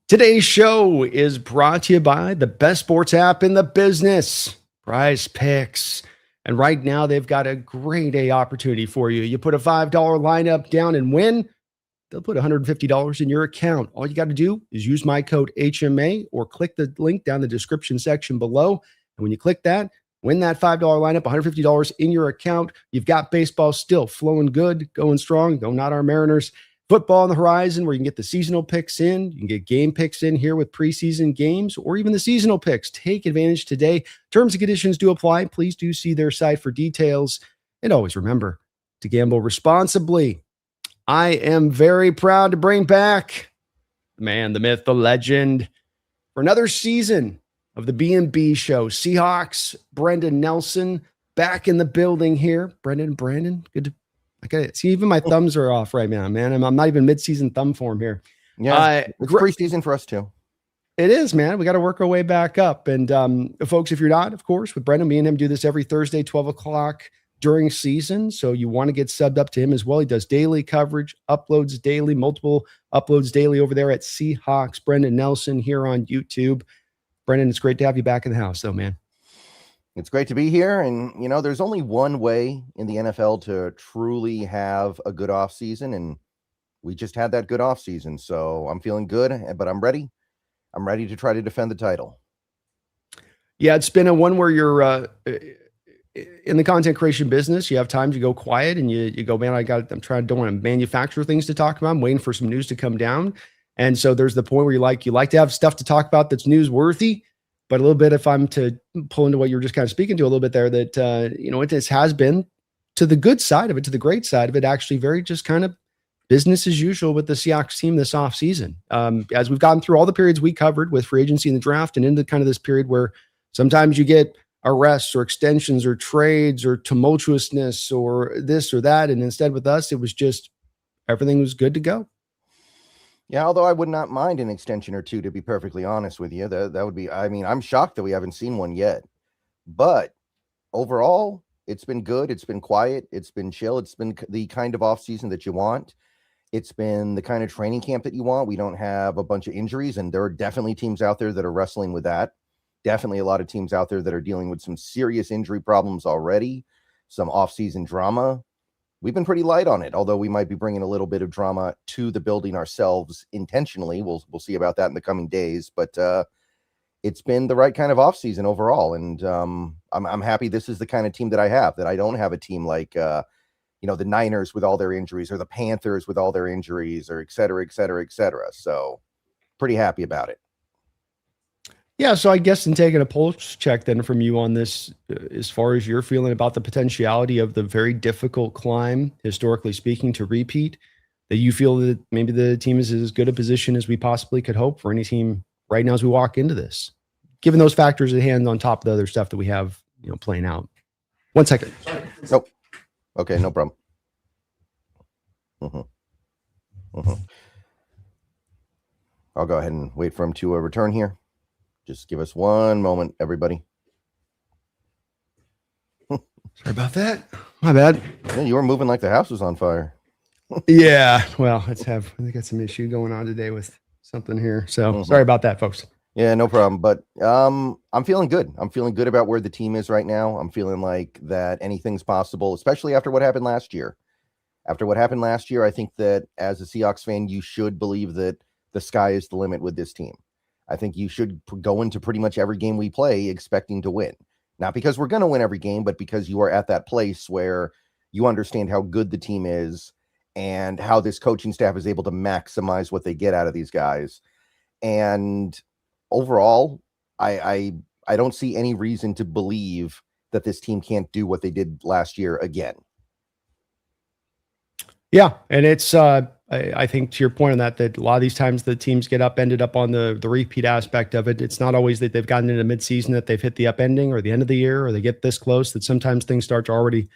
Today's show is brought to you by the best sports app in the business, Prize Picks. And right now, they've got a great opportunity for you. You put a $5 lineup down and win, they'll put $150 in your account. All you got to do is use my code HMA or click the link down the description section below. And when you click that, win that $5 lineup, $150 in your account. You've got baseball still flowing good, going strong, though not our Mariners. Football on the horizon where you can get the seasonal picks in. You can get game picks in here with preseason games or even the seasonal picks. Take advantage today. Terms and conditions do apply. Please do see their site for details. And always remember to gamble responsibly. I am very proud to bring back the man, the myth, the legend for another season of the B&B show. Seahawks, Brendan Nelson back in the building here. Brandon, good to I got it. See, even my thumbs are off right now, man. I'm not even mid-season thumb form here. Yeah, it's preseason for us too. It is, man. We got to work our way back up. And folks, if you're not, of course, with Brendan, me and him do this every Thursday, 12 o'clock during season. So you want to get subbed up to him as well. He does daily coverage, uploads daily, multiple uploads daily over there at Seahawks. Brendan Nelson here on YouTube. Brendan, it's great to have you back in the house, though, man. It's great to be here. And, you know, there's only one way in the NFL to truly have a good offseason. And we just had that good offseason. So I'm feeling good, but I'm ready. I'm ready to try to defend the title. Yeah, it's been a one where you're in the content creation business. You have time to go quiet and you go, man, don't want to manufacture things to talk about. I'm waiting for some news to come down. And so there's the point where you like to have stuff to talk about that's newsworthy. But a little bit, if I'm to pull into what you're just kind of speaking to a little bit there, that, it has been to the good side of it, to the great side of it, actually very just kind of business as usual with the Seahawks team this offseason. As we've gotten through all the periods we covered with free agency and the draft and into kind of this period where sometimes you get arrests or extensions or trades or tumultuousness or this or that. And instead with us, it was just everything was good to go. Yeah, although I would not mind an extension or two, to be perfectly honest with you. That would be, I'm shocked that we haven't seen one yet. But overall, it's been good. It's been quiet. It's been chill. It's been the kind of offseason that you want. It's been the kind of training camp that you want. We don't have a bunch of injuries, and there are definitely teams out there that are wrestling with that. Definitely a lot of teams out there that are dealing with some serious injury problems already, some offseason drama. We've been pretty light on it, although we might be bringing a little bit of drama to the building ourselves intentionally. We'll see about that in the coming days, but it's been the right kind of offseason overall, and I'm happy this is the kind of team that I have, that I don't have a team like the Niners with all their injuries or the Panthers with all their injuries or et cetera, et cetera, et cetera. So pretty happy about it. Yeah, so I guess in taking a pulse check then from you on this, as far as you're feeling about the potentiality of the very difficult climb, historically speaking, to repeat, that you feel that maybe the team is as good a position as we possibly could hope for any team right now as we walk into this, given those factors at hand on top of the other stuff that we have, playing out. 1 second. Nope. Okay, no problem. I'll go ahead and wait for him to return here. Just give us one moment, everybody. Sorry about that. My bad. Yeah, you were moving like the house was on fire. Yeah. Well, I think got some issue going on today with something here. So sorry about that, folks. Yeah, no problem. But I'm feeling good. I'm feeling good about where the team is right now. I'm feeling like that anything's possible, especially after what happened last year. After what happened last year, I think that as a Seahawks fan, you should believe that the sky is the limit with this team. I think you should go into pretty much every game we play expecting to win. Not because we're going to win every game, but because you are at that place where you understand how good the team is and how this coaching staff is able to maximize what they get out of these guys. And overall, I don't see any reason to believe that this team can't do what they did last year again. Yeah, and it's I think to your point on that a lot of these times the teams ended up on the repeat aspect of it. It's not always that they've gotten into midseason that they've hit the upending or the end of the year or they get this close, that sometimes things start to already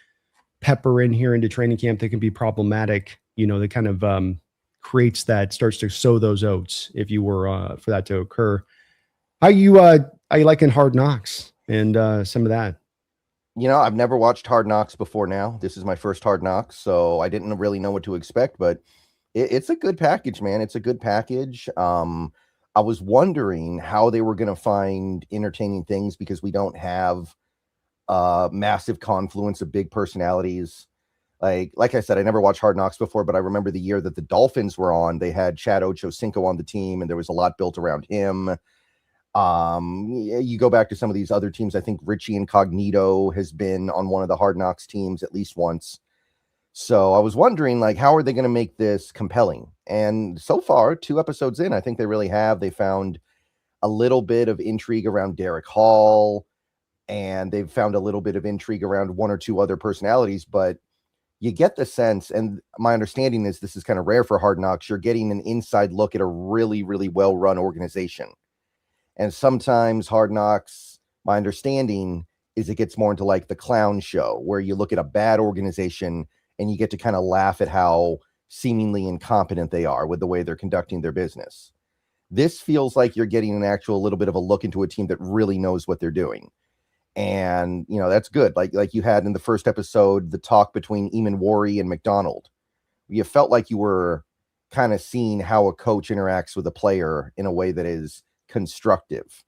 pepper in here into training camp that can be problematic. That kind of creates that, starts to sow those oats if you were for that to occur. How you liking Hard Knocks and some of that? I've never watched Hard Knocks before now. This is my first Hard Knocks, so I didn't really know what to expect, but it's a good package, man. It's a good package. I was wondering how they were going to find entertaining things because we don't have a massive confluence of big personalities. Like I said, I never watched Hard Knocks before, but I remember the year that the Dolphins were on, they had Chad Ochocinco on the team, and there was a lot built around him. You go back to some of these other teams. I think Richie Incognito has been on one of the Hard Knocks teams at least once. So I was wondering, like, how are they going to make this compelling? And so far, 2 episodes in, I think they really have. They found a little bit of intrigue around Derek Hall, and they've found a little bit of intrigue around 1 or 2 other personalities, but you get the sense, and my understanding is this is kind of rare for Hard Knocks, you're getting an inside look at a really, really well-run organization. And sometimes Hard Knocks, my understanding is it gets more into like the clown show, where you look at a bad organization and you get to kind of laugh at how seemingly incompetent they are with the way they're conducting their business. This feels like you're getting an actual little bit of a look into a team that really knows what they're doing. And, you know, that's good. Like you had in the first episode, the talk between Eamon Worry and McDonald. You felt like you were kind of seeing how a coach interacts with a player in a way that is constructive.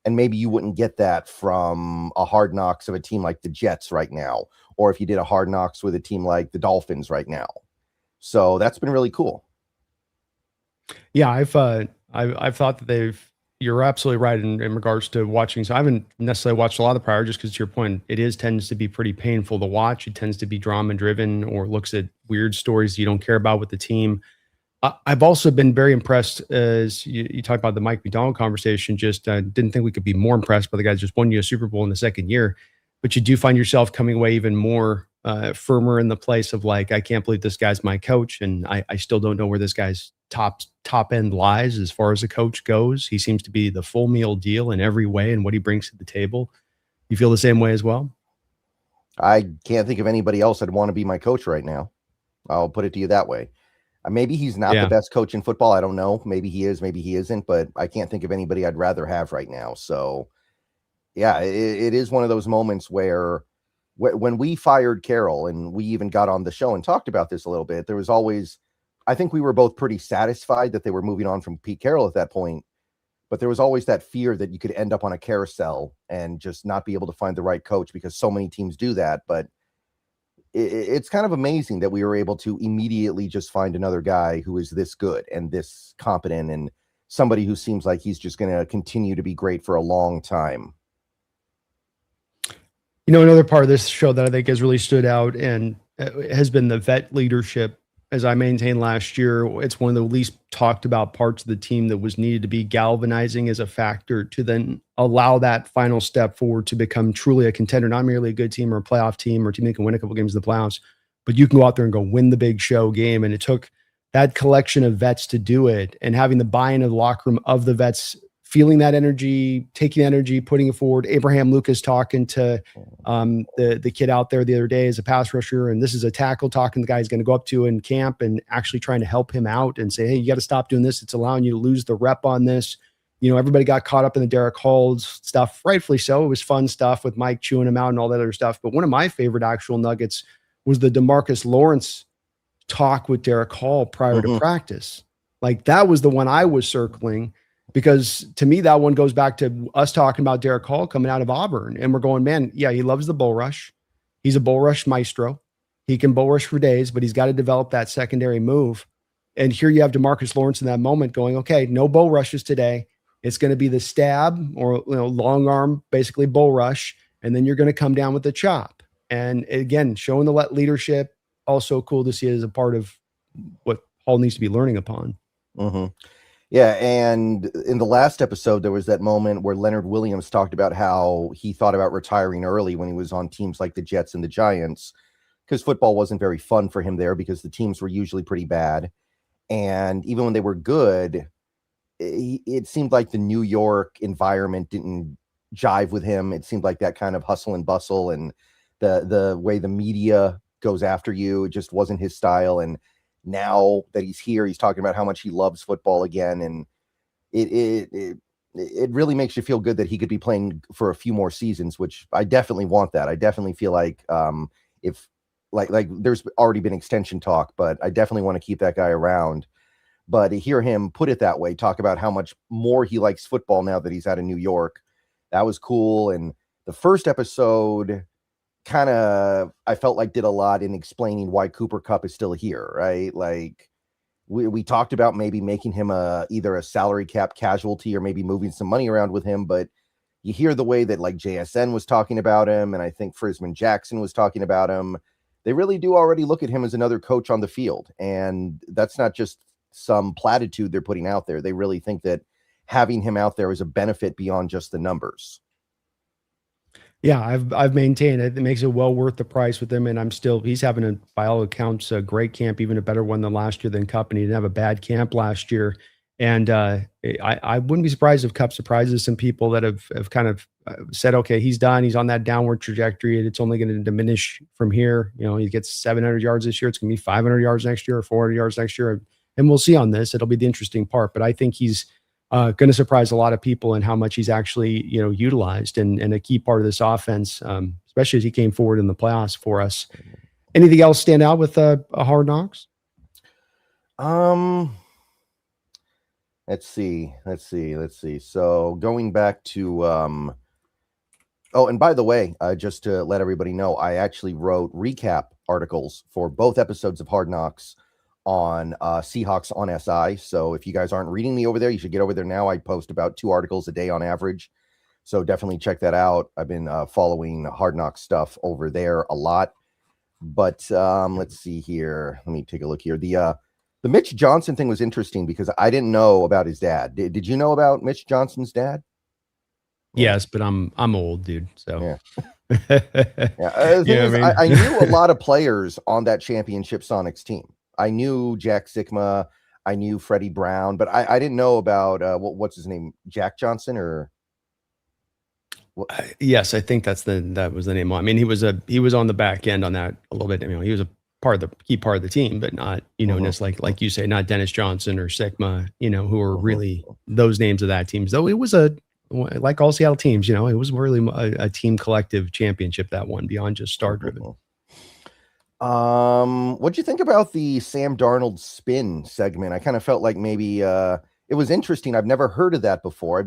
And maybe you wouldn't get that from a Hard Knocks of a team like the Jets right now, or if you did a Hard Knocks with a team like the Dolphins right now. So that's been really cool. Yeah, I've thought that you're absolutely right in regards to watching. So I haven't necessarily watched a lot of the prior, just because to your point, tends to be pretty painful to watch. It tends to be drama driven or looks at weird stories you don't care about with the team. I've also been very impressed as you talk about the Mike McDonald conversation. Just didn't think we could be more impressed by the guys just won you a Super Bowl in the second year, but you do find yourself coming away even more firmer in the place of like, I can't believe this guy's my coach, and I still don't know where this guy's top end lies as far as a coach goes. He seems to be the full meal deal in every way and what he brings to the table. You feel the same way as well? I can't think of anybody else I'd want to be my coach right now. I'll put it to you that way. Maybe he's not the best coach in football. I don't know. Maybe he is, maybe he isn't, but I can't think of anybody I'd rather have right now. So yeah, it is one of those moments where when we fired Carroll, and we even got on the show and talked about this a little bit, there was always, I think we were both pretty satisfied that they were moving on from Pete Carroll at that point, but there was always that fear that you could end up on a carousel and just not be able to find the right coach, because so many teams do that. But it's kind of amazing that we were able to immediately just find another guy who is this good and this competent, and somebody who seems like he's just going to continue to be great for a long time. You know, another part of this show that I think has really stood out and has been the vet leadership. As I maintained last year, it's one of the least talked about parts of the team that was needed to be galvanizing as a factor to then allow that final step forward to become truly a contender, not merely a good team or a playoff team or a team that can win a couple games in the playoffs, but you can go out there and go win the big show game. And it took that collection of vets to do it, and having the buy-in of the locker room of the vets, feeling that energy, taking energy, putting it forward. Abraham Lucas talking to the kid out there the other day as a pass rusher, and this is a tackle talking to the guy he's going to go up to in camp and actually trying to help him out and say, hey, you got to stop doing this. It's allowing you to lose the rep on this. You know, everybody got caught up in the Derek Hall's stuff, rightfully so. It was fun stuff with Mike chewing him out and all that other stuff. But one of my favorite actual nuggets was the DeMarcus Lawrence talk with Derek Hall prior to practice. Like, that was the one I was circling, because to me, that one goes back to us talking about Derek Hall coming out of Auburn. And we're going, man, yeah, he loves the bull rush. He's a bull rush maestro. He can bull rush for days, but he's got to develop that secondary move. And here you have DeMarcus Lawrence in that moment going, okay, no bull rushes today. It's going to be the stab or long arm, basically bull rush. And then you're going to come down with the chop. And again, showing the leadership, also cool to see it as a part of what Hall needs to be learning upon. Yeah, and in the last episode, there was that moment where Leonard Williams talked about how he thought about retiring early when he was on teams like the Jets and the Giants, because football wasn't very fun for him there because the teams were usually pretty bad. And even when they were good, it seemed like the New York environment didn't jive with him. It seemed like that kind of hustle and bustle and the way the media goes after you, it just wasn't his style. And now that he's here, he's talking about how much he loves football again. And it really makes you feel good that he could be playing for a few more seasons, which I definitely want that. I definitely feel like if like there's already been extension talk, but I definitely want to keep that guy around. But to hear him put it that way, talk about how much more he likes football now that he's out of New York, that was cool. And the first episode kind of, I felt like, did a lot in explaining why Cooper Kupp is still here, right? Like, we talked about maybe making him either a salary cap casualty or maybe moving some money around with him, but you hear the way that like JSN was talking about him, and I think Frisman Jackson was talking about him. They really do already look at him as another coach on the field, and that's not just some platitude they're putting out there. They really think that having him out there is a benefit beyond just the numbers. Yeah, I've maintained it. It makes it well worth the price with him, and he's having by all accounts, a great camp, even a better one than last year than Kupp, and he didn't have a bad camp last year. And I wouldn't be surprised if Kupp surprises some people that have kind of said, okay, he's done. He's on that downward trajectory, and it's only going to diminish from here. You know, he gets 700 yards this year. It's going to be 500 yards next year or 400 yards next year. And we'll see on this. It'll be the interesting part. But I think he's going to surprise a lot of people in how much he's actually, utilized and a key part of this offense, especially as he came forward in the playoffs for us. Anything else stand out with a Hard Knocks? Let's see. So going back to, oh, and by the way, just to let everybody know, I actually wrote recap articles for both episodes of Hard Knocks on Seahawks on SI. So if you guys aren't reading me over there, you should get over there now. I post about 2 articles a day on average. So definitely check that out. I've been following Hard Knocks stuff over there a lot. But let's see here. Let me take a look here. The Mitch Johnson thing was interesting because I didn't know about his dad. Did you know about Mitch Johnson's dad? Yes, but I'm old, dude. So yeah. I knew a lot of players on that championship Sonics team. I knew Jack Sikma, I knew Freddie Brown, but I didn't know about what's his name, Jack Johnson or. Yes, I think that was the name. I mean, he was on the back end on that a little bit. I mean, he was a key part of the team, but not, just like you say, not Dennis Johnson or Sikma, who are really those names of that team. Though it was like all Seattle teams, it was really a team collective championship, that one, beyond just star driven. What'd you think about the Sam Darnold spin segment? I kind of felt like maybe it was interesting. I've never heard of that before.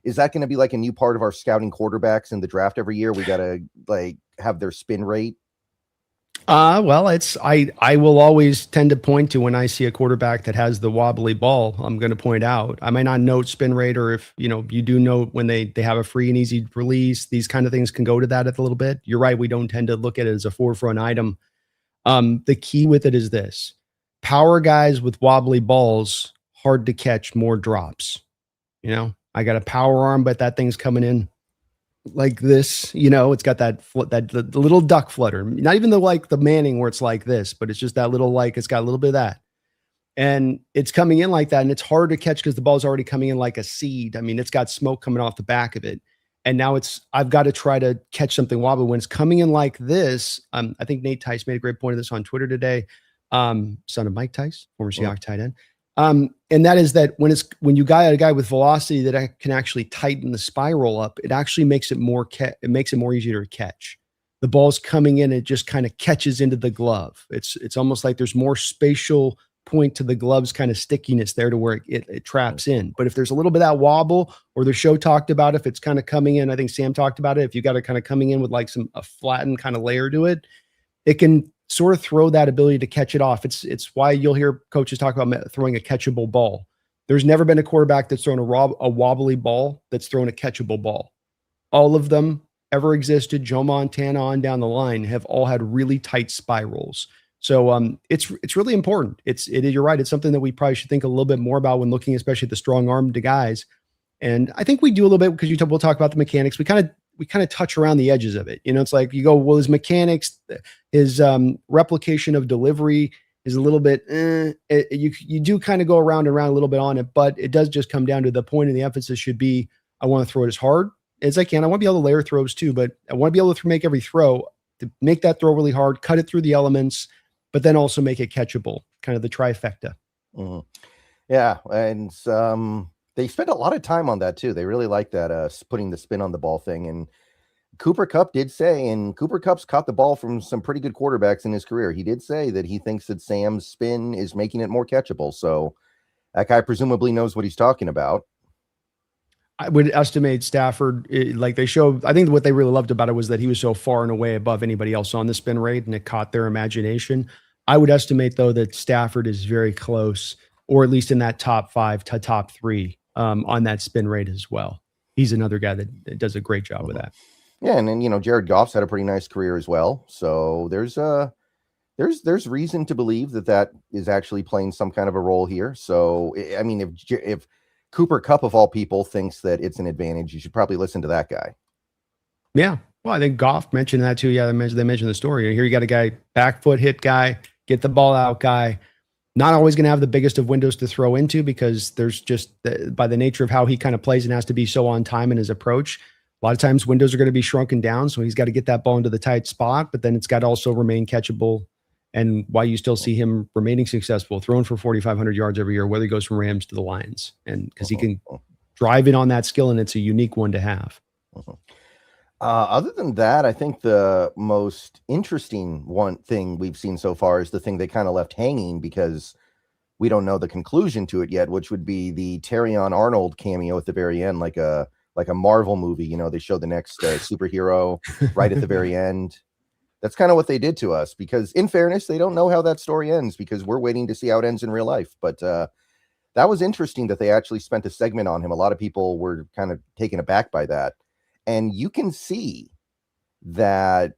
Is that going to be like a new part of our scouting quarterbacks in the draft every year? We got to like have their spin rate. Well, I will always tend to point to when I see a quarterback that has the wobbly ball, I'm going to point out. I might not note spin rate, or if, you do note when they have a free and easy release, these kind of things can go to that a little bit. You're right. We don't tend to look at it as a forefront item. The key with it is this: power guys with wobbly balls, hard to catch, more drops. I got a power arm, but that thing's coming in like this, it's got that the little duck flutter, not even the Manning where it's like this, but it's just that little, it's got a little bit of that, and it's coming in like that. And it's hard to catch because the ball's already coming in like a seed. I mean, it's got smoke coming off the back of it. And now I've got to try to catch something wobbly when it's coming in like this. I think Nate Tice made a great point of this on Twitter today. Son of Mike Tice, former Seahawks tight end. And that is that when you got a guy with velocity that can actually tighten the spiral up, it actually makes it more easier to catch. The ball's coming in, it just kind of catches into the glove. It's almost like there's more spatial point to the glove's kind of stickiness there to where it traps in. But if there's a little bit of that wobble, or the show talked about, if it's kind of coming in, I think Sam talked about it, if you got it kind of coming in with like a flattened kind of layer to it, it can sort of throw that ability to catch it off. It's why you'll hear coaches talk about throwing a catchable ball. There's never been a quarterback that's thrown a wobbly ball that's thrown a catchable ball. All of them ever existed, Joe Montana on down the line, have all had really tight spirals. So it's really important. You're right. It's something that we probably should think a little bit more about when looking, especially at the strong armed guys. And I think we do a little bit because we'll talk about the mechanics. We kind of touch around the edges of it. It's like you go, well, his mechanics, his replication of delivery is a little bit, you do kind of go around and around a little bit on it, but it does just come down to the point, and the emphasis should be, I want to throw it as hard as I can. I want to be able to layer throws too, but I want to be able to make every throw, to make that throw really hard, cut it through the elements, but then also make it catchable, kind of the trifecta. Mm-hmm. Yeah. And they spent a lot of time on that too. They really like that, putting the spin on the ball thing. And Cooper Kupp did say, and Cooper Kupp's caught the ball from some pretty good quarterbacks in his career. He did say that he thinks that Sam's spin is making it more catchable. So That guy presumably knows what he's talking about. I would estimate Stafford, like they show, I think what they really loved about it was that he was so far and away above anybody else on the spin rate, and it caught their imagination. I would estimate, though, that Stafford is very close, or at least in that top 5 to top 3 on that spin rate as well. He's another guy that does a great job with that. Yeah, and then Jared Goff's had a pretty nice career as well. So there's reason to believe that is actually playing some kind of a role here. So I mean, if Cooper Kupp of all people thinks that it's an advantage, you should probably listen to that guy. Yeah, well, I think Goff mentioned that too. Yeah, they mentioned the story. Here you got a guy, back foot hit guy, get the ball out guy. Not always going to have the biggest of windows to throw into because there's just, by the nature of how he kind of plays and has to be so on time in his approach, a lot of times windows are going to be shrunken down. So he's got to get that ball into the tight spot, but then it's got to also remain catchable. And why you still see him remaining successful, throwing for 4,500 yards every year, whether he goes from Rams to the Lions, and because he can drive in on that skill, and it's a unique one to have. Other than that, I think the most interesting thing we've seen so far is the thing they kind of left hanging because we don't know the conclusion to it yet, which would be the Terrion Arnold cameo at the very end, like a Marvel movie. They show the next superhero right at the very end. That's kind of what they did to us because, in fairness, they don't know how that story ends because we're waiting to see how it ends in real life. But that was interesting that they actually spent a segment on him. A lot of people were kind of taken aback by that. And you can see that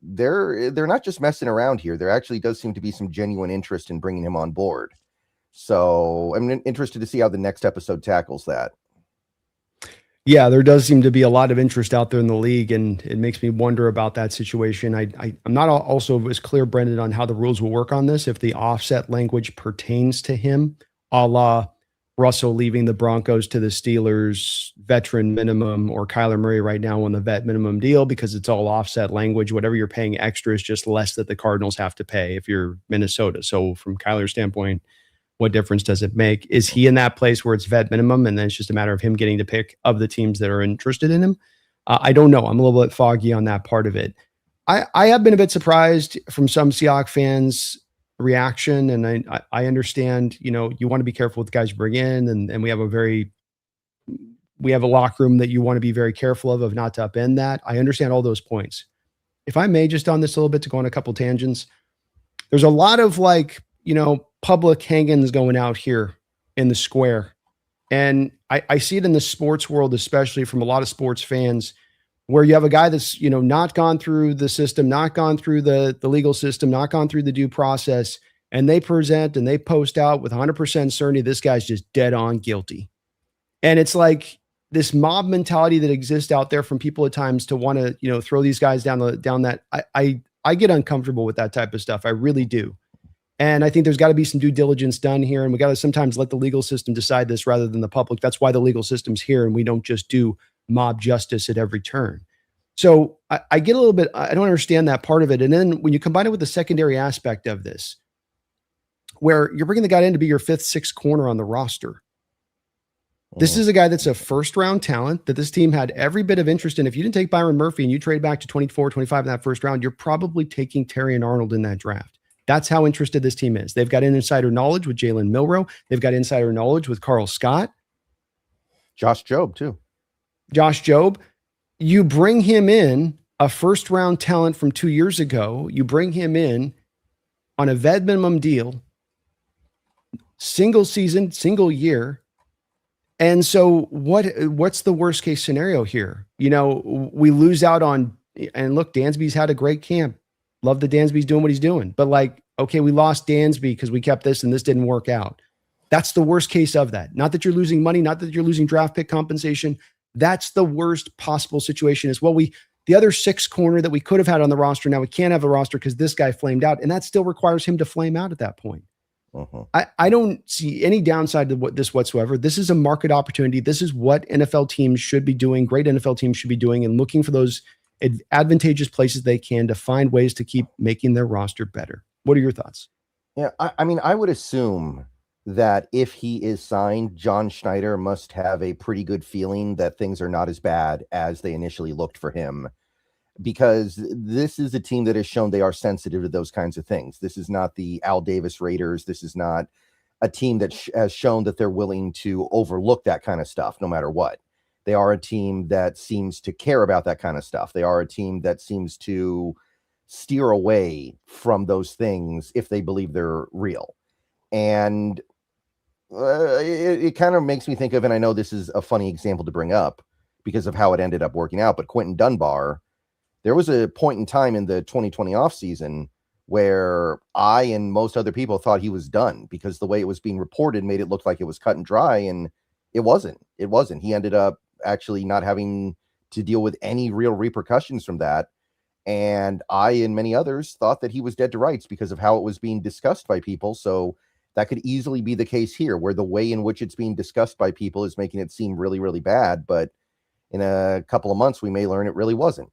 they're not just messing around here. There actually does seem to be some genuine interest in bringing him on board. So I'm interested to see how the next episode tackles that. Yeah, there does seem to be a lot of interest out there in the league, and it makes me wonder about that situation. I'm not also as clear, Brendan, on how the rules will work on this. If the offset language pertains to him, a la Russell leaving the Broncos to the Steelers, veteran minimum, or Kyler Murray right now on the vet minimum deal because it's all offset language. Whatever you're paying extra is just less that the Cardinals have to pay if you're Minnesota. So from Kyler's standpoint, what difference does it make? Is he in that place where it's vet minimum and then it's just a matter of him getting to pick of the teams that are interested in him? I don't know. I'm a little bit foggy on that part of it. I have been a bit surprised from some Seahawks fans' reaction, and I understand, you want to be careful with the guys you bring in, and we have a locker room that you want to be very careful of not to upend that. I understand all those points. If I may just on this a little bit to go on a couple tangents, there's a lot of public hangings going out here in the square. And I see it in the sports world, especially from a lot of sports fans, where you have a guy that's, not gone through the system, not gone through the legal system, not gone through the due process, and they present and they post out with 100% certainty this guy's just dead on guilty. And it's like this mob mentality that exists out there from people at times to want to, throw these guys down that. I get uncomfortable with that type of stuff. I really do. And I think there's got to be some due diligence done here. And we got to sometimes let the legal system decide this rather than the public. That's why the legal system's here. And we don't just do mob justice at every turn. So I get a little bit, I don't understand that part of it. And then when you combine it with the secondary aspect of this, where you're bringing the guy in to be your 5th, 6th corner on the roster. This is a guy that's a first round talent that this team had every bit of interest in. If you didn't take Byron Murphy and you trade back to 24, 25 in that first round, you're probably taking Terrion Arnold in that draft. That's how interested this team is. They've got insider knowledge with Jalen Milroe. They've got insider knowledge with Carl Scott. Josh Jobe, too. Josh Jobe. You bring him in, a first-round talent from 2 years ago. You bring him in on a vet minimum deal, single season, single year. And so what's the worst-case scenario here? We lose out on, and look, Dansby's had a great camp. Love that Dansby's doing what he's doing. But okay, we lost Dansby because we kept this and this didn't work out. That's the worst case of that. Not that you're losing money, not that you're losing draft pick compensation. That's the worst possible situation is, the other 6th corner that we could have had on the roster, now we can't have a roster because this guy flamed out. And that still requires him to flame out at that point. I don't see any downside to this whatsoever. This is a market opportunity. This is what NFL teams should be doing. Great NFL teams should be doing and looking for those advantageous places they can to find ways to keep making their roster better. What are your thoughts? Yeah, I mean, I would assume that if he is signed, John Schneider must have a pretty good feeling that things are not as bad as they initially looked for him, because this is a team that has shown they are sensitive to those kinds of things. This is not the Al Davis Raiders. This is not a team that has shown that they're willing to overlook that kind of stuff no matter what. They are a team that seems to care about that kind of stuff. They are a team that seems to steer away from those things if they believe they're real. And it kind of makes me think of, and I know this is a funny example to bring up because of how it ended up working out, but Quentin Dunbar, there was a point in time in the 2020 offseason where I and most other people thought he was done because the way it was being reported made it look like it was cut and dry, and it wasn't. It wasn't. He ended up actually not having to deal with any real repercussions from that. And I and many others thought that he was dead to rights because of how it was being discussed by people. So that could easily be the case here, where the way in which it's being discussed by people is making it seem really, really bad. But in a couple of months, we may learn it really wasn't.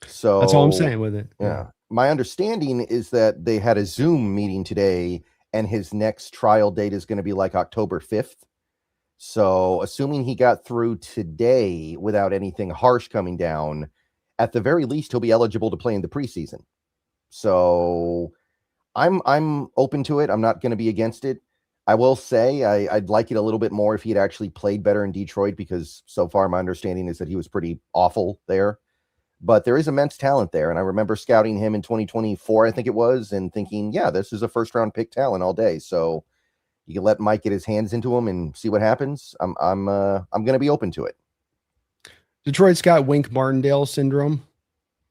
So that's all I'm saying with it. Yeah. My understanding is that they had a Zoom meeting today, and his next trial date is going to be like October 5th. So assuming he got through today without anything harsh coming down, at the very least, he'll be eligible to play in the preseason. So I'm open to it. I'm not going to be against it. I will say I'd like it a little bit more if he had actually played better in Detroit, because so far my understanding is that he was pretty awful there. But there is immense talent there. And I remember scouting him in 2024, I think it was, and thinking, yeah, this is a first-round pick talent all day. So you can let Mike get his hands into him and see what happens. I'm going to be open to it. Detroit's got Wink Martindale syndrome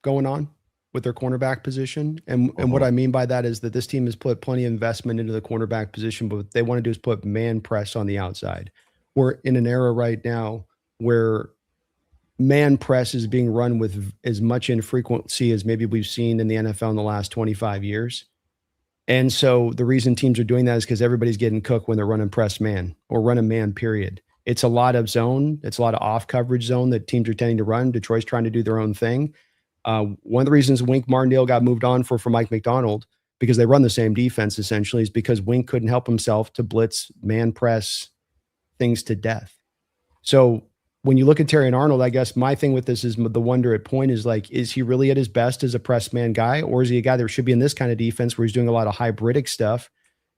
going on with their cornerback position. And what I mean by that is that this team has put plenty of investment into the cornerback position, but what they want to do is put man press on the outside. We're in an era right now where man press is being run with as much infrequency as maybe we've seen in the NFL in the last 25 years. And so the reason teams are doing that is because everybody's getting cooked when they're running press man or running man, period. It's a lot of zone. It's a lot of off coverage zone that teams are tending to run. Detroit's trying to do their own thing. One of the reasons Wink Martindale got moved on for Mike McDonald, because they run the same defense essentially, is because Wink couldn't help himself to blitz, man press things to death. So when you look at Terry and Arnold, I guess my thing with this is the wonder at point is like, is he really at his best as a press man guy? Or is he a guy that should be in this kind of defense where he's doing a lot of hybridic stuff?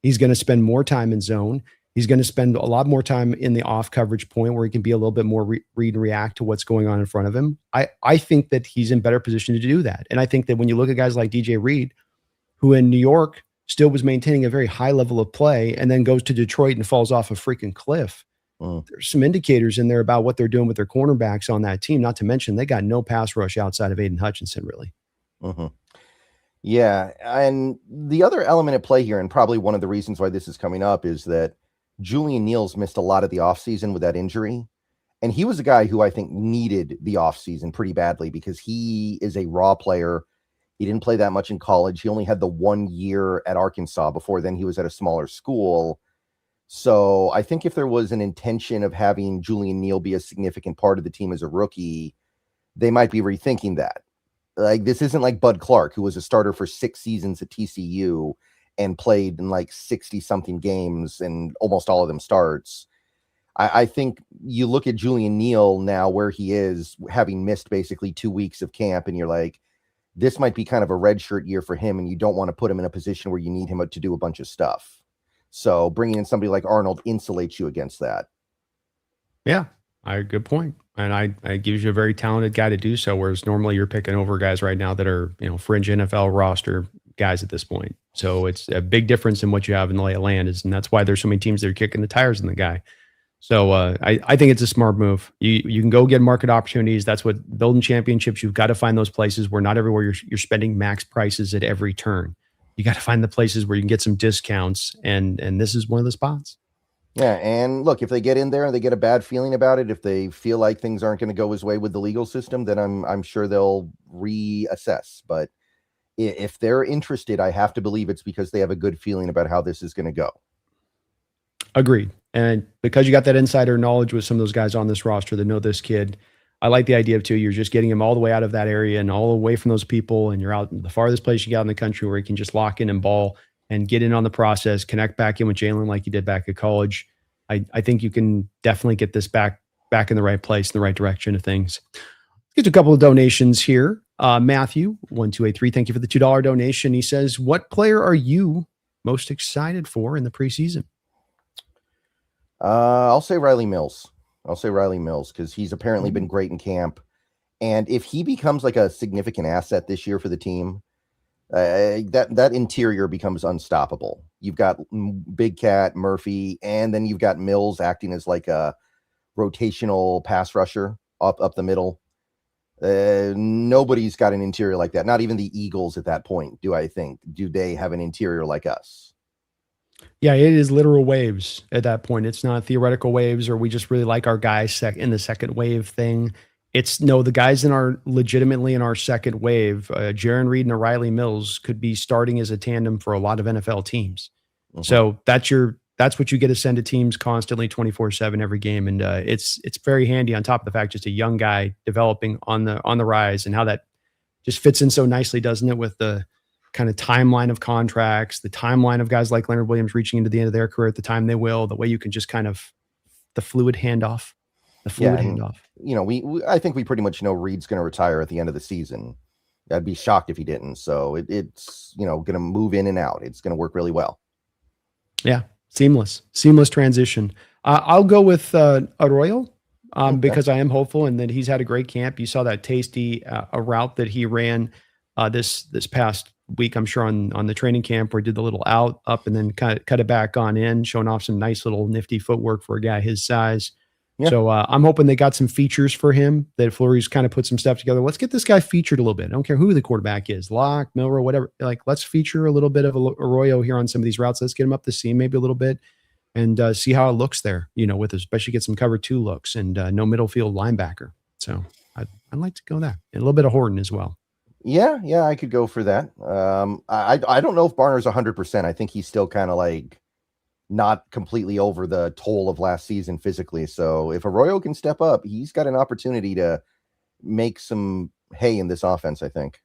He's going to spend more time in zone. He's going to spend a lot more time in the off coverage point where he can be a little bit more read and react to what's going on in front of him. I think that he's in better position to do that. And I think that when you look at guys like DJ Reed, who in New York still was maintaining a very high level of play and then goes to Detroit and falls off a freaking cliff. There's some indicators in there about what they're doing with their cornerbacks on that team. Not to mention they got no pass rush outside of Aiden Hutchinson, really. Yeah. And the other element at play here, and probably one of the reasons why this is coming up, is that Julian Neal's missed a lot of the offseason with that injury. And he was a guy who I think needed the offseason pretty badly because he is a raw player. He didn't play that much in college. He only had the 1 year at Arkansas. Before then, he was at a smaller school. So I think if there was an intention of having Julian Neal be a significant part of the team as a rookie, they might be rethinking that. Like, this isn't like Bud Clark, who was a starter for 6 seasons at TCU and played in like 60 something games and almost all of them starts. I think you look at Julian Neal now where he is, having missed basically 2 weeks of camp, and you're like, this might be kind of a redshirt year for him, and you don't want to put him in a position where you need him to do a bunch of stuff. So bringing in somebody like Arnold insulates you against that. Yeah, good point. And I gives you a very talented guy to do so, whereas normally you're picking over guys right now that are, fringe NFL roster guys at this point. So it's a big difference in what you have in the lay of land, and that's why there's so many teams that are kicking the tires on the guy. So I think it's a smart move. You can go get market opportunities. That's what building championships. You've got to find those places where not everywhere you're spending max prices at every turn. You got to find the places where you can get some discounts, and this is one of the spots. Yeah, and look, if they get in there and they get a bad feeling about it, if they feel like things aren't going to go his way with the legal system, then I'm sure they'll reassess. But if they're interested, I have to believe it's because they have a good feeling about how this is going to go. Agreed. And because you got that insider knowledge with some of those guys on this roster that know this kid, I like the idea of too. You're just getting him all the way out of that area and all away from those people, and you're out the farthest place you got in the country where you can just lock in and ball and get in on the process, connect back in with Jalen like you did back at college. I think you can definitely get this back in the right place, in the right direction of things. Let's get to a couple of donations here. Matthew 1283, thank you for the $2 donation. He says, "What player are you most excited for in the preseason? I'll say Riley Mills. Because he's apparently been great in camp. And if he becomes like a significant asset this year for the team, that interior becomes unstoppable. You've got Big Cat, Murphy, and then you've got Mills acting as like a rotational pass rusher up the middle. Nobody's got an interior like that. Not even the Eagles at that point, do I think. Do they have an interior like us? Yeah, it is literal waves at that point. It's not theoretical waves or we just really like our guys in the second wave thing. It's no, the guys legitimately in our second wave, Jaron Reed and Riley Mills could be starting as a tandem for a lot of NFL teams. Mm-hmm. So that's what you get to send to teams constantly 24/7 every game. And it's very handy on top of the fact, just a young guy developing on the rise and how that just fits in so nicely, doesn't it? With the kind of timeline of contracts, the timeline of guys like Leonard Williams reaching into the end of their career at the time they will, the way you can just kind of the fluid handoff. You know, I think we pretty much know Reed's going to retire at the end of the season. I'd be shocked if he didn't. So it's going to move in and out. It's going to work really well. Yeah. Seamless transition. I'll go with Arroyo because I am hopeful and that he's had a great camp. You saw that tasty a route that he ran this past week, I'm sure on the training camp where he did the little out up and then cut it back on in, showing off some nice little nifty footwork for a guy his size. Yeah. So I'm hoping they got some features for him, that Fleury's kind of put some stuff together. Let's get this guy featured a little bit. I don't care who the quarterback is, Locke, Milrow, whatever. Like, let's feature a little bit of Arroyo here on some of these routes. Let's get him up the seam maybe a little bit and see how it looks there, with especially get some cover 2 looks and no middle field linebacker. So I'd like to go there. And a little bit of Horton as well. Yeah, I could go for that. I don't know if Barner's 100%. I think he's still kind of like not completely over the toll of last season physically. So if Arroyo can step up, he's got an opportunity to make some hay in this offense, I think.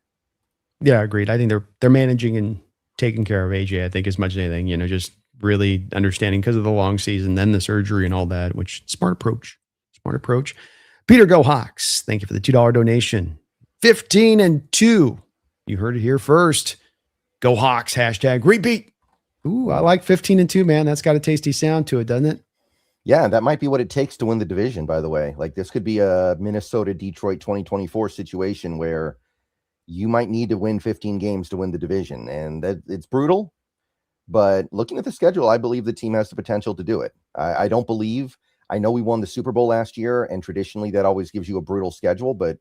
Yeah, agreed. I think they're managing and taking care of AJ, I think, as much as anything, just really understanding because of the long season, then the surgery and all that, which smart approach. Peter Go Hawks, thank you for the $2 donation. 15-2. You heard it here first. Go Hawks, #repeat. Ooh, I like 15-2, man. That's got a tasty sound to it, doesn't it? Yeah, that might be what it takes to win the division, by the way. Like, this could be a Minnesota-Detroit 2024 situation where you might need to win 15 games to win the division. And it's brutal, but looking at the schedule, I believe the team has the potential to do it. I know we won the Super Bowl last year, and traditionally that always gives you a brutal schedule, but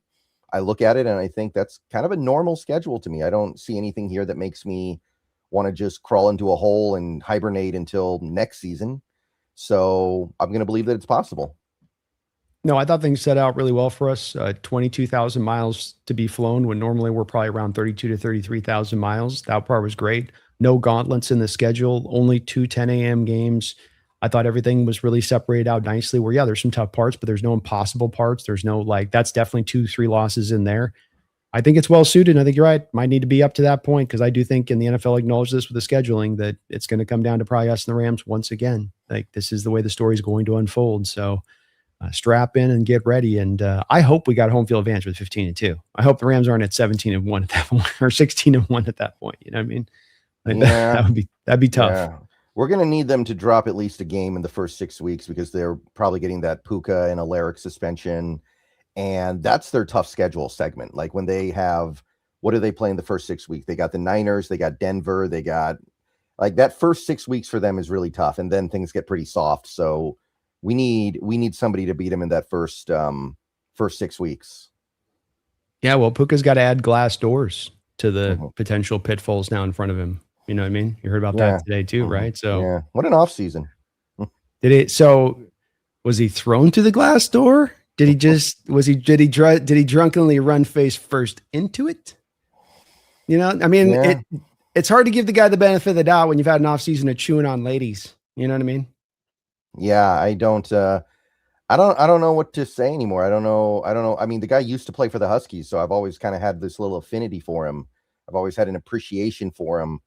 I look at it and I think that's kind of a normal schedule to me. I don't see anything here that makes me want to just crawl into a hole and hibernate until next season. So I'm going to believe that it's possible. No, I thought things set out really well for us. 22,000 miles to be flown when normally we're probably around 32 to 33,000 miles. That part was great. No gauntlets in the schedule, only 2 10 a.m. games. I thought everything was really separated out nicely where, there's some tough parts, but there's no impossible parts. There's no that's definitely 2-3 losses in there. I think it's well suited. I think you're right. Might need to be up to that point because I do think, and the NFL acknowledges this with the scheduling, that it's going to come down to probably us and the Rams once again. Like, this is the way the story is going to unfold. So strap in and get ready. And I hope we got home field advantage with 15-2. I hope the Rams aren't at 17-1 at that point or 16-1 at that point. You know what I mean? Like, that'd be tough. Yeah. We're going to need them to drop at least a game in the first 6 weeks because they're probably getting that Puka and Alaric suspension. And that's their tough schedule segment. Like, when they have, what do they play in the first 6 weeks? They got the Niners, they got Denver, they got like that first 6 weeks for them is really tough. And then things get pretty soft. So we need somebody to beat them in that first 6 weeks. Yeah. Well, Puka's got to add glass doors to the potential pitfalls now in front of him. You know what I mean? You heard about that today too, right? So what an off season. Was he thrown through the glass door? Did he drunkenly run face first into it? It's hard to give the guy the benefit of the doubt when you've had an off season of chewing on ladies. You know what I mean? Yeah, I don't know what to say anymore. I don't know. I mean, the guy used to play for the Huskies, so I've always kind of had this little affinity for him. I've always had an appreciation for him.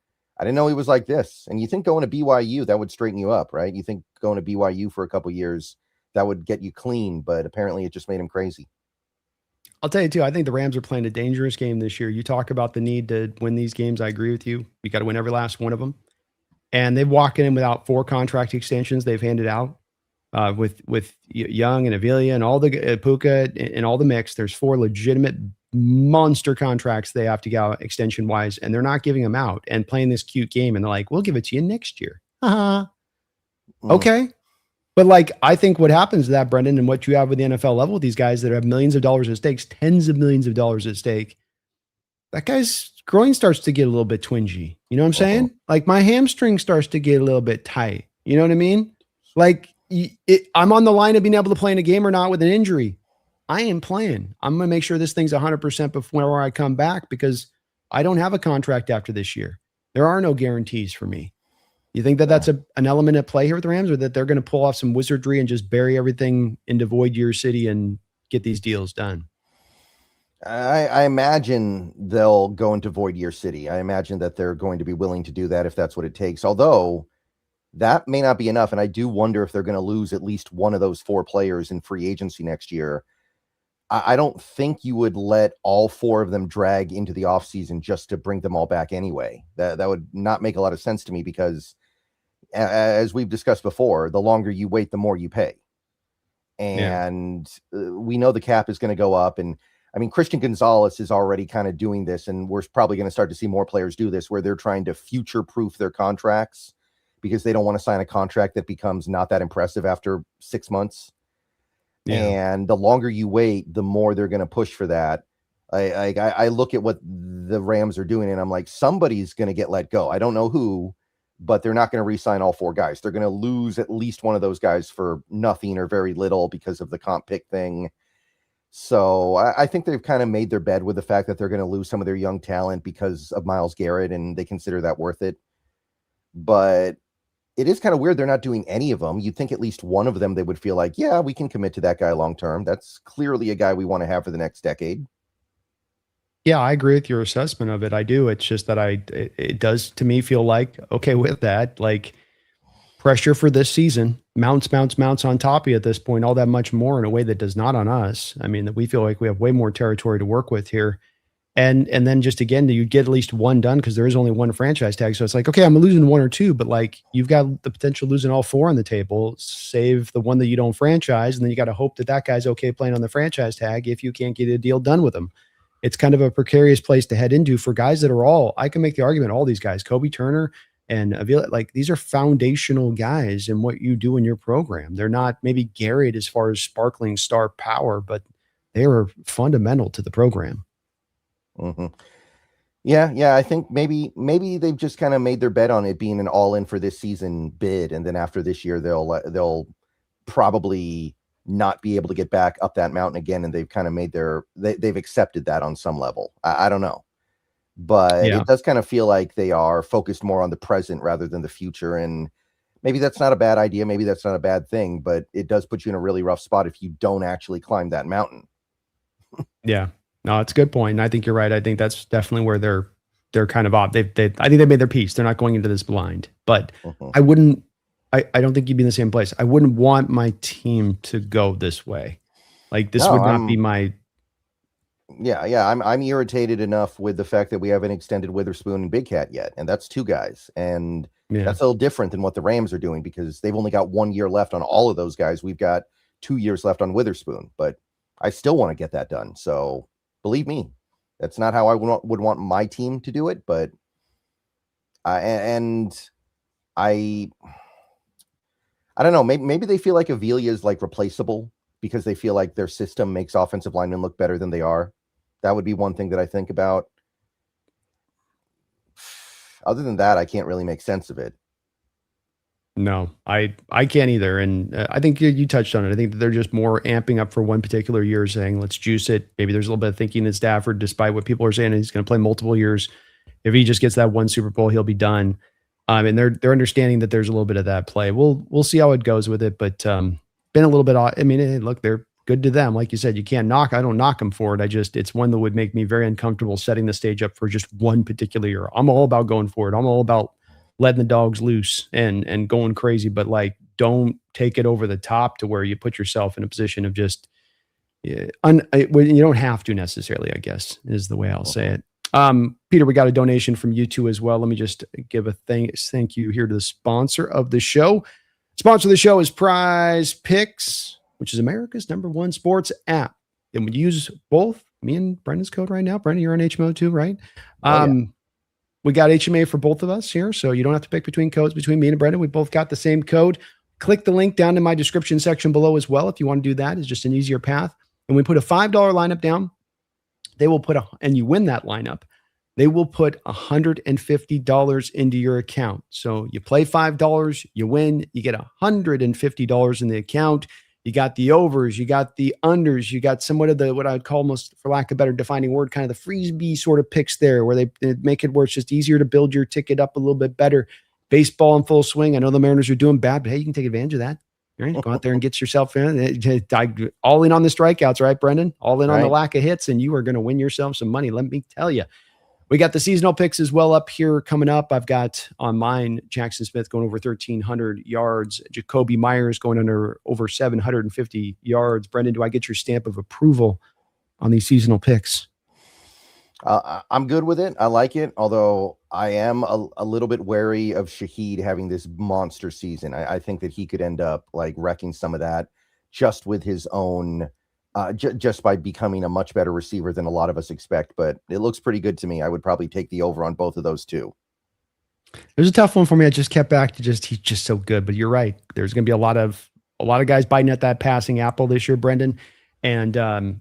I didn't know he was like this. And you think going to BYU, that would straighten you up, right? You think going to BYU for a couple years, that would get you clean, but apparently it just made him crazy. I'll tell you too, I think the Rams are playing a dangerous game this year. You talk about the need to win these games. I agree with you. You got to win every last one of them. and they've walked in without 4 contract extensions they've handed out. With Young and Avila and all the Puka and all the mix, there's 4 legitimate monster contracts they have to get out extension wise, and they're not giving them out and playing this cute game. And they're like, "We'll give it to you next year." Okay, but like I think what happens to that, Brendan, and what you have with the NFL level with these guys that have millions of dollars at stake, tens of millions of dollars at stake, that guy's groin starts to get a little bit twingy. You know what I'm saying? Like my hamstring starts to get a little bit tight. You know what I mean? Like I'm on the line of being able to play in a game or not with an injury. I am playing. I'm going to make sure this thing's 100% before I come back because I don't have a contract after this year. There are no guarantees for me. You think that that's an element at play here with the Rams, or that they're going to pull off some wizardry and just bury everything into void year city and get these deals done? I imagine they'll go into void year city. I imagine that they're going to be willing to do that if that's what it takes. Although that may not be enough. And I do wonder if they're going to lose at least one of those 4 players in free agency next year. I don't think you would let all 4 of them drag into the offseason just to bring them all back anyway. That would not make a lot of sense to me because, as we've discussed before, the longer you wait, the more you pay. And we know the cap is going to go up. And I mean, Christian Gonzalez is already kind of doing this, and we're probably going to start to see more players do this where they're trying to future-proof their contracts because they don't want to sign a contract that becomes not that impressive after 6 months. And the longer you wait, the more they're going to push for that. I look at what the Rams are doing, and I'm like, somebody's going to get let go. I don't know who, but they're not going to re-sign all 4 guys. They're going to lose at least one of those guys for nothing or very little because of the comp pick thing. So I think they've kind of made their bed with the fact that they're going to lose some of their young talent because of Myles Garrett, and they consider that worth it. But it is kind of weird they're not doing any of them. You'd think at least one of them they would feel like, yeah, we can commit to that guy long term. That's clearly a guy we want to have for the next decade. Yeah, I agree with your assessment of it. I do. It's just that it does to me feel like, okay, with that, like pressure for this season, mounts on top of you at this point, all that much more in a way that does not on us. I mean, that we feel like we have way more territory to work with here. And then just again, you get at least one done because there is only one franchise tag. So it's like, okay, I'm losing 1 or 2, but like you've got the potential of losing all 4 on the table. Save the one that you don't franchise, and then you got to hope that that guy's okay playing on the franchise tag if you can't get a deal done with him. It's kind of a precarious place to head into for guys that are all, I can make the argument, all these guys, Kobe Turner and Avila, like these are foundational guys in what you do in your program. They're not maybe Garrett as far as sparkling star power, but they are fundamental to the program. Yeah. I think maybe they've just kind of made their bet on it being an all-in for this season bid, and then after this year, they'll probably not be able to get back up that mountain again, and they've kind of made they've accepted that on some level. I don't know, but it does kind of feel like they are focused more on the present rather than the future, and maybe that's not a bad idea. Maybe that's not a bad thing, but it does put you in a really rough spot if you don't actually climb that mountain. Yeah. No, it's a good point. And I think you're right. I think that's definitely where they're kind of off. I think they made their peace. They're not going into this blind, but I don't think you'd be in the same place. I wouldn't want my team to go this way. Like this would not be my. Yeah. I'm irritated enough with the fact that we haven't extended Witherspoon and Big Cat yet. And that's 2 guys. And that's a little different than what the Rams are doing because they've only got 1 year left on all of those guys. We've got 2 years left on Witherspoon, but I still want to get that done. So believe me, that's not how I would want my team to do it. But I don't know. Maybe they feel like Avila is like replaceable because they feel like their system makes offensive linemen look better than they are. That would be one thing that I think about. Other than that, I can't really make sense of it. No, I can't either. And I think you touched on it. I think that they're just more amping up for one particular year, saying, let's juice it. Maybe there's a little bit of thinking in Stafford, despite what people are saying, he's going to play multiple years. If he just gets that one Super Bowl, he'll be done. And they're understanding that there's a little bit of that play. We'll see how it goes with it, but been a little bit odd. I mean, look, they're good to them. Like you said, I don't knock them for it. It's one that would make me very uncomfortable setting the stage up for just one particular year. I'm all about going for it. I'm all about letting the dogs loose and going crazy, but like, don't take it over the top to where you put yourself in a position of just, you don't have to necessarily, I guess, is the way I'll say it. Peter, we got a donation from you too as well. Let me just give a thank you here to the sponsor of the show. Sponsor of the show is Prize Picks, which is America's #1 sports app. And when you use both, me and Brendan's code right now. Brendan, you're on HMO too, right? We got HMA for both of us here, so you don't have to pick between codes between me and Brendan. We both got the same code. Click the link down in my description section below as well if you want to do that. It's just an easier path. And we put a $5 lineup down. They will put and you win that lineup. They will put $150 into your account. So you play $5, you win, you get $150 in the account. You got the overs, you got the unders, you got somewhat of the, what I would call almost, for lack of a better defining word, kind of the freebie sort of picks there, where they make it where it's just easier to build your ticket up a little bit better. Baseball in full swing. I know the Mariners are doing bad, but hey, you can take advantage of that. Right? Go out there and get yourself in. All in on the strikeouts, right, Brendan? All in on the lack of hits, and you are going to win yourself some money. Let me tell you. We got the seasonal picks as well up here coming up. I've got on mine Jackson Smith going over 1,300 yards. Jacoby Myers going over 750 yards. Brendan, do I get your stamp of approval on these seasonal picks? I'm good with it. I like it, although I am a little bit wary of Shaheed having this monster season. I think that he could end up like wrecking some of that just with his own just by becoming a much better receiver than a lot of us expect, but it looks pretty good to me. I would probably take the over on both of those too. It was a tough one for me. I just kept back to he's just so good, but you're right. There's going to be a lot of guys biting at that passing apple this year, Brendan, and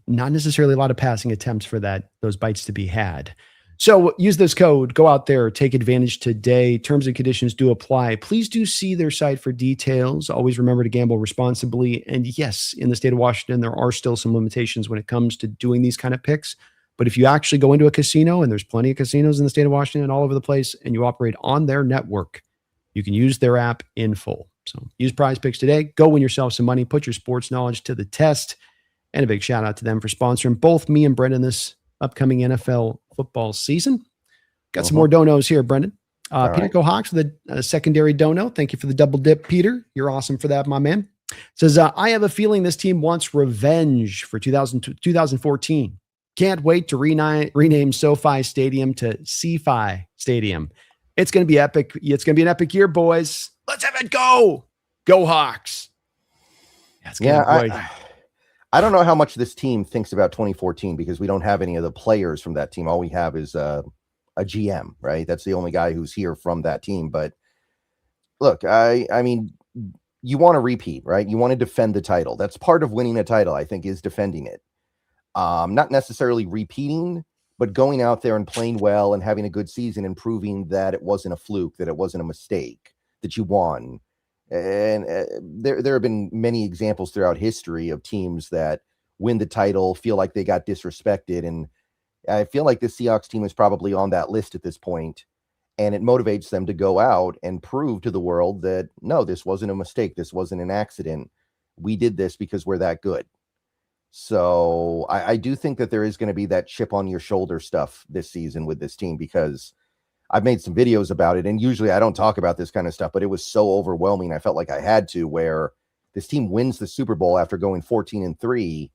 not necessarily a lot of passing attempts for those bites to be had. So use this code, go out there, take advantage today. Terms and conditions do apply. Please do see their site for details. Always remember to gamble responsibly. And yes, in the state of Washington, there are still some limitations when it comes to doing these kind of picks. But if you actually go into a casino, and there's plenty of casinos in the state of Washington all over the place, and you operate on their network, you can use their app in full. So use Prize Picks today. Go win yourself some money. Put your sports knowledge to the test. And a big shout out to them for sponsoring both me and Brendan this upcoming NFL football season. Got some more donos here, Brendan. Peter Cohawks with a secondary dono. Thank you for the double dip, Peter. You're awesome for that, my man. Says, I have a feeling this team wants revenge for 2014. Can't wait to rename SoFi Stadium to CFI Stadium. It's going to be epic. It's going to be an epic year, boys. Let's have it go. Go Hawks. I don't know how much this team thinks about 2014 because we don't have any of the players from that team. All we have is a GM, right? That's the only guy who's here from that team. But look, I mean, you want to repeat, right? You want to defend the title. That's part of winning a title, I think, is defending it. Not necessarily repeating, but going out there and playing well and having a good season and proving that it wasn't a fluke, that it wasn't a mistake, that you won. And there have been many examples throughout history of teams that win the title, feel like they got disrespected. And I feel like the Seahawks team is probably on that list at this point, and it motivates them to go out and prove to the world that, no, this wasn't a mistake. This wasn't an accident. We did this because we're that good. So I do think that there is going to be that chip on your shoulder stuff this season with this team, because I've made some videos about it, and usually I don't talk about this kind of stuff, but it was so overwhelming. I felt like I had to, where this team wins the Super Bowl after going 14-3,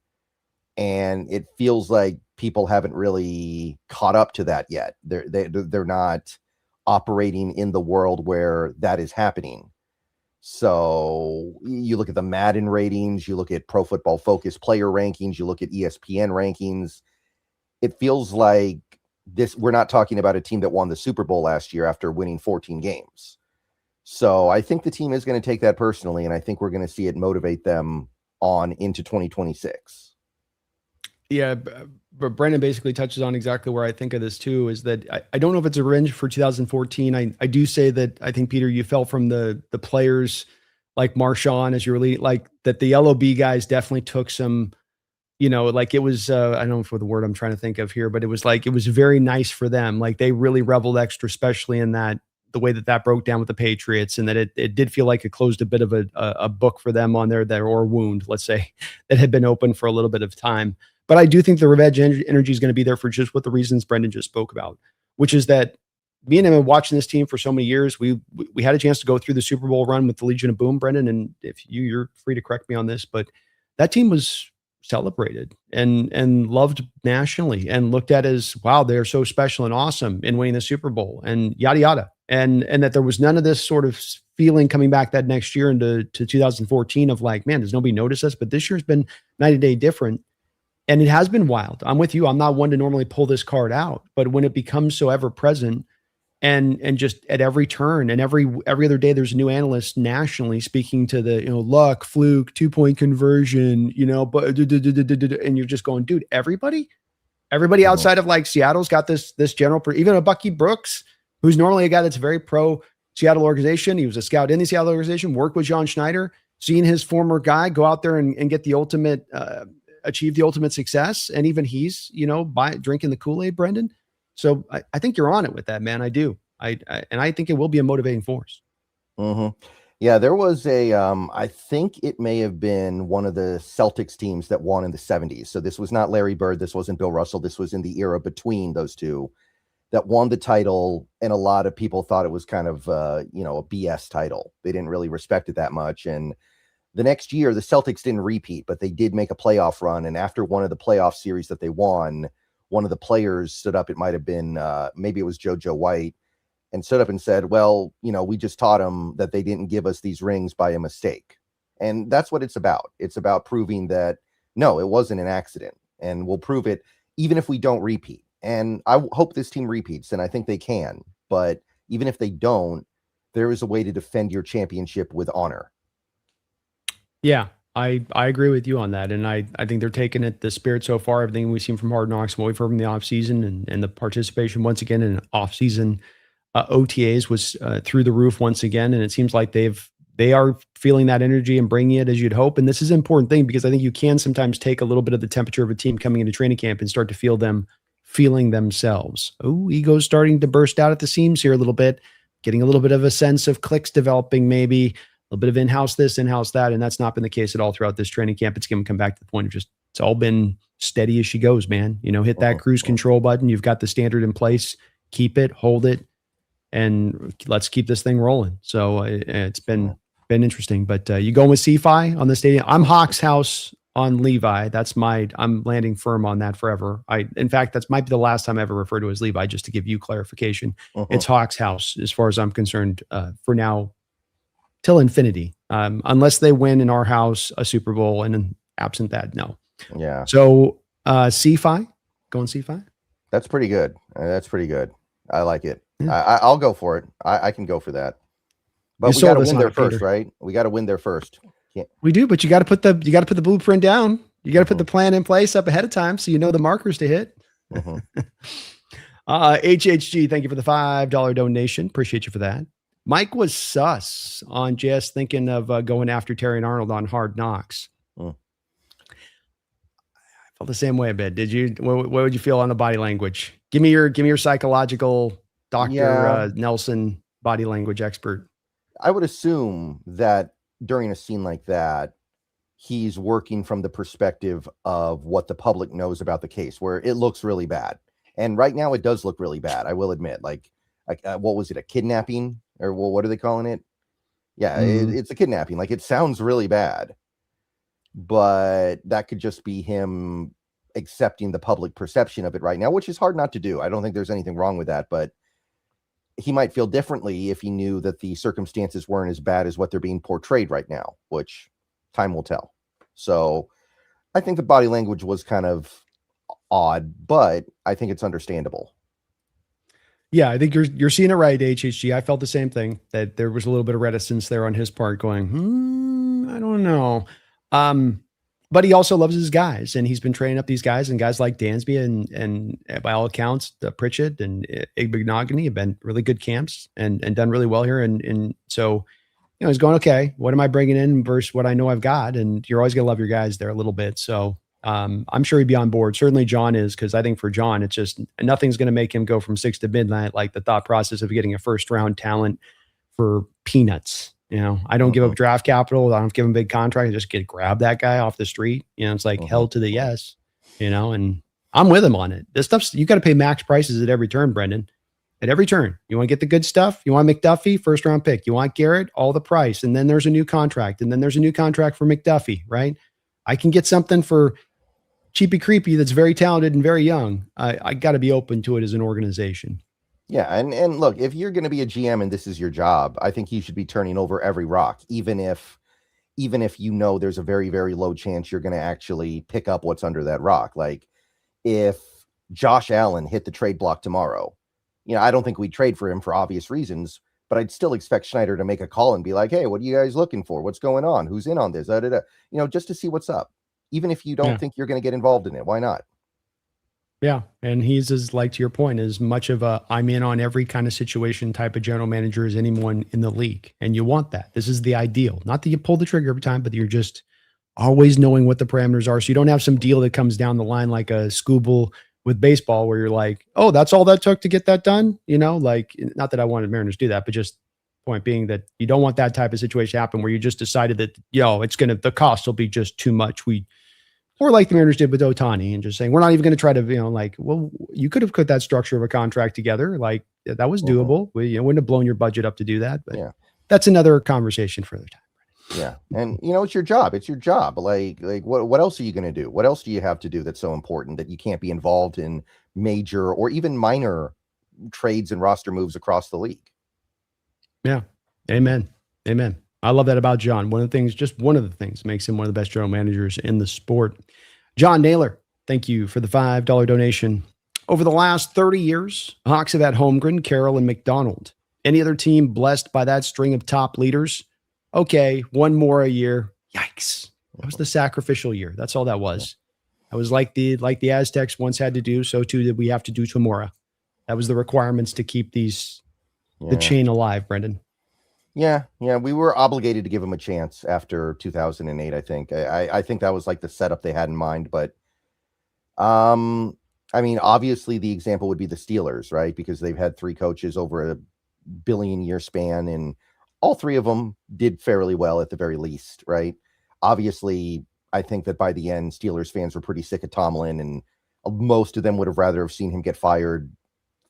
and it feels like people haven't really caught up to that yet. They're not operating in the world where that is happening. So you look at the Madden ratings, you look at Pro Football Focus player rankings, you look at ESPN rankings. It feels like we're not talking about a team that won the Super Bowl last year after winning 14 games. So I think the team is going to take that personally, and I think we're going to see it motivate them on into 2026. Yeah, but Brendan basically touches on exactly where I think of this too, is that I don't know if it's a revenge for 2014. I do say that I think, Peter, you fell from the players like Marshawn, as you really like, that the LOB guys definitely took some, like it was, I don't know for the word I'm trying to think of here, but it was very nice for them. Like they really reveled extra, especially in the way that broke down with the Patriots, and that it did feel like it closed a bit of a book for them on or wound, let's say, that had been open for a little bit of time. But I do think the revenge energy is going to be there for just what the reasons Brendan just spoke about, which is that me and him have watching this team for so many years. We had a chance to go through the Super Bowl run with the Legion of Boom, Brendan, and if you're free to correct me on this, but that team was celebrated and loved nationally and looked at as, wow, they're so special and awesome in winning the Super Bowl and yada yada. And that there was none of this sort of feeling coming back that next year into 2014 of like, man, does nobody notice us? But this year's been night and day different. And it has been wild. I'm with you. I'm not one to normally pull this card out, but when it becomes so ever present and just at every turn and every other day, there's a new analyst nationally speaking to the, luck, fluke, 2-point conversion, but and you're just going, dude, everybody outside of like Seattle's got this general, even a Bucky Brooks, who's normally a guy that's very pro Seattle organization. He was a scout in the Seattle organization, worked with John Schneider, seeing his former guy go out there and get the ultimate, achieve the ultimate success. And even he's, drinking the Kool-Aid, Brendan. So I think you're on it with that, man. I do. And I think it will be a motivating force. Mm-hmm. Yeah, there was I think it may have been one of the Celtics teams that won in the 70s. So this was not Larry Bird. This wasn't Bill Russell. This was in the era between those two that won the title. And a lot of people thought it was kind of, a BS title. They didn't really respect it that much. And the next year, the Celtics didn't repeat, but they did make a playoff run. And after one of the playoff series that they won, one of the players stood up. It might have been, maybe it was JoJo White, and stood up and said, well, we just taught them that they didn't give us these rings by a mistake. And that's what it's about. It's about proving that, no, it wasn't an accident. And we'll prove it even if we don't repeat. And I hope this team repeats, and I think they can. But even if they don't, there is a way to defend your championship with honor. Yeah, I agree with you on that. And I think they're taking it, the spirit so far, everything we've seen from Hard Knocks, what we've heard from the offseason and the participation once again in offseason OTAs was through the roof once again. And it seems like they are feeling that energy and bringing it as you'd hope. And this is an important thing because I think you can sometimes take a little bit of the temperature of a team coming into training camp and start to feel them feeling themselves. Oh, ego's starting to burst out at the seams here a little bit, getting a little bit of a sense of clicks developing, maybe a little bit of in-house this, in-house that. And that's not been the case at all throughout this training camp. It's going to come back to the point of just, it's all been steady as she goes, man. Hit that cruise control button. You've got the standard in place, keep it, hold it, and let's keep this thing rolling. So it's been interesting, but you going with CFI on the stadium? I'm Hawks House on Levi. I'm landing firm on that forever. In fact, that's might be the last time I ever referred to as Levi, just to give you clarification. It's Hawks House as far as I'm concerned for now, till infinity, unless they win in our house a Super Bowl, and then absent that, no. Yeah. So CFI, going CFI. That's pretty good. That's pretty good. I like it. Yeah. I'll go for it. I can go for that. But we got to win there first, right? We got to win there first. We do, but you got to put the blueprint down. You got to put the plan in place up ahead of time so you know the markers to hit. HHG, thank you for the $5 donation. Appreciate you for that. Mike was sus on just thinking of going after Terry and Arnold on Hard Knocks. I felt the same way a bit. Did you? What would you feel on the body language? Give me your psychological Dr. Nelson body language expert. I would assume that during a scene like that, he's working from the perspective of what the public knows about the case, where it looks really bad. And right now it does look really bad. I will admit, like what was it? A kidnapping, or what are they calling it? Yeah, it's a kidnapping. Like, it sounds really bad, but that could just be him accepting the public perception of it right now, which is hard not to do. I don't think there's anything wrong with that, but he might feel differently if he knew that the circumstances weren't as bad as what they're being portrayed right now, which time will tell. So I think the body language was kind of odd, but I think it's understandable. Yeah, I think you're seeing it right, HHG. I felt the same thing, that there was a little bit of reticence there on his part going, I don't know. But he also loves his guys, and he's been training up these guys, and guys like Dansby and by all accounts, Pritchett and Igbenogany have been really good camps and done really well here. And so, he's going, okay, what am I bringing in versus what I know I've got? And you're always going to love your guys there a little bit. So I'm sure he'd be on board. Certainly John is, because I think for John, it's just nothing's going to make him go from 6 to midnight, like the thought process of getting a first round talent for peanuts. I don't give up draft capital. I don't give him a big contract. I just grab that guy off the street. It's like hell to the yes, and I'm with him on it. This stuff's, you got to pay max prices at every turn, Brendan. At every turn. You want to get the good stuff? You want McDuffie, first round pick. You want Garrett, all the price. And then there's a new contract. And then there's a new contract for McDuffie, right? I can get something for cheapy creepy that's very talented and very young, I got to be open to it as an organization. Yeah, and look, if you're going to be a GM and this is your job, I think you should be turning over every rock, even if you know there's a very, very low chance you're going to actually pick up what's under that rock. Like if Josh Allen hit the trade block tomorrow, I don't think we'd trade for him for obvious reasons, but I'd still expect Schneider to make a call and be like, hey, what are you guys looking for? What's going on? Who's in on this? Just to see what's up. Even if you don't think you're going to get involved in it, why not? Yeah. And he's, as like to your point, as much of a I'm in on every kind of situation type of general manager as anyone in the league. And you want that. This is the ideal. Not that you pull the trigger every time, but you're just always knowing what the parameters are. So you don't have some deal that comes down the line like a Scooble with baseball where you're like, oh, that's all that took to get that done. Like, not that I wanted Mariners to do that, but just point being that you don't want that type of situation to happen where you just decided that, the cost will be just too much. Or like the Mariners did with Ohtani and just saying, we're not even going to try to, well, you could have put that structure of a contract together. Like that was doable. We wouldn't have blown your budget up to do that, but that's another conversation for another time. Yeah. And it's your job. It's your job. Like what else are you going to do? What else do you have to do that's so important that you can't be involved in major or even minor trades and roster moves across the league? Yeah. Amen. I love that about John. One of the things makes him one of the best general managers in the sport. John Naylor, thank you for the $5 donation. Over the last 30 years, Hawks have had Holmgren, Carroll, and McDonald. Any other team blessed by that string of top leaders? Okay, one more a year. Yikes. That was the sacrificial year. That's all that was. That was like the Aztecs once had to do, so too did we have to do Tamora. That was the requirements to keep the chain alive, Brendan. Yeah, we were obligated to give him a chance after 2008, I think. I think that was like the setup they had in mind, but obviously the example would be the Steelers, right? Because they've had 3 coaches over a billion-year span, and all 3 of them did fairly well at the very least, right? Obviously, I think that by the end, Steelers fans were pretty sick of Tomlin, and most of them would have rather have seen him get fired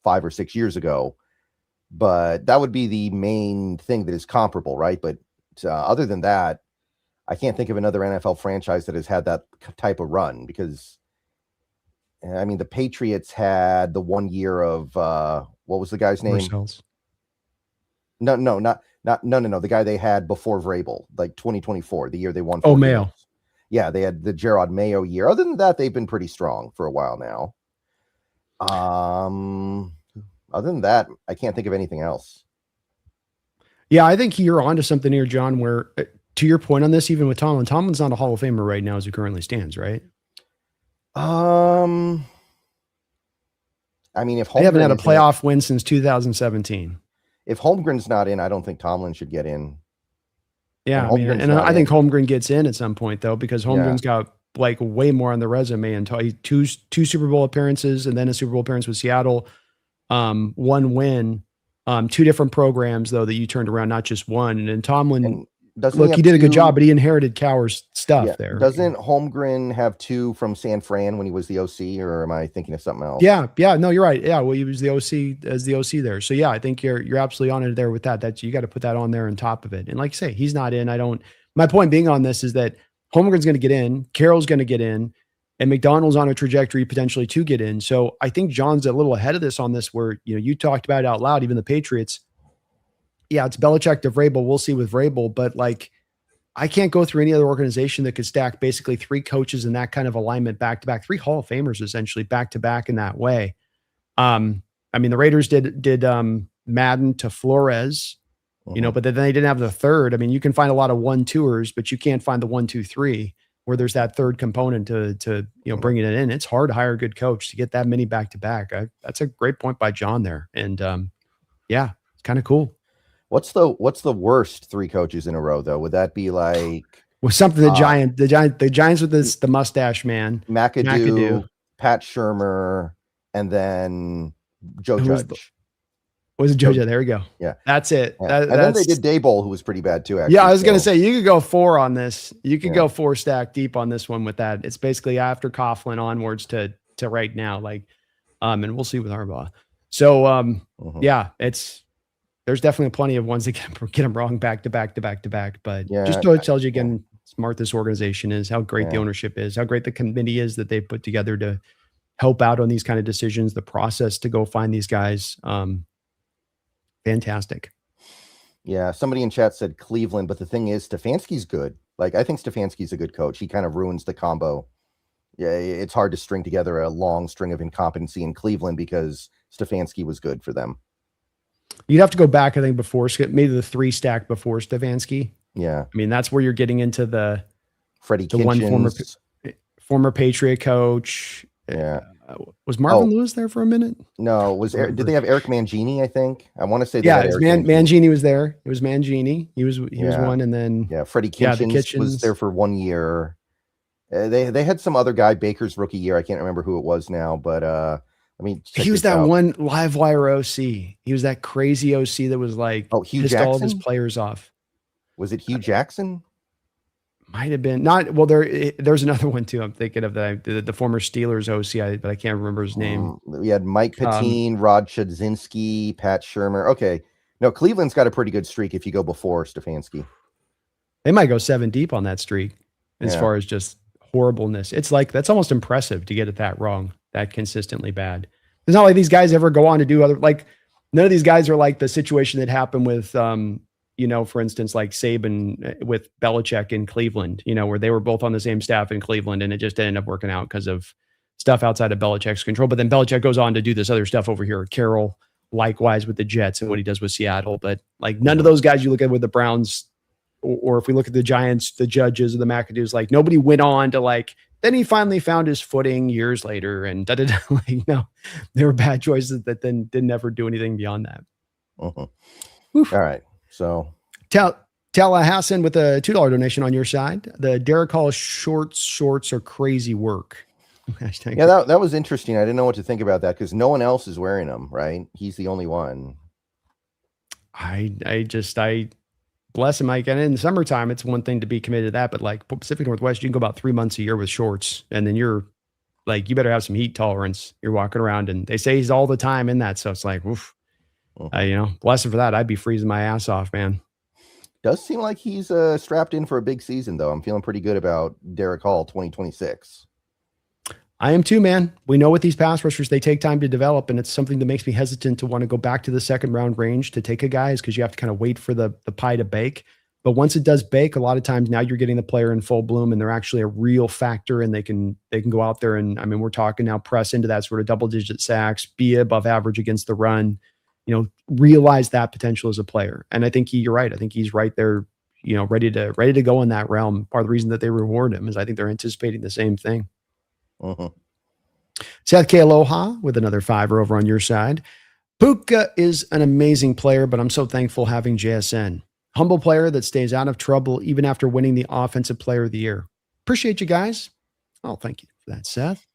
5 or 6 years ago. But that would be the main thing that is comparable, right? But other than that, I can't think of another NFL franchise that has had that type of run because, the Patriots had the 1 year of, what was the guy's name? Parcells. No, not the guy they had before Vrabel, like 2024, the year they won. Oh, Mayo. Games. Yeah, they had the Gerard Mayo year. Other than that, they've been pretty strong for a while now. Other than that, I can't think of anything else. Yeah, I think you're onto something here, John, where to your point on this, even with Tomlin's not a Hall of Famer right now as it currently stands, right? If Holmgren they haven't had a playoff win since 2017. If Holmgren's not in, I don't think Tomlin should get in. Yeah, I think Holmgren gets in at some point though, because Holmgren's got like way more on the resume and two Super Bowl appearances and then a Super Bowl appearance with Seattle. 1 win, 2 different programs though that you turned around, not just one. And then Tomlin, he did a good job, but he inherited Cowher's stuff there. Doesn't Holmgren have 2 from San Fran when he was the OC, or am I thinking of something else? Yeah, no, you're right. Yeah, well, he was the OC there. So yeah, I think you're absolutely on it there with that. That's, you got to put that on there on top of it. And like you say, he's not in. My point being on this is that Holmgren's going to get in, Carroll's going to get in, and McDonald's on a trajectory potentially to get in. So I think John's a little ahead of this on this where, you talked about it out loud, even the Patriots. Yeah, it's Belichick to Vrabel. We'll see with Vrabel, but like, I can't go through any other organization that could stack basically 3 coaches in that kind of alignment back-to-back, 3 Hall of Famers essentially back-to-back in that way. The Raiders did Madden to Flores, but then they didn't have the third. You can find a lot of 1-2ers, but you can't find the 1-2-3 where there's that third component to bringing it in. It's hard to hire a good coach to get that many back-to-back. That's a great point by John there. And it's kind of cool. What's the worst 3 coaches in a row though? Would that be like something the Giants with the mustache man, McAdoo, Pat Shurmur, and then Joe Judge? Was it Joe Judge? There we go. Yeah, that's it. Yeah. And then they did Daboll, who was pretty bad too. Actually, yeah, I was gonna say you could go 4 on this. You could go 4 stack deep on this one with that. It's basically after Coughlin onwards to right now, and we'll see with Harbaugh. So there's definitely plenty of ones that get them wrong back to back. But just tells you again, smart this organization is, how great the Yeah. ownership is, how great the committee is that they've put together to help out on these kind of decisions, the process to go find these guys. Fantastic. Yeah, somebody in chat said Cleveland, but the thing is, Stefanski's good. Like, I think Stefanski's a good coach. He kind of ruins the combo. Yeah, it's hard to string together a long string of incompetency in Cleveland because Stefanski was good for them. You'd have to go back, I think, before maybe the 3 stack before Stefanski. Yeah, I mean, that's where you're getting into the Freddie one Kitchens. former Patriot coach. Yeah. Was Marvin Lewis there for a minute? No, did they have Eric Mangini? I think I want to say Mangini was there. It was Mangini. He was one, and then Freddie Kitchens was there for 1 year. They had some other guy, Baker's rookie year. I can't remember who it was now, but I mean, he was that one live wire OC. He was that crazy OC that was like Hugh pissed Jackson? all of his players off. Was it Hugh Jackson? Might have been not. Well, there's another one too. I'm thinking of the former Steelers OC, but I can't remember his name. We had Mike Patine, Rod Chudzinski, Pat Shermer. Okay, no, Cleveland's got a pretty good streak if you go before Stefanski. They might go 7 deep on that streak as far as just horribleness. It's like that's almost impressive to get it that wrong, that consistently bad. It's not like these guys ever go on to do other, like none of these guys are like the situation that happened with for instance, like Saban with Belichick in Cleveland, where they were both on the same staff in Cleveland and it just ended up working out because of stuff outside of Belichick's control. But then Belichick goes on to do this other stuff over here. Carroll, likewise with the Jets and what he does with Seattle. But like none of those guys you look at with the Browns, or if we look at the Giants, the Judges, or the McAdoos, like nobody went on to like, then he finally found his footing years later and like, no, they were bad choices that then didn't ever do anything beyond that. All right. So Hassan with a $2 donation on your side. The Derek Hall shorts are crazy work. Yeah, that was interesting. I didn't know what to think about that because no one else is wearing them, right? He's the only one. I bless him. Like, and in the summertime, it's one thing to be committed to that, but like Pacific Northwest, you can go about 3 months a year with shorts, and then you're like, you better have some heat tolerance. You're walking around, and they say he's all the time in that, so it's like, oof. Bless him for that. I'd be freezing my ass off, man. Does seem like he's strapped in for a big season, though. I'm feeling pretty good about Derek Hall 2026. I am too, man. We know with these pass rushers, they take time to develop, and it's something that makes me hesitant to want to go back to the second round range to take a guy, is because you have to kind of wait for the pie to bake. But once it does bake, a lot of times now you're getting the player in full bloom and they're actually a real factor, and they can go out there and, I mean, we're talking now press into that sort of double-digit sacks, be above average against the run, realize that potential as a player. And I think you're right. I think he's right there, ready to go in that realm. Part of the reason that they reward him is I think they're anticipating the same thing. Seth K. Aloha with another $5 over on your side. Puka is an amazing player, but I'm so thankful having JSN. Humble player that stays out of trouble even after winning the Offensive Player of the Year. Appreciate you guys. Oh, thank you for that, Seth.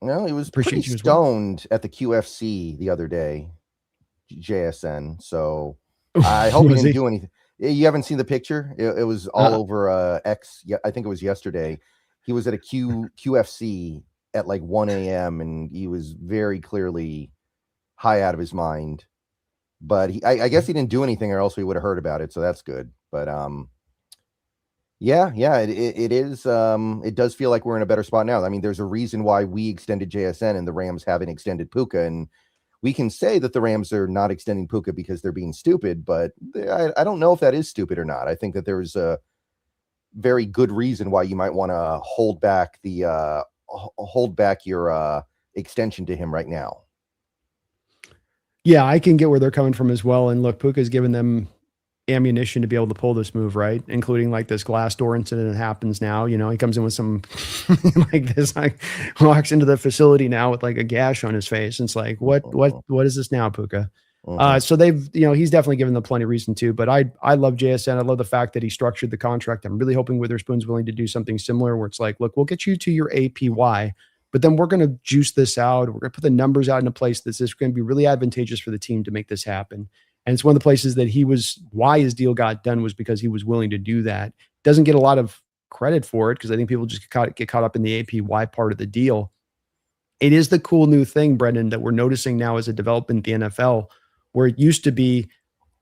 Well, he was pretty stoned at the QFC the other day, JSN. So I hope he didn't do anything. You haven't seen the picture? It was all over X. Yeah, I think it was yesterday. He was at a QFC at like 1 a.m. and he was very clearly high out of his mind. But I guess he didn't do anything, or else we would have heard about it. So that's good. But it is. It does feel like we're in a better spot now. I mean, there's a reason why we extended JSN and the Rams haven't extended Puka, and we can say that the Rams are not extending Puka because they're being stupid. But I don't know if that is stupid or not. I think that there's a very good reason why you might want to hold back your extension to him right now. Yeah, I can get where they're coming from as well. And look, Puka's given them ammunition to be able to pull this move, right? Including like this glass door incident that happens now. He comes in with some like this, like walks into the facility now with like a gash on his face. And it's like, what is this now, Puka? So they've, he's definitely given them plenty of reason to, but I love JSN. I love the fact that he structured the contract. I'm really hoping Witherspoon's willing to do something similar where it's like, look, we'll get you to your APY, but then we're going to juice this out. We're going to put the numbers out in a place that's just going to be really advantageous for the team to make this happen. And it's one of the places that why his deal got done was because he was willing to do that. Doesn't get a lot of credit for it because I think people just get caught up in the APY part of the deal. It is the cool new thing, Brendan, that we're noticing now as a development in the NFL, where it used to be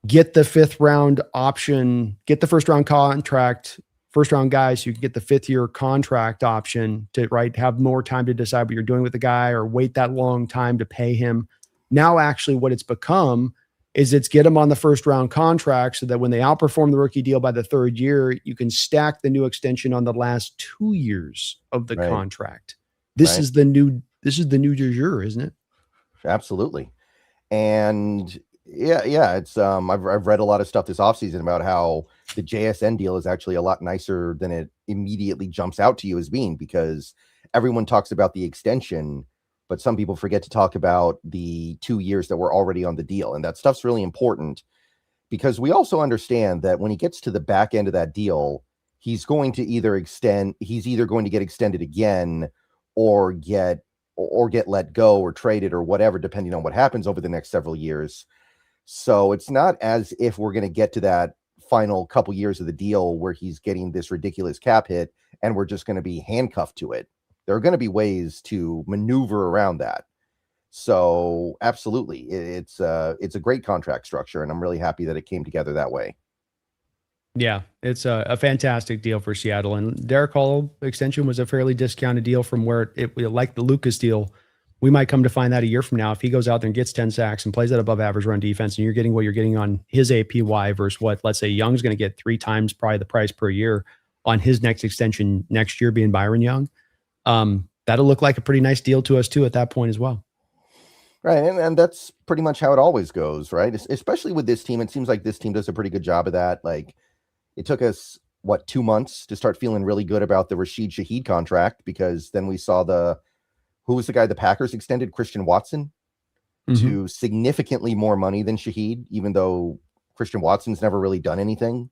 get the 5th round option, get the 1st round contract first round guys, so you can get the 5th-year contract option to have more time to decide what you're doing with the guy or wait that long time to pay him. Now, actually, what it's become is it's get them on the first round contract so that when they outperform the rookie deal by the 3rd year, you can stack the new extension on the last 2 years of the contract. This is the new de jure, isn't it? Absolutely. And yeah, it's I've read a lot of stuff this offseason about how the JSN deal is actually a lot nicer than it immediately jumps out to you as being, because everyone talks about the extension, but some people forget to talk about the 2 years that were already on the deal. And that stuff's really important because we also understand that when he gets to the back end of that deal, he's going to either going to get extended again or get let go or traded or whatever, depending on what happens over the next several years. So it's not as if we're going to get to that final couple years of the deal where he's getting this ridiculous cap hit and we're just going to be handcuffed to it. There are going to be ways to maneuver around that. So absolutely, it's a great contract structure, and I'm really happy that it came together that way. Yeah, it's a fantastic deal for Seattle. And Derek Hall extension was a fairly discounted deal from where it like the Lucas deal. We might come to find that a year from now if he goes out there and gets 10 sacks and plays that above average run defense, and you're getting what you're getting on his APY versus what, let's say, Young's going to get 3 times probably the price per year on his next extension next year being Byron Young. That'll look like a pretty nice deal to us too at that point as well. Right. And that's pretty much how it always goes, right? Especially with this team. It seems like this team does a pretty good job of that. Like, it took us 2 months to start feeling really good about the Rashid Shaheed contract, because then we saw who was the guy the Packers extended, Christian Watson, to significantly more money than Shaheed, even though Christian Watson's never really done anything.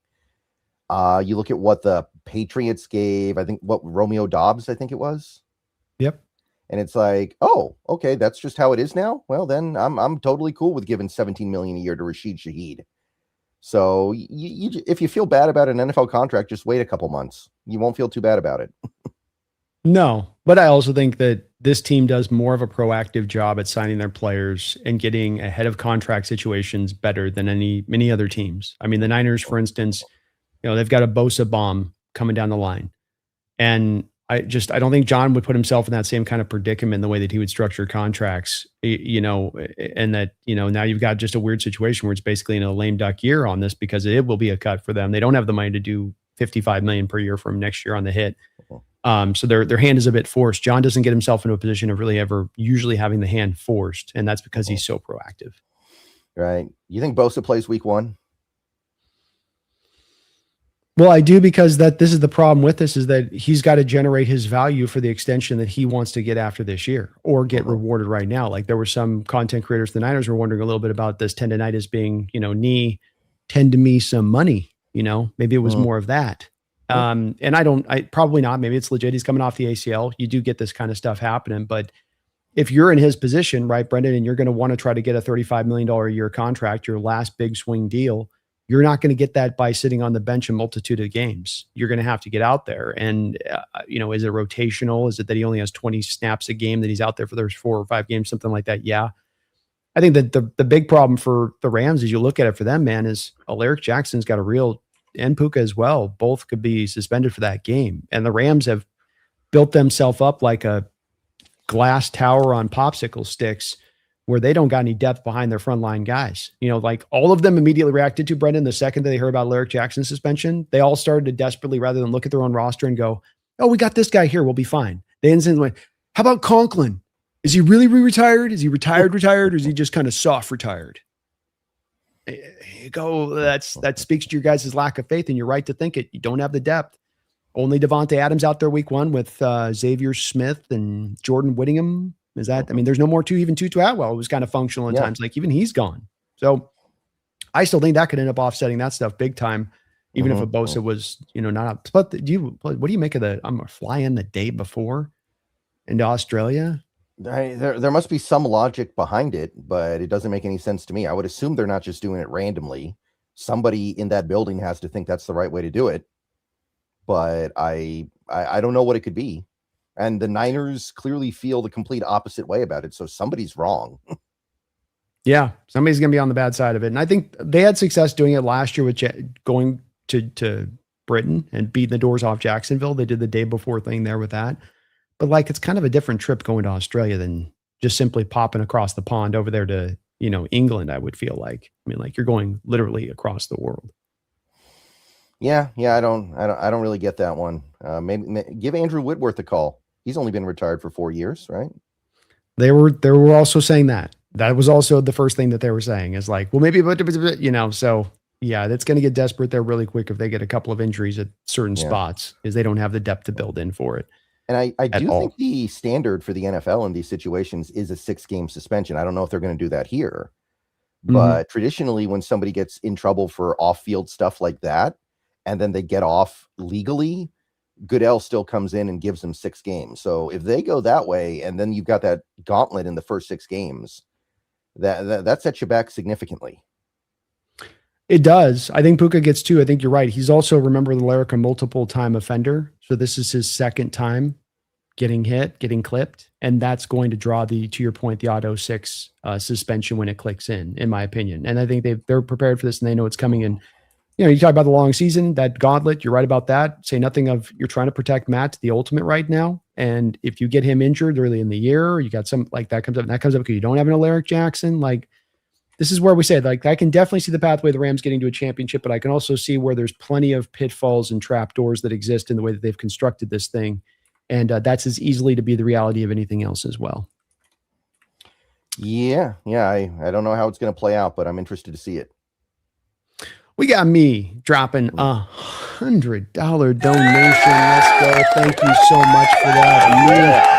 You look at what the Patriots gave, I think Romeo Doubs, I think it was. Yep. And it's like, oh, okay, that's just how it is now. Well, then I'm totally cool with giving $17 million a year to Rashid Shaheed. So if you feel bad about an NFL contract, just wait a couple months. You won't feel too bad about it. No, but I also think that this team does more of a proactive job at signing their players and getting ahead of contract situations better than many other teams. I mean, the Niners, for instance, they've got a Bosa bomb coming down the line. And I don't think John would put himself in that same kind of predicament the way that he would structure contracts, and that, now you've got just a weird situation where it's basically in a lame duck year on this because it will be a cut for them. They don't have the money to do $55 million per year from next year on the hit. So their hand is a bit forced. John doesn't get himself into a position of really ever usually having the hand forced, and that's because he's so proactive. Right. You think Bosa plays week 1? Well, I do, because this is the problem with this, is that he's got to generate his value for the extension that he wants to get after this year or get rewarded right now. Like, there were some content creators, the Niners were wondering a little bit about this tendonitis being, knee, tend to me some money, maybe it was more of that. And I probably not, maybe it's legit. He's coming off the ACL. You do get this kind of stuff happening, but if you're in his position, right, Brendan, and you're going to want to try to get a $35 million a year contract, your last big swing deal, you're not going to get that by sitting on the bench a multitude of games. You're going to have to get out there. And, is it rotational? Is it that he only has 20 snaps a game that he's out there for those 4 or 5 games, something like that? Yeah. I think that the big problem for the Rams, as you look at it for them, man, is Alaric Jackson's got a real, and Puka as well. Both could be suspended for that game. And the Rams have built themselves up like a glass tower on popsicle sticks, where they don't got any depth behind their frontline guys. Like, all of them immediately reacted to Brendan the second that they heard about Alaric Jackson's suspension. They all started to desperately, rather than look at their own roster and go, oh, we got this guy here, we'll be fine. They instantly went, how about Conklin? Is he really retired? Is he retired, or is he just kind of soft retired? You go, that speaks to your guys' lack of faith, and you're right to think it. You don't have the depth. Only Devontae Adams out there week 1 with Xavier Smith and Jordan Whittingham. There's no more Tutu Atwell. It was kind of functional at times. Like, even he's gone. So I still think that could end up offsetting that stuff big time, even if a Bosa was, not up. But what do you make of I'm flying the day before into Australia? There must be some logic behind it, but it doesn't make any sense to me. I would assume they're not just doing it randomly. Somebody in that building has to think that's the right way to do it. But I don't know what it could be. And the Niners clearly feel the complete opposite way about it. So somebody's wrong. Yeah, somebody's going to be on the bad side of it. And I think they had success doing it last year with going to Britain and beating the doors off Jacksonville. They did the day before thing there with that. But like, it's kind of a different trip going to Australia than just simply popping across the pond over there to, England, I would feel like. I mean, like you're going literally across the world. Yeah. I don't really get that one. Maybe give Andrew Whitworth a call. He's only been retired for 4 years, right? They were also saying that. That was also the first thing that they were saying is like, well, maybe, so yeah, that's going to get desperate there really quick if they get a couple of injuries at certain spots, is they don't have the depth to build in for it. And I do think the standard for the NFL in these situations is a 6-game suspension. I don't know if they're going to do that here, but traditionally when somebody gets in trouble for off-field stuff like that, and then they get off legally, Goodell still comes in and gives them 6 games. So if they go that way, and then you've got that gauntlet in the first 6 games, that sets you back significantly. It does. I think Puka gets 2. I think you're right. He's also, remember the lyric, a multiple time offender. So this is his second time getting hit, getting clipped. And that's going to draw to your point, the auto 6 suspension when it clicks in my opinion. And I think they're prepared for this and they know it's coming in. You talk about the long season, that gauntlet, you're right about that. Say nothing of, you're trying to protect Matt to the ultimate right now. And if you get him injured early in the year, you got something like that comes up because you don't have an Alaric Jackson, like, this is where we say, like, I can definitely see the pathway of the Rams getting to a championship, but I can also see where there's plenty of pitfalls and trapdoors that exist in the way that they've constructed this thing. And that's as easily to be the reality of anything else as well. Yeah. I don't know how it's going to play out, but I'm interested to see it. We got me dropping $100 donation. Let's go. Thank you so much for that.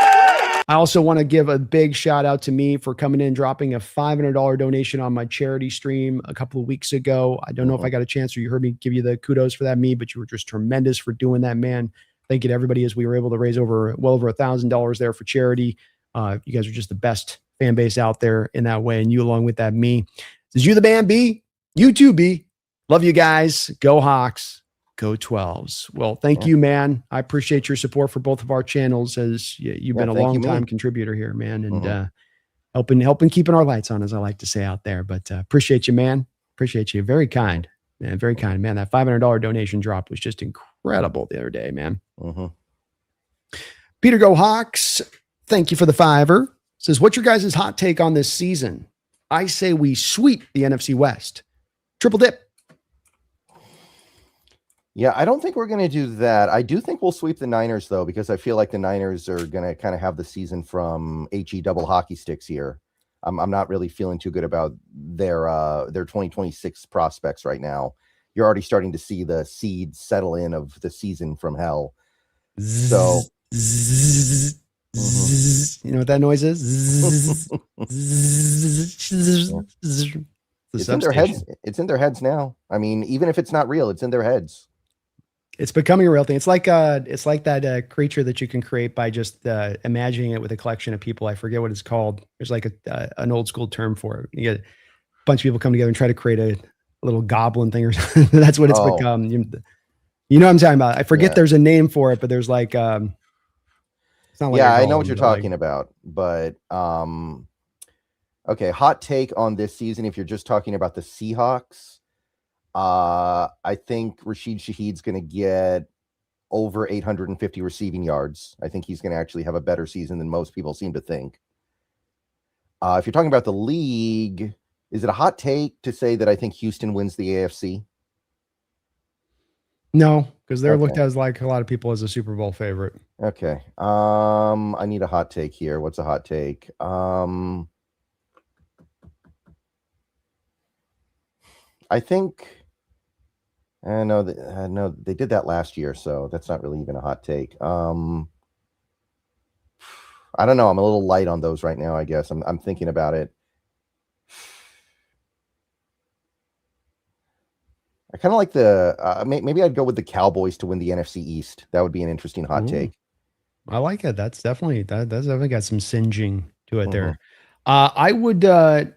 I also want to give a big shout out to me for coming in, dropping a $500 donation on my charity stream a couple of weeks ago. I don't know if I got a chance or you heard me give you the kudos for that, but you were just tremendous for doing that, man. Thank you to everybody as we were able to raise well over $1,000 there for charity. You guys are just the best fan base out there in that way. And you along with that, me. Is you the man, B? You too, B. Love you guys. Go Hawks. Go 12s. Well, thank you, man. I appreciate your support for both of our channels, as you've been a long time contributor here, man, and helping keeping our lights on, as I like to say out there. But appreciate you, man. Appreciate you. Very kind, man. Very kind, man. That $500 donation drop was just incredible the other day, man. Peter Go Hawks, thank you for the $5. Says, what's your guys' hot take on this season? I say we sweep the NFC West. Triple dip. Yeah, I don't think we're going to do that. I do think we'll sweep the Niners, though, because I feel like the Niners are going to kind of have the season from HE double hockey sticks here. I'm not really feeling too good about their 2026 prospects right now. You're already starting to see the seeds settle in of the season from hell. So, you know what that noise is? It's in their heads. It's in their heads now. I mean, even if it's not real, it's in their heads. It's becoming a real thing. It's like that creature that you can create by just imagining it with a collection of people. I forget what it's called. There's like an old school term for it. You get a bunch of people come together and try to create a little goblin thing or something. That's what it's become. You know what I'm talking about. I forget there's a name for it, but there's like it's not like I know what you're talking about. But okay, hot take on this season. If you're just talking about the Seahawks. I think Rashid Shaheed's going to get over 850 receiving yards. I think he's going to actually have a better season than most people seem to think. If you're talking about the league, is it a hot take to say that I think Houston wins the AFC? No, because they're looked at as, like a lot of people, as a Super Bowl favorite. Okay. I need a hot take here. What's a hot take? I think no, they did that last year, so that's not really even a hot take. I don't know. I'm a little light on those right now, I guess. I'm thinking about it. I kind of like the maybe I'd go with the Cowboys to win the NFC East. That would be an interesting hot take. I like it. That's definitely got some singeing to it there. I would go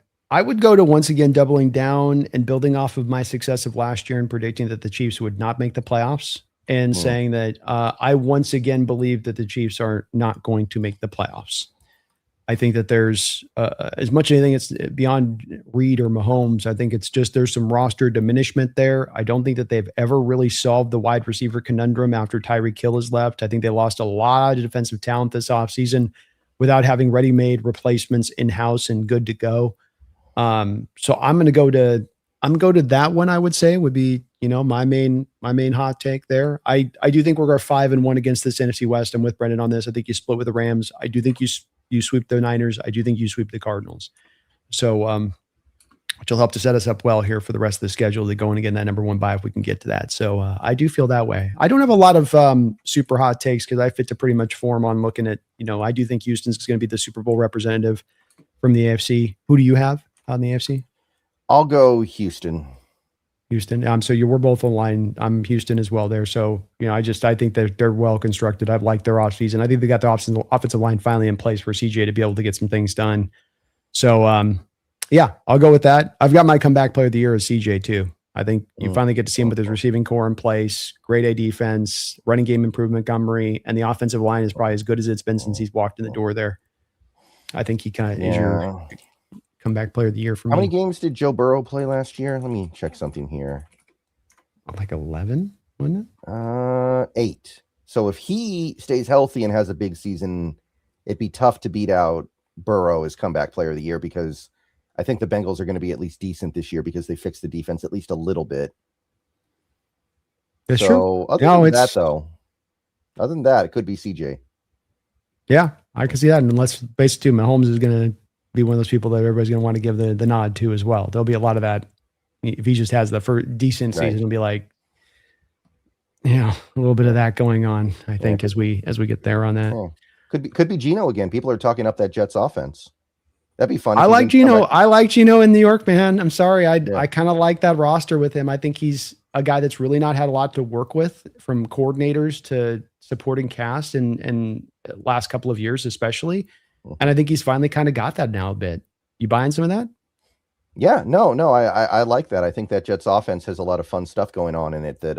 to, once again, doubling down and building off of my success of last year and predicting that the Chiefs would not make the playoffs, and saying that I once again believe that the Chiefs are not going to make the playoffs. I think that there's as much as anything, it's beyond Reed or Mahomes. I think it's just there's some roster diminishment there. I don't think that they've ever really solved the wide receiver conundrum after Tyreek Hill has left. I think they lost a lot of defensive talent this offseason without having ready-made replacements in-house and good to go. So I'm going to go to that one. I would say would be, my main hot take there. I do think we're going 5-1 against this NFC West. I'm with Brendan on this. I think you split with the Rams. I do think you sweep the Niners. I do think you sweep the Cardinals. So, which will help to set us up well here for the rest of the schedule to go and get that number 1 bye if we can get to that. So I do feel that way. I don't have a lot of super hot takes because I fit to pretty much form on looking at, I do think Houston's going to be the Super Bowl representative from the AFC. Who do you have on the AFC? I'll go Houston. So we're both on line. I'm Houston as well there. So, I think that they're well constructed. I've liked their offseason. I think they got the offensive line finally in place for CJ to be able to get some things done. So, I'll go with that. I've got my comeback player of the year as CJ too. I think you finally get to see him with his receiving core in place, grade A defense, running game improvement, Montgomery, and the offensive line is probably as good as it's been since he's walked in the door there. I think he kind of is your comeback player of the year for me. How many games did Joe Burrow play last year? Let me check something here. Like 11, wasn't it? 8. So if he stays healthy and has a big season, it'd be tough to beat out Burrow as comeback player of the year because I think the Bengals are going to be at least decent this year because they fixed the defense at least a little bit. That's true. Other than that, it could be CJ. Yeah, I can see that. And unless basically Mahomes is going to be one of those people that everybody's going to want to give the nod to as well. There'll be a lot of that. If he just has the first decent season, it'll be like, a little bit of that going on, I think, as we get there on that. Could be Geno again. People are talking up that Jets offense. That'd be fun. I like Geno. I like Geno in New York, man. I'm sorry. I kind of like that roster with him. I think he's a guy that's really not had a lot to work with from coordinators to supporting cast and last couple of years, especially. And I think he's finally kind of got that now a bit. You buying some of that? Yeah, no, I like that. I think that Jets offense has a lot of fun stuff going on in it that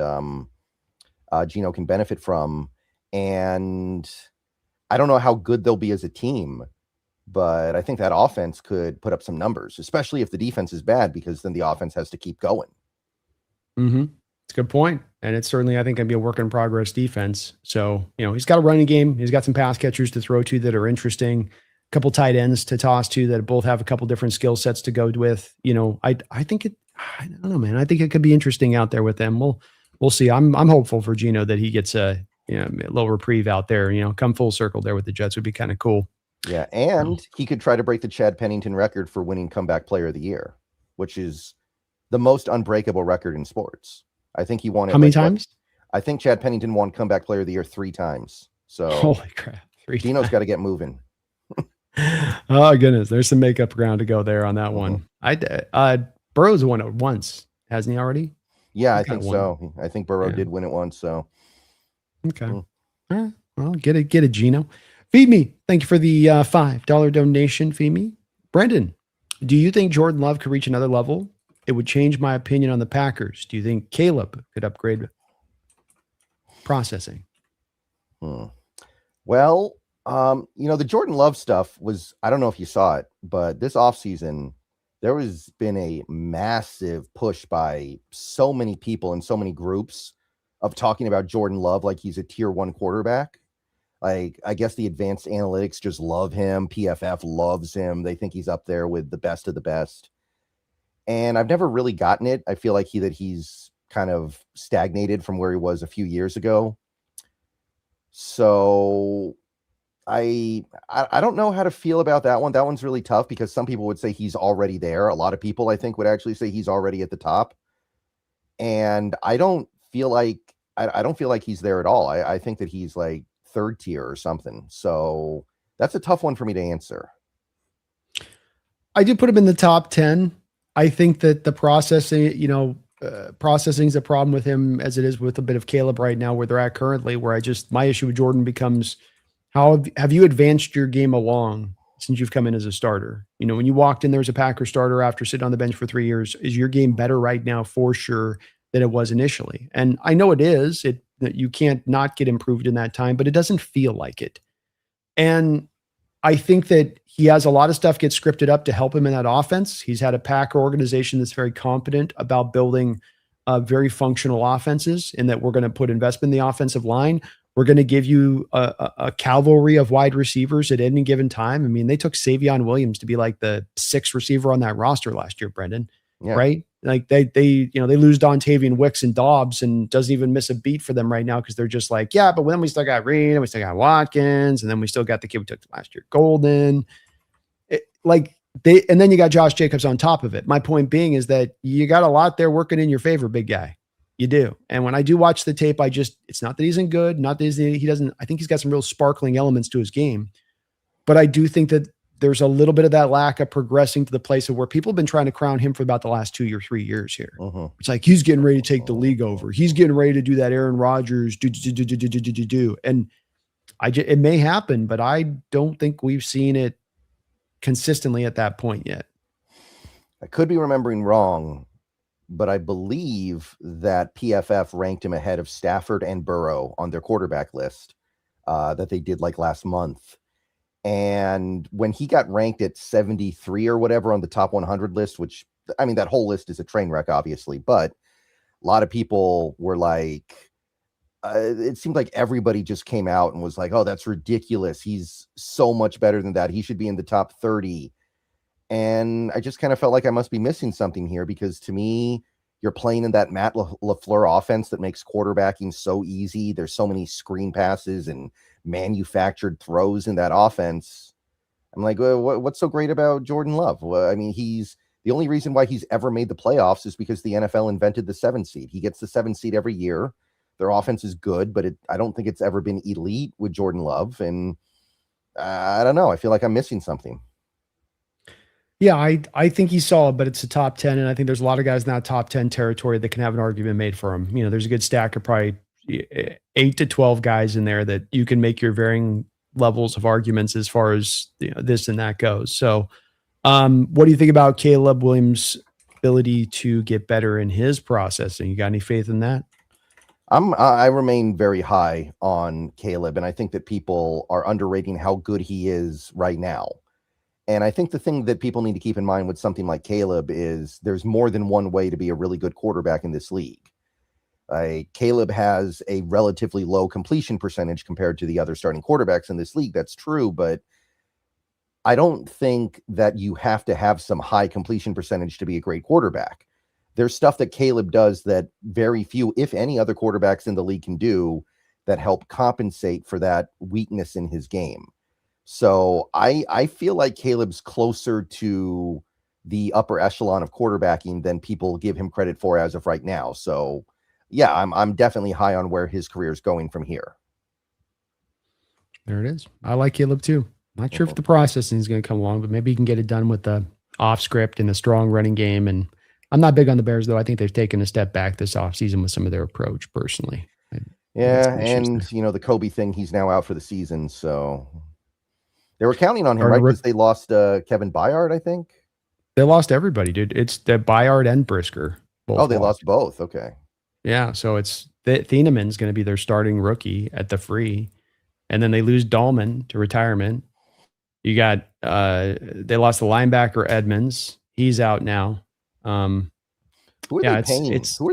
Geno can benefit from. And I don't know how good they'll be as a team, but I think that offense could put up some numbers, especially if the defense is bad, because then the offense has to keep going. Mm-hmm. It's a good point. And it's certainly, I think, going to be a work in progress defense. So, he's got a running game. He's got some pass catchers to throw to that are interesting. A couple tight ends to toss to that both have a couple different skill sets to go with. I think I don't know, man. I think it could be interesting out there with them. We'll see. I'm hopeful for Geno that he gets a little reprieve out there. Come full circle there with the Jets would be kind of cool. Yeah, and he could try to break the Chad Pennington record for winning comeback player of the year, which is the most unbreakable record in sports. I think he won it. How many times? I think Chad Pennington won comeback player of the year 3 times. So holy crap. Geno's got to get moving. Oh goodness. There's some makeup ground to go there on that one. Burrow's won it once, hasn't he already? Yeah, I think so. I think Burrow did win it once. So okay. All right. Well, get it, Geno. Feed me. Thank you for the $5 donation. Feed me. Brendan, do you think Jordan Love could reach another level? It would change my opinion on the Packers. Do you think Caleb could upgrade processing? Well, the Jordan Love stuff was, I don't know if you saw it, but this offseason, there has been a massive push by so many people and so many groups of talking about Jordan Love like he's a tier 1 quarterback. Like, I guess the advanced analytics just love him. PFF loves him. They think he's up there with the best of the best. And I've never really gotten it. I feel like he's kind of stagnated from where he was a few years ago. So I don't know how to feel about that one. That one's really tough because some people would say he's already there. A lot of people, I think, would actually say he's already at the top. And I don't feel like he's there at all. I think that he's like 3rd tier or something. So that's a tough one for me to answer. I do put him in the top 10. I think that the processing, processing is a problem with him as it is with a bit of Caleb right now where they're at currently, where my issue with Jordan becomes, how have you advanced your game along since you've come in as a starter? When you walked in there as a Packer starter after sitting on the bench for 3 years, is your game better right now for sure than it was initially? And I know it is. You can't not get improved in that time, but it doesn't feel like it. And I think that he has a lot of stuff get scripted up to help him in that offense. He's had a Packer organization that's very competent about building very functional offenses, and that we're going to put investment in the offensive line. We're going to give you a cavalry of wide receivers at any given time. I mean, they took Savion Williams to be like the 6th receiver on that roster last year, Brendan, right? Like they lose Dontavian Wicks and Dobbs, and doesn't even miss a beat for them right now, because they're just like, yeah, but then we still got Reed, and we still got Watkins, and then we still got the kid we took last year, Golden. And then you got Josh Jacobs on top of it. My point being is that you got a lot there working in your favor, big guy. You do. And when I do watch the tape, it's not that he isn't good, not that he doesn't, I think he's got some real sparkling elements to his game, but I do think that there's a little bit of that lack of progressing to the place of where people have been trying to crown him for about the last 2 or 3 years here. It's like, he's getting ready to take the league over. He's getting ready to do that Aaron Rodgers do. And it may happen, but I don't think we've seen it consistently at that point yet. I could be remembering wrong, but I believe that PFF ranked him ahead of Stafford and Burrow on their quarterback list that they did like last month. And when he got ranked at 73 or whatever on the top 100 list, which, I mean, that whole list is a train wreck, obviously, but a lot of people were like, it seemed like everybody just came out and was like, oh, that's ridiculous. He's so much better than that. He should be in the top 30. And I just kind of felt like I must be missing something here, because to me, you're playing in that Matt LaFleur offense that makes quarterbacking so easy. There's so many screen passes and manufactured throws in that offense. I'm like, what's so great about Jordan Love? Well, I mean, the only reason why he's ever made the playoffs is because the NFL invented the 7 seed. He gets the 7 seed every year. Their offense is good, but I don't think it's ever been elite with Jordan Love. And I don't know. I feel like I'm missing something. Yeah, I think he's solid, but it's a top 10. And I think there's a lot of guys in that top 10 territory that can have an argument made for him. You know, there's a good stack of probably 8 to 12 guys in there that you can make your varying levels of arguments as far as this and that goes. So what do you think about Caleb Williams' ability to get better in his processing? You got any faith in that? I remain very high on Caleb, and I think that people are underrating how good he is right now. And I think the thing that people need to keep in mind with something like Caleb is there's more than one way to be a really good quarterback in this league. Caleb has a relatively low completion percentage compared to the other starting quarterbacks in this league. That's true, but I don't think that you have to have some high completion percentage to be a great quarterback. There's stuff that Caleb does that very few, if any, other quarterbacks in the league can do that help compensate for that weakness in his game. So I feel like Caleb's closer to the upper echelon of quarterbacking than people give him credit for as of right now. So yeah, I'm definitely high on where his career is going from here. There it is. I like Caleb too. Not sure if the processing is going to come along, but maybe he can get it done with the off script and a strong running game. And I'm not big on the Bears, though. I think they've taken a step back this offseason with some of their approach, personally. Yeah, and, the Kobe thing, he's now out for the season, so they were counting on him, right? Because they lost Kevin Byard, I think? They lost everybody, dude. It's the Byard and Brisker. They lost both. Okay. Yeah, so it's Thieneman's going to be their starting rookie at the free, and then they lose Dahlman to retirement. You got they lost the linebacker Edmonds. He's out now. Who are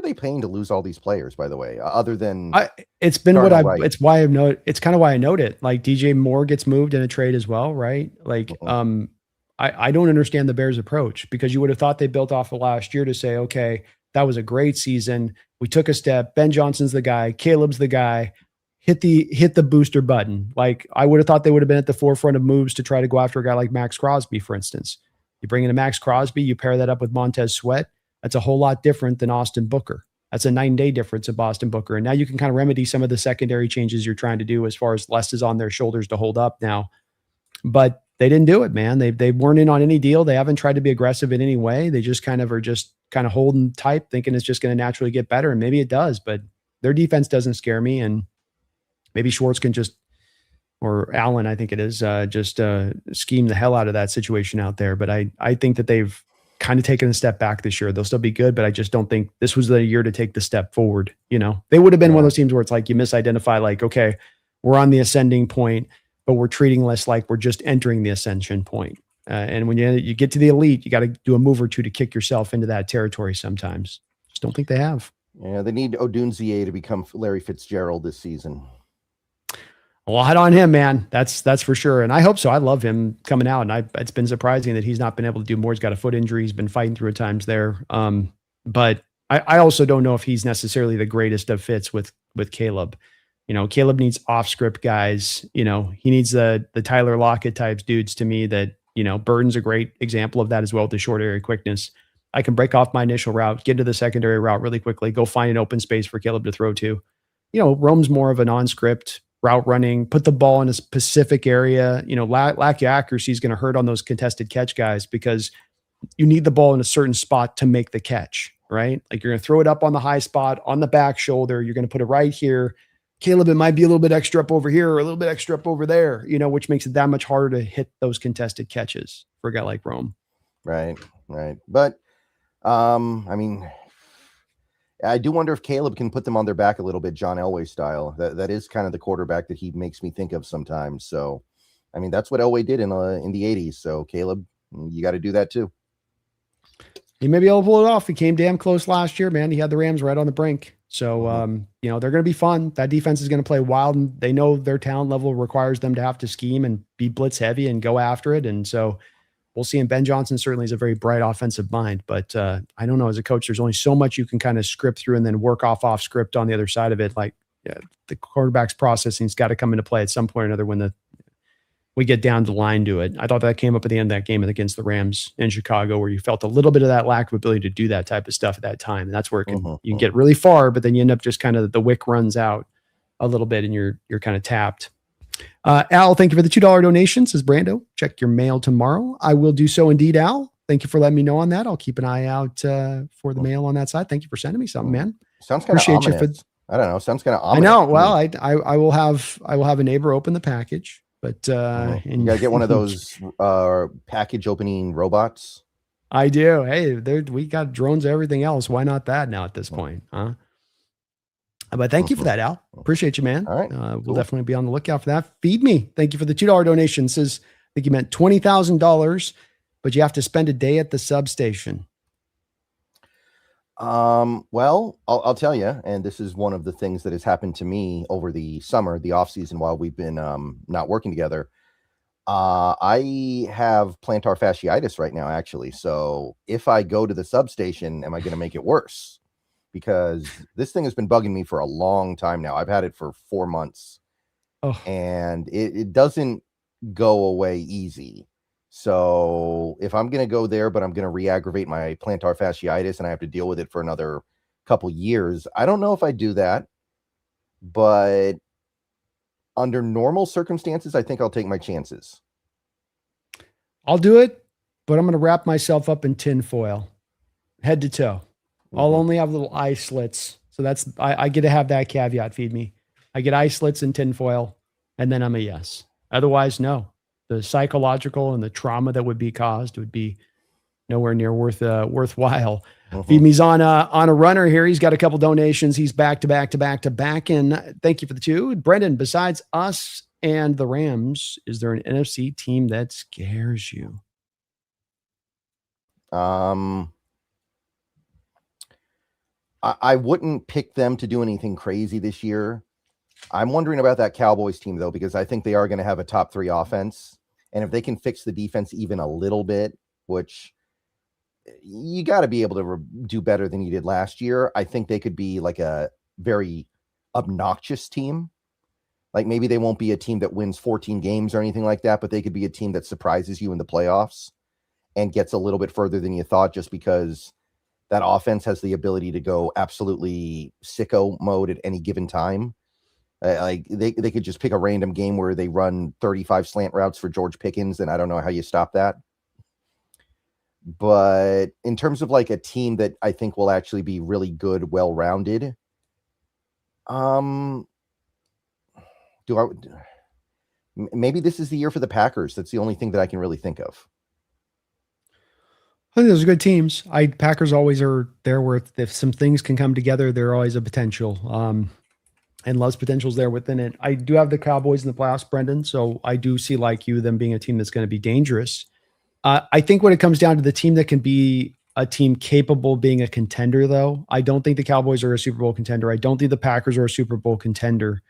they paying to lose all these players, by the way, other than it's been what I right. It's why I've noted, it's kind of why I note it. Like DJ Moore gets moved in a trade as well, right? Like I don't understand the Bears approach, because you would have thought they built off of last year to say, okay, that was a great season. We took a step. Ben Johnson's the guy, Caleb's the guy. Hit the booster button. Like I would have thought they would have been at the forefront of moves to try to go after a guy like Max Crosby, for instance. You bring in a Max Crosby, you pair that up with Montez Sweat. That's a whole lot different than Austin Booker. That's a 9-day difference of Boston Booker. And now you can kind of remedy some of the secondary changes you're trying to do as far as less is on their shoulders to hold up now. But they didn't do it, man. They weren't in on any deal. They haven't tried to be aggressive in any way. They just kind of are just kind of holding tight, thinking it's just going to naturally get better. And maybe it does, but their defense doesn't scare me. And maybe Schwartz can or Allen, I think it is, scheme the hell out of that situation out there. But I think that they've kind of taken a step back this year. They'll still be good, but I just don't think this was the year to take the step forward. They would have been one of those teams where it's like you misidentify, like, okay, we're on the ascending point, but we're treating less like we're just entering the ascension point. And when you get to the elite, you got to do a move or two to kick yourself into that territory sometimes. Just don't think they have. Yeah, they need Odunzier to become Larry Fitzgerald this season. A lot on him, man. That's for sure. And I hope so. I love him coming out. And it's been surprising that he's not been able to do more. He's got a foot injury. He's been fighting through at times there. But I also don't know if he's necessarily the greatest of fits with Caleb. Caleb needs off script guys. He needs the Tyler Lockett types dudes to me that, Burton's a great example of that as well with the short area quickness. I can break off my initial route, get into the secondary route really quickly, go find an open space for Caleb to throw to. Rome's more of a non-script route running, put the ball in a specific area. Lack of accuracy is going to hurt on those contested catch guys because you need the ball in a certain spot to make the catch, right? Like you're going to throw it up on the high spot, on the back shoulder. You're going to put it right here. Caleb, it might be a little bit extra up over here or a little bit extra up over there, which makes it that much harder to hit those contested catches for a guy like Rome. Right. But, I do wonder if Caleb can put them on their back a little bit, John Elway style. That is kind of the quarterback that he makes me think of sometimes. So, that's what Elway did in the 80s. So, Caleb, you got to do that too. He may be able to pull it off. He came damn close last year, man. He had the Rams right on the brink. So, they're going to be fun. That defense is going to play wild, and they know their talent level requires them to have to scheme and be blitz heavy and go after it. And so we'll see. And Ben Johnson certainly is a very bright offensive mind, but I don't know, as a coach, there's only so much you can kind of script through and then work off script on the other side of it. Like the quarterback's processing's got to come into play at some point or another when we get down the line to it. I thought that came up at the end of that game against the Rams in Chicago, where you felt a little bit of that lack of ability to do that type of stuff at that time. And that's where you can get really far, but then you end up just kind of the wick runs out a little bit and you're kind of tapped. Al, thank you for the $2 donation, says Brando. Check your mail tomorrow. I will do so indeed, Al. Thank you for letting me know on that. I'll keep an eye out for the mail on that side. Thank you for sending me something, man. Sounds kind of ominous. I don't know. Sounds kind of ominous. I know. Well, I will have a neighbor open the package. But you gotta get one of those package opening robots. I do. Hey, we got drones, everything else. Why not that now at this point, huh? But thank you for that, Al. Appreciate you, man. All right, we'll definitely be on the lookout for that. Feed me. Thank you for the $2 donation. Says I think you meant $20,000, but you have to spend a day at the substation. Well, I'll tell you, and this is one of the things that has happened to me over the summer, the off season, while we've been not working together. I have plantar fasciitis right now, actually. So if I go to the substation, am I going to make it worse? Because this thing has been bugging me for a long time now. I've had it for 4 months, and it doesn't go away easy. So if I'm going to go there, but I'm going to re-aggravate my plantar fasciitis and I have to deal with it for another couple years, I don't know if I do that. But under normal circumstances, I think I'll take my chances. I'll do it, but I'm going to wrap myself up in tin foil, head to toe. I'll only have little eye slits. So I get to have that caveat. Feed me. I get eye slits and tin foil, and then I'm a yes. Otherwise, no. The psychological and the trauma that would be caused would be nowhere near worthwhile. Feed me's on a runner here. He's got a couple donations. He's back to back. And thank you for the two. Brendan, besides us and the Rams, is there an NFC team that scares you? I wouldn't pick them to do anything crazy this year. I'm wondering about that Cowboys team, though, because I think they are going to have a top 3 offense. And if they can fix the defense even a little bit, which you got to be able to do better than you did last year, I think they could be like a very obnoxious team. Like maybe they won't be a team that wins 14 games or anything like that, but they could be a team that surprises you in the playoffs and gets a little bit further than you thought, just because that offense has the ability to go absolutely sicko mode at any given time. Like they could just pick a random game where they run 35 slant routes for George Pickens, and I don't know how you stop that. But in terms of like a team that I think will actually be really good, well-rounded, maybe this is the year for the Packers. That's the only thing that I can really think of. I think those are good teams. Packers always are there where if some things can come together, they're always a potential. and Love's potential's there within it. I do have the Cowboys in the playoffs, Brendan. So I do see, like you, them being a team that's going to be dangerous. I think when it comes down to the team that can be a team capable of being a contender, though, I don't think the Cowboys are a Super Bowl contender. I don't think the Packers are a Super Bowl contender.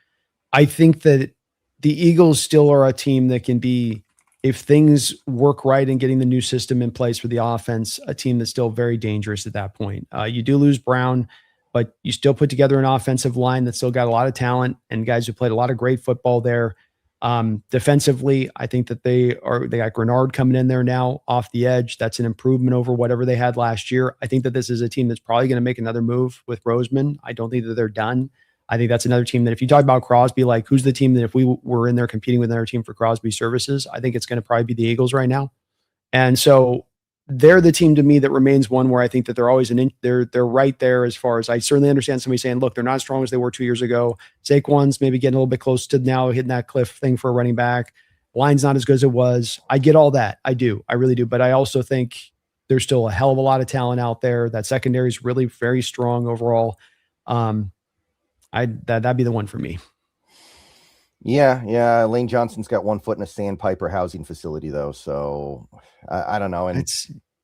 I think that the Eagles still are a team that can be, if things work right in getting the new system in place for the offense, a team that's still very dangerous at that point. You do lose Brown, but you still put together an offensive line that's still got a lot of talent and guys who played a lot of great football there. Defensively, I think that they got Grenard coming in there now off the edge. That's an improvement over whatever they had last year. I think that this is a team that's probably going to make another move with Roseman. I don't think that they're done. I think that's another team that if you talk about Crosby, like who's the team that if we were in there competing with another team for Crosby services, I think it's going to probably be the Eagles right now. And so they're the team to me that remains one where I think that they're always they're right there as far as I certainly understand somebody saying, look, they're not as strong as they were 2 years ago. Saquon's maybe getting a little bit close to now hitting that cliff thing for a running back. Line's not as good as it was. I get all that. I do. I really do. But I also think there's still a hell of a lot of talent out there. That secondary is really very strong overall. That'd be the one for me. Yeah. Lane Johnson's got 1 foot in a sandpiper housing facility, though. So I don't know. And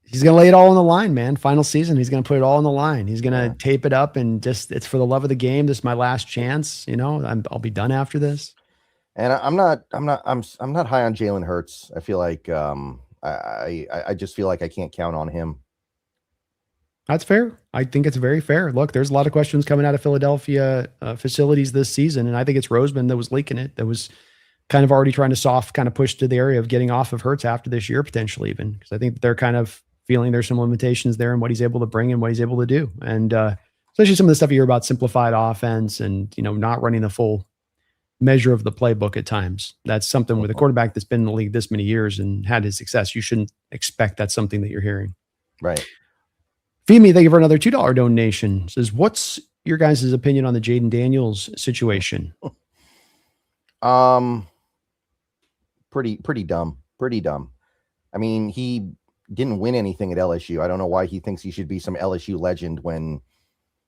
he's going to lay it all on the line, man. Final season, he's going to put it all on the line. He's going to tape it up and just, it's for the love of the game. This is my last chance. I'll be done after this. And I'm not high on Jalen Hurts. I feel like I just feel like I can't count on him. That's fair. I think it's very fair. Look, there's a lot of questions coming out of Philadelphia facilities this season, and I think it's Roseman that was leaking it. That was kind of already trying to push to the area of getting off of Hurts after this year, potentially even, because I think they're kind of feeling there's some limitations there in what he's able to bring and what he's able to do. And especially some of the stuff you hear about simplified offense and, not running the full measure of the playbook at times. That's something with a quarterback that's been in the league this many years and had his success. You shouldn't expect that's something that you're hearing. Right. Femi, thank you for another $2 donation. Says, what's your guys' opinion on the Jaden Daniels situation? Pretty dumb. Pretty dumb. I mean, he didn't win anything at LSU. I don't know why he thinks he should be some LSU legend when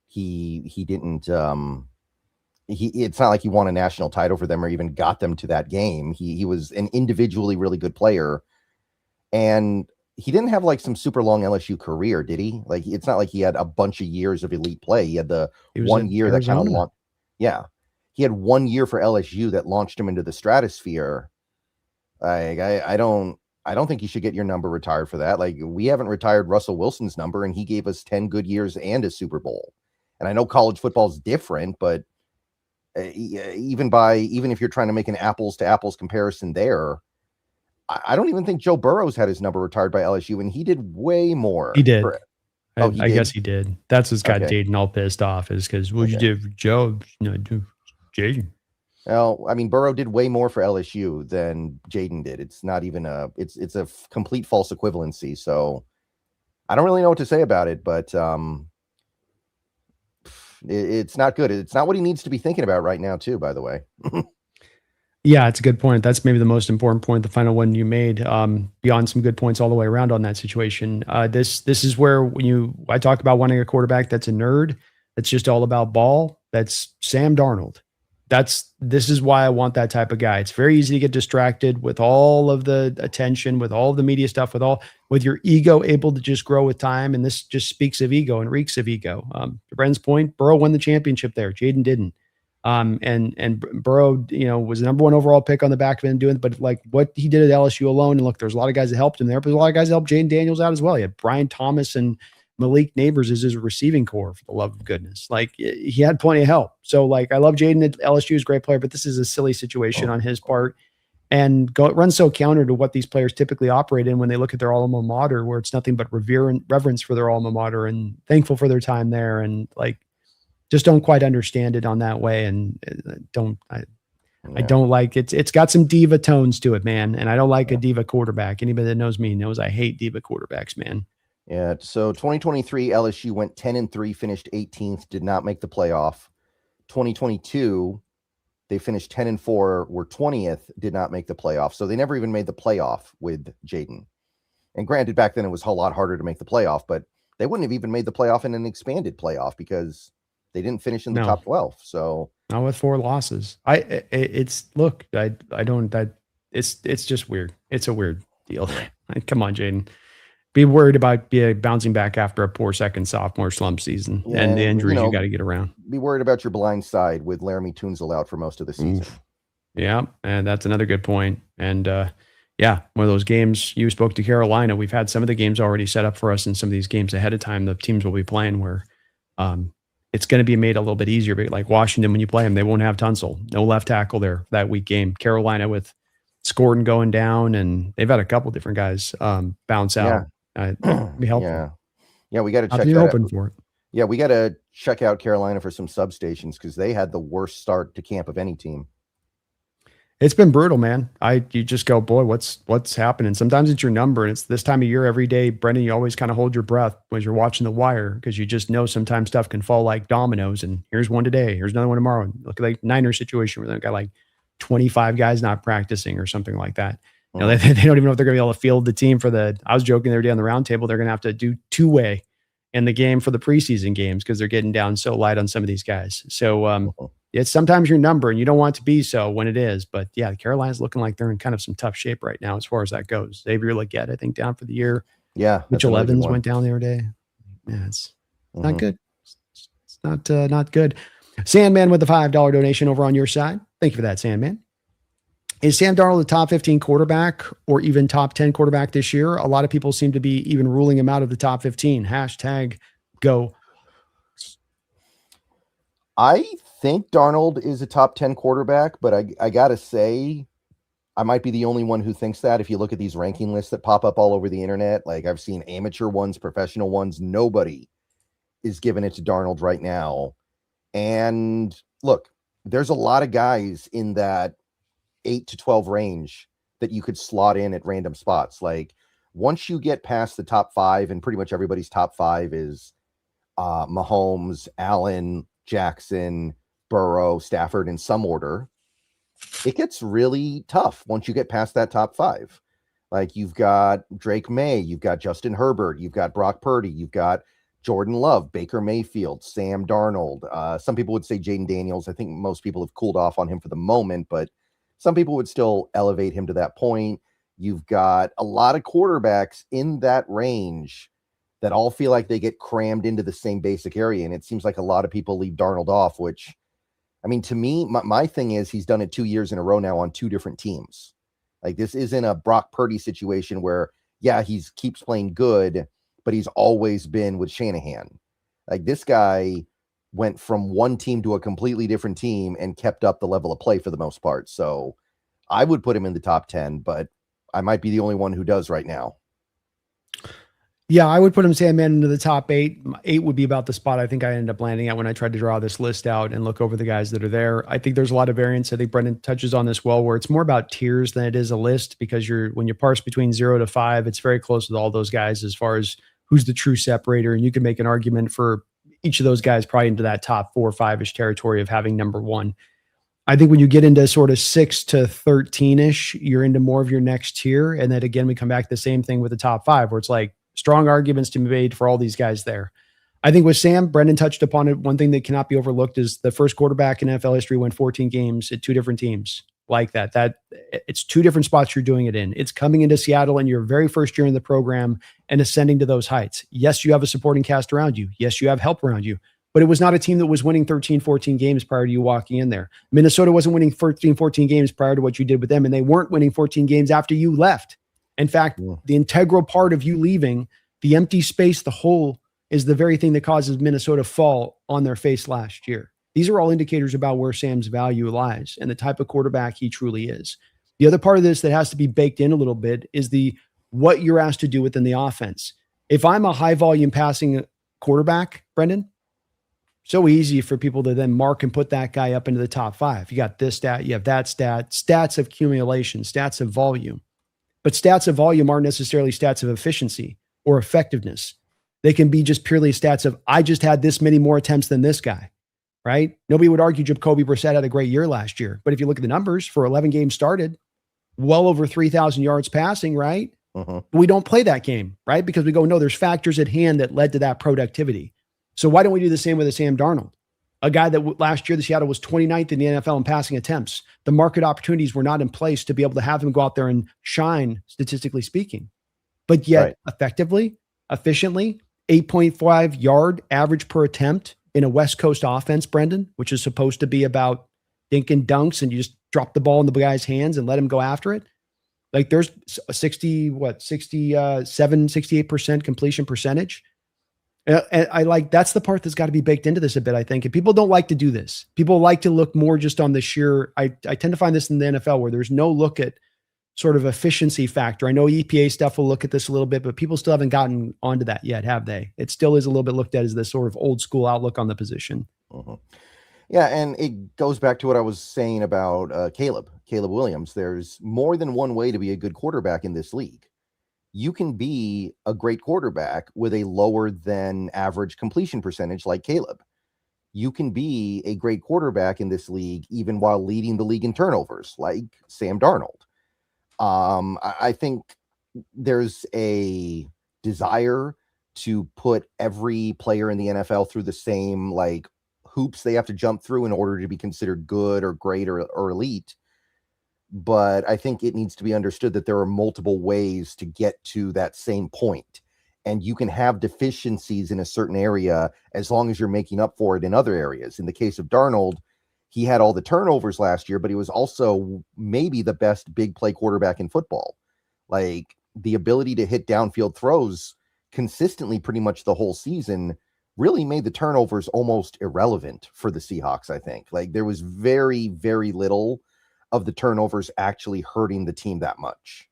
he didn't. It's not like he won a national title for them or even got them to that game. He was an individually really good player, and he didn't have like some super long LSU career, did he? Like, it's not like he had a bunch of years of elite play. He had the 1 year that kind of launched. Yeah. He had 1 year for LSU that launched him into the stratosphere. Like, I don't think you should get your number retired for that. Like, we haven't retired Russell Wilson's number, and he gave us 10 good years and a Super Bowl. And I know college football is different, but even if you're trying to make an apples to apples comparison there, I don't even think Joe Burrow's had his number retired by LSU, and he did way more. He did. I guess he did. That's what's got Jaden all pissed off, is because what you did for Joe, do Jaden. Well, I mean, Burrow did way more for LSU than Jaden did. It's not even it's a complete false equivalency. So I don't really know what to say about it, but it's not good. It's not what he needs to be thinking about right now, too, by the way. Yeah, it's a good point. That's maybe the most important point, the final one you made, beyond some good points all the way around on that situation. This is where I talk about wanting a quarterback that's a nerd, that's just all about ball. That's Sam Darnold. This is why I want that type of guy. It's very easy to get distracted with all of the attention, with all of the media stuff, with your ego able to just grow with time. And this just speaks of ego and reeks of ego. To Bren's point, Burrow won the championship there. Jaden didn't. And Burrow, was the number 1 overall pick on the back of him doing, but like what he did at LSU alone. And look, there's a lot of guys that helped him there, but there's a lot of guys that helped Jaden Daniels out as well. He had Brian Thomas and Malik Neighbors as his receiving core, for the love of goodness. Like, he had plenty of help. So like, I love Jaden at LSU, is a great player, but this is a silly situation on his part, and runs so counter to what these players typically operate in when they look at their alma mater, where it's nothing but reverence for their alma mater and thankful for their time there. And like, just don't quite understand it on that way. And I don't like it. It's got some diva tones to it, man. And I don't like a diva quarterback. Anybody that knows me knows I hate diva quarterbacks, man. Yeah. So 2023 LSU went 10-3, finished 18th, did not make the playoff. 2022, they finished 10-4, were 20th, did not make the playoff. So they never even made the playoff with Jaden. And granted, back then it was a lot harder to make the playoff, but they wouldn't have even made the playoff in an expanded playoff because they didn't finish in the top 12. So Not with 4 losses. It's just weird. It's a weird deal. Come on, Jaden. Be worried about bouncing back after a poor second sophomore slump season and the injuries you got to get around. Be worried about your blind side with Laramie Tunzel out for most of the season. Oof. Yeah, and that's another good point. And one of those games you spoke to Carolina. We've had some of the games already set up for us, and some of these games ahead of time the teams will be playing where it's going to be made a little bit easier. But like Washington, when you play them, they won't have Tunsil. No left tackle there that week game. Carolina with Scorden going down, and they've had a couple different guys bounce out. Be helpful. Yeah, we got to check that out. For it. Yeah, we got to check out Carolina for some substations because they had the worst start to camp of any team. It's been brutal, man. You just go, boy, what's happening? Sometimes it's your number, and it's this time of year every day. Brendan, you always kind of hold your breath when you're watching The Wire because you just know sometimes stuff can fall like dominoes. And here's one today, here's another one tomorrow. Look at the Niners situation where they've got like 25 guys not practicing or something like that. You know, they don't even know if they're going to be able to field the team for I was joking the other day on the round table, they're going to have to do 2-way in the game for the preseason games because they're getting down so light on some of these guys. So it's sometimes your number and you don't want it to be so when it is. But yeah, Carolina's looking like they're in kind of some tough shape right now as far as that goes. Xavier Legette, I think, down for the year. Yeah. Mitchell Evans went down the other day. Yeah, it's not good. It's not good. Sandman with the $5 donation over on your side. Thank you for that, Sandman. Is Sam Darnold a top 15 quarterback or even top 10 quarterback this year? A lot of people seem to be even ruling him out of the top 15. #go. I think Darnold is a top 10 quarterback, but I got to say, I might be the only one who thinks that. If you look at these ranking lists that pop up all over the internet, like I've seen amateur ones, professional ones, nobody is giving it to Darnold right now. And look, there's a lot of guys in that 8 to 12 range that you could slot in at random spots. Like once you get past the top 5, and pretty much everybody's top 5 is Mahomes, Allen, Jackson, Burrow, Stafford in some order, it gets really tough once you get past that top 5. Like you've got Drake May, you've got Justin Herbert, you've got Brock Purdy, you've got Jordan Love, Baker Mayfield, Sam Darnold. Some people would say Jaden Daniels. I think most people have cooled off on him for the moment, but some people would still elevate him to that point. You've got a lot of quarterbacks in that range that all feel like they get crammed into the same basic area. And it seems like a lot of people leave Darnold off, which, I mean, to me, my thing is he's done it 2 years in a row now on 2 different teams. Like this isn't a Brock Purdy situation where, yeah, he's keeps playing good, but he's always been with Shanahan. Like this guy went from one team to a completely different team and kept up the level of play for the most part. So I would put him in the top 10, but I might be the only one who does right now. Yeah, I would put him, Sandman, into the top 8. 8 would be about the spot I think I ended up landing at when I tried to draw this list out and look over the guys that are there. I think there's a lot of variance. I think Brendan touches on this well, where it's more about tiers than it is a list, because when you parse between 0 to 5, it's very close with all those guys as far as who's the true separator. And you can make an argument for each of those guys probably into that top 4 or 5-ish territory of having number 1. I think when you get into sort of 6 to 13-ish, you're into more of your next tier. And then again, we come back to the same thing with the top 5, where it's like strong arguments to be made for all these guys there. I think with Sam, Brendan touched upon it. One thing that cannot be overlooked is the first quarterback in NFL history went 14 games at 2 different teams like that. It's 2 different spots you're doing it in. It's coming into Seattle in your very first year in the program and ascending to those heights. Yes, you have a supporting cast around you. Yes, you have help around you. But it was not a team that was winning 13, 14 games prior to you walking in there. Minnesota wasn't winning 13, 14 games prior to what you did with them, and they weren't winning 14 games after you left. In fact, the integral part of you leaving, the empty space, the hole, is the very thing that causes Minnesota fall on their face last year. These are all indicators about where Sam's value lies and the type of quarterback he truly is. The other part of this that has to be baked in a little bit is what you're asked to do within the offense. If I'm a high volume passing quarterback, Brendan, so easy for people to then mark and put that guy up into the top 5. You got this stat, you have that stat, stats of accumulation, stats of volume. But stats of volume aren't necessarily stats of efficiency or effectiveness. They can be just purely stats of, I just had this many more attempts than this guy, right? Nobody would argue Jacoby Brissett had a great year last year. But if you look at the numbers for 11 games started, well over 3,000 yards passing, right? But we don't play that game, right? Because we go, no, there's factors at hand that led to that productivity. So why don't we do the same with a Sam Darnold? A guy that last year, the Seattle was 29th in the NFL in passing attempts. The market opportunities were not in place to be able to have him go out there and shine, statistically speaking. But yet, effectively, efficiently, 8.5 yard average per attempt in a West Coast offense, Brendan, which is supposed to be about dink and dunks, and you just drop the ball in the guy's hands and let him go after it. Like there's a 68% completion percentage. And I like, that's the part that's got to be baked into this a bit, I think. And people don't like to do this. People like to look more just on the sheer, I tend to find this in the NFL where there's no look at sort of efficiency factor. I know EPA stuff will look at this a little bit, but people still haven't gotten onto that yet, have they? It still is a little bit looked at as this sort of old school outlook on the position. Yeah, and it goes back to what I was saying about Caleb Williams. There's more than one way to be a good quarterback in this league. You can be a great quarterback with a lower than average completion percentage like Caleb. You can be a great quarterback in this league even while leading the league in turnovers like Sam Darnold. I think there's a desire to put every player in the NFL through the same like hoops they have to jump through in order to be considered good or great or elite. But I think it needs to be understood that there are multiple ways to get to that same point. And you can have deficiencies in a certain area as long as you're making up for it in other areas. In the case of Darnold, he had all the turnovers last year, but he was also maybe the best big play quarterback in football. Like the ability to hit downfield throws consistently pretty much the whole season really made the turnovers almost irrelevant for the Seahawks, I think. Like there was very, very little of the turnovers actually hurting the team that much.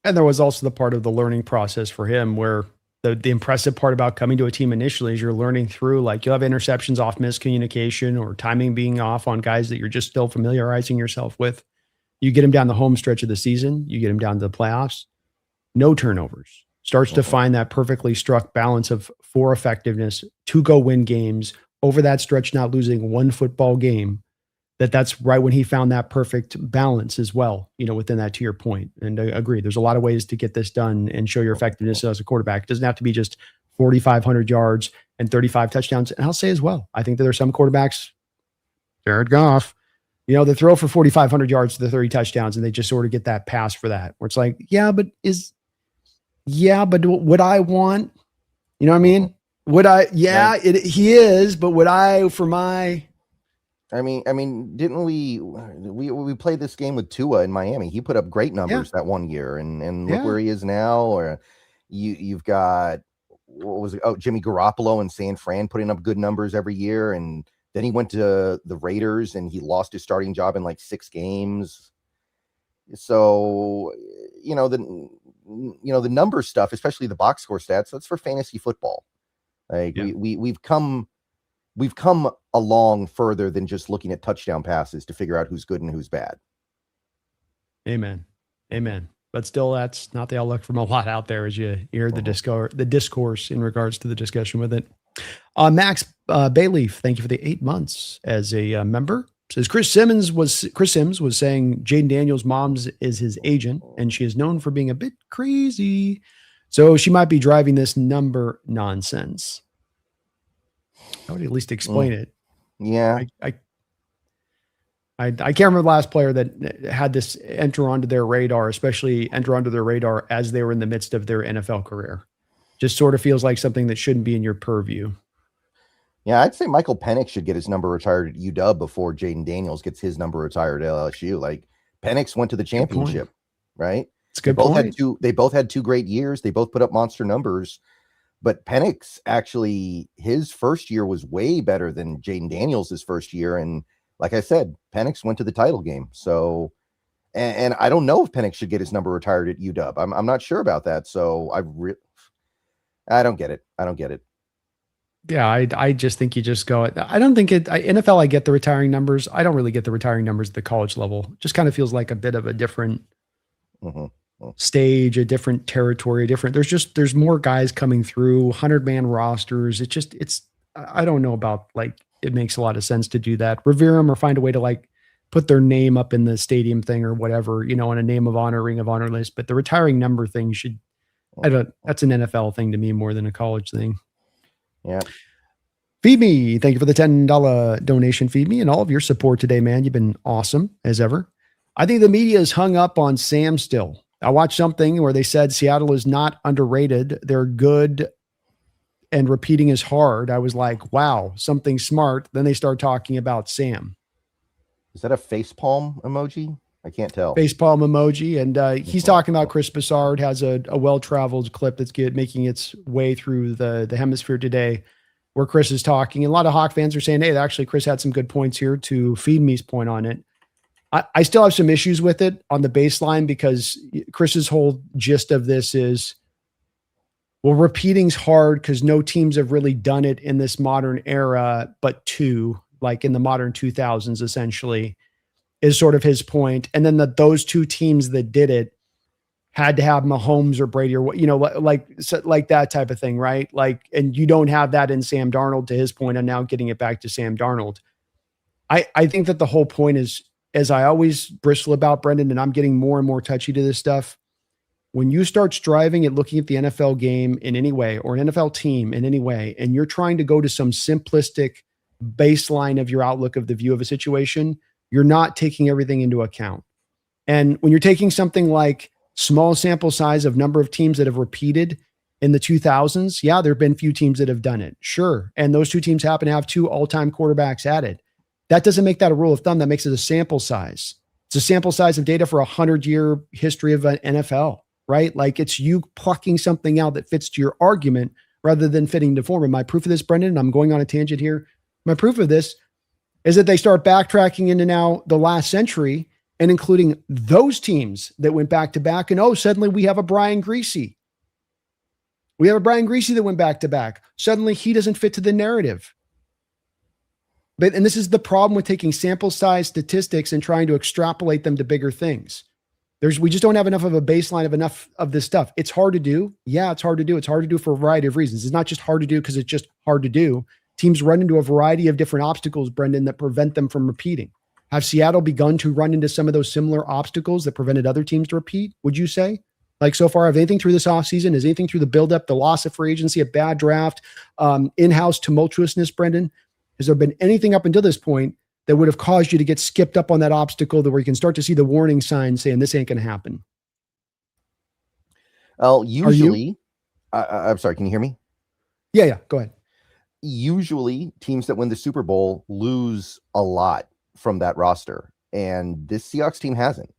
And there was also the part of the learning process for him where the impressive part about coming to a team initially is you're learning through, like you'll have interceptions off miscommunication or timing being off on guys that you're just still familiarizing yourself with. You get him down the home stretch of the season, you get him down to the playoffs, no turnovers. Starts to find that perfectly struck balance of for effectiveness to go win games over that stretch, not losing one football game. That's right when he found that perfect balance as well, within that, to your point. And I agree. There's a lot of ways to get this done and show your effectiveness as a quarterback. It doesn't have to be just 4,500 yards and 35 touchdowns. And I'll say as well, I think that there are some quarterbacks, Jared Goff, they throw for 4,500 yards to the 30 touchdowns and they just sort of get that pass for that, where it's like, but would I want, you know what I mean? Would I, he is, but would I for my, I mean, didn't we played this game with Tua in Miami? He put up great numbers that one year, and look where he is now. Or you've got what was it? Oh, Jimmy Garoppolo in San Fran putting up good numbers every year, and then he went to the Raiders and he lost his starting job in like 6 games. So the number stuff, especially the box score stats, that's for fantasy football. Like we've come along further than just looking at touchdown passes to figure out who's good and who's bad. Amen. But still, that's not the outlook from a lot out there as you hear the discourse in regards to the discussion with it. Max Bayleaf, thank you for the 8 months as a member. Says Chris Sims was saying Jaden Daniels' mom is his agent, and she is known for being a bit crazy. So she might be driving this number nonsense. I would at least explain it. Yeah. I can't remember the last player that had this enter onto their radar, especially enter onto their radar as they were in the midst of their NFL career. Just sort of feels like something that shouldn't be in your purview. Yeah, I'd say Michael Penix should get his number retired at UW before Jaden Daniels gets his number retired at LSU. Like Penix went to the championship, right? It's a good point. They both had 2 great years. They both put up monster numbers. But Penix actually, his first year was way better than Jaden Daniels' first year. And like I said, Penix went to the title game. So, and I don't know if Penix should get his number retired at UW. I'm not sure about that. So I don't get it. Yeah, I just think you just go. I don't think NFL, I get the retiring numbers. I don't really get the retiring numbers at the college level. Just kind of feels like a bit of a different stage, a different territory, there's more guys coming through, 100-man rosters. I don't know about, like, it makes a lot of sense to do that. Revere them or find a way to like put their name up in the stadium thing or whatever, on a name of honor, ring of honor list. But the retiring number thing that's an NFL thing to me more than a college thing. Yeah. Feed Me, thank you for the $10 donation, Feed Me, and all of your support today, man. You've been awesome as ever. I think the media is hung up on Sam still. I watched something where they said Seattle is not underrated. They're good and repeating is hard. I was like, wow, something smart. Then they start talking about Sam. Is that a facepalm emoji? I can't tell. Facepalm emoji. And he's talking about Chris Broussard has a well-traveled clip that's making its way through the hemisphere today, where Chris is talking. And a lot of Hawk fans are saying, hey, actually, Chris had some good points here to Feed Me's point on it. I still have some issues with it on the baseline because Chris's whole gist of this is, well, repeating's hard because no teams have really done it in this modern era, but two, like in the modern 2000s, essentially, is sort of his point. And then those two teams that did it had to have Mahomes or Brady or what, like that type of thing, right? Like, and you don't have that in Sam Darnold, to his point, and now getting it back to Sam Darnold. I think that the whole point is, as I always bristle about, Brendan, and I'm getting more and more touchy to this stuff, when you start striving at looking at the NFL game in any way, or an NFL team in any way, and you're trying to go to some simplistic baseline of your outlook of the view of a situation, you're not taking everything into account. And when you're taking something like small sample size of number of teams that have repeated in the 2000s, yeah, there have been few teams that have done it. Sure. And those two teams happen to have two all-time quarterbacks added. That doesn't make that a rule of thumb. That makes it a sample size. It's a sample size of data for 100-year history of an NFL, right? Like, it's you plucking something out that fits to your argument rather than fitting to form. And my proof of this, Brendan, and I'm going on a tangent here. My proof of this is that they start backtracking into now the last century and including those teams that went back to back. And suddenly we have a Brian Greasy. We have a Brian Greasy that went back to back. Suddenly he doesn't fit to the narrative. And this is the problem with taking sample size statistics and trying to extrapolate them to bigger things. We just don't have enough of a baseline of enough of this stuff. It's hard to do. Yeah, it's hard to do. It's hard to do for a variety of reasons. It's not just hard to do because it's just hard to do. Teams run into a variety of different obstacles, Brendan, that prevent them from repeating. Have Seattle begun to run into some of those similar obstacles that prevented other teams to repeat, would you say? Like, so far, have anything through this offseason? Is anything through the buildup, the loss of free agency, a bad draft, in-house tumultuousness, Brendan? Has there been anything up until this point that would have caused you to get skipped up on that obstacle where you can start to see the warning signs saying this ain't going to happen? Well, usually, I'm sorry, can you hear me? Yeah, go ahead. Usually teams that win the Super Bowl lose a lot from that roster, and this Seahawks team hasn't.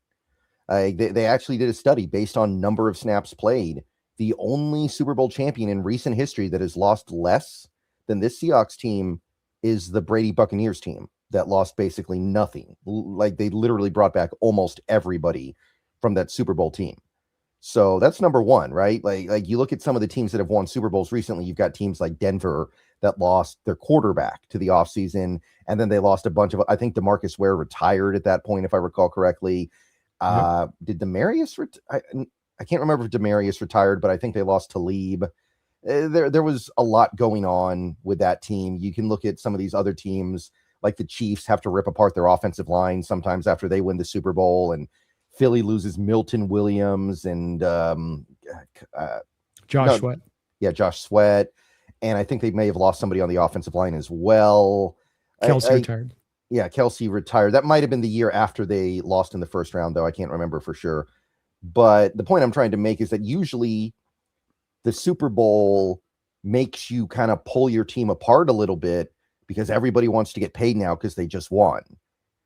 They actually did a study based on number of snaps played. The only Super Bowl champion in recent history that has lost less than this Seahawks team is the Brady Buccaneers team that lost basically nothing. Like, they literally brought back almost everybody from that Super Bowl team. So that's number one, right? Like you look at some of the teams that have won Super Bowls recently. You've got teams like Denver that lost their quarterback to the offseason, and then they lost a bunch of, I think DeMarcus Ware retired at that point, if I recall correctly. Did Demarius I can't remember if Demarius retired, but I think they lost Talib. There was a lot going on with that team. You can look at some of these other teams, like the Chiefs have to rip apart their offensive line sometimes after they win the Super Bowl, and Philly loses Milton Williams and Sweat. Yeah, Josh Sweat. And I think they may have lost somebody on the offensive line as well. Kelsey retired. Yeah, Kelsey retired. That might have been the year after they lost in the first round, though. I can't remember for sure. But the point I'm trying to make is that usually the Super Bowl makes you kind of pull your team apart a little bit because everybody wants to get paid now because they just won.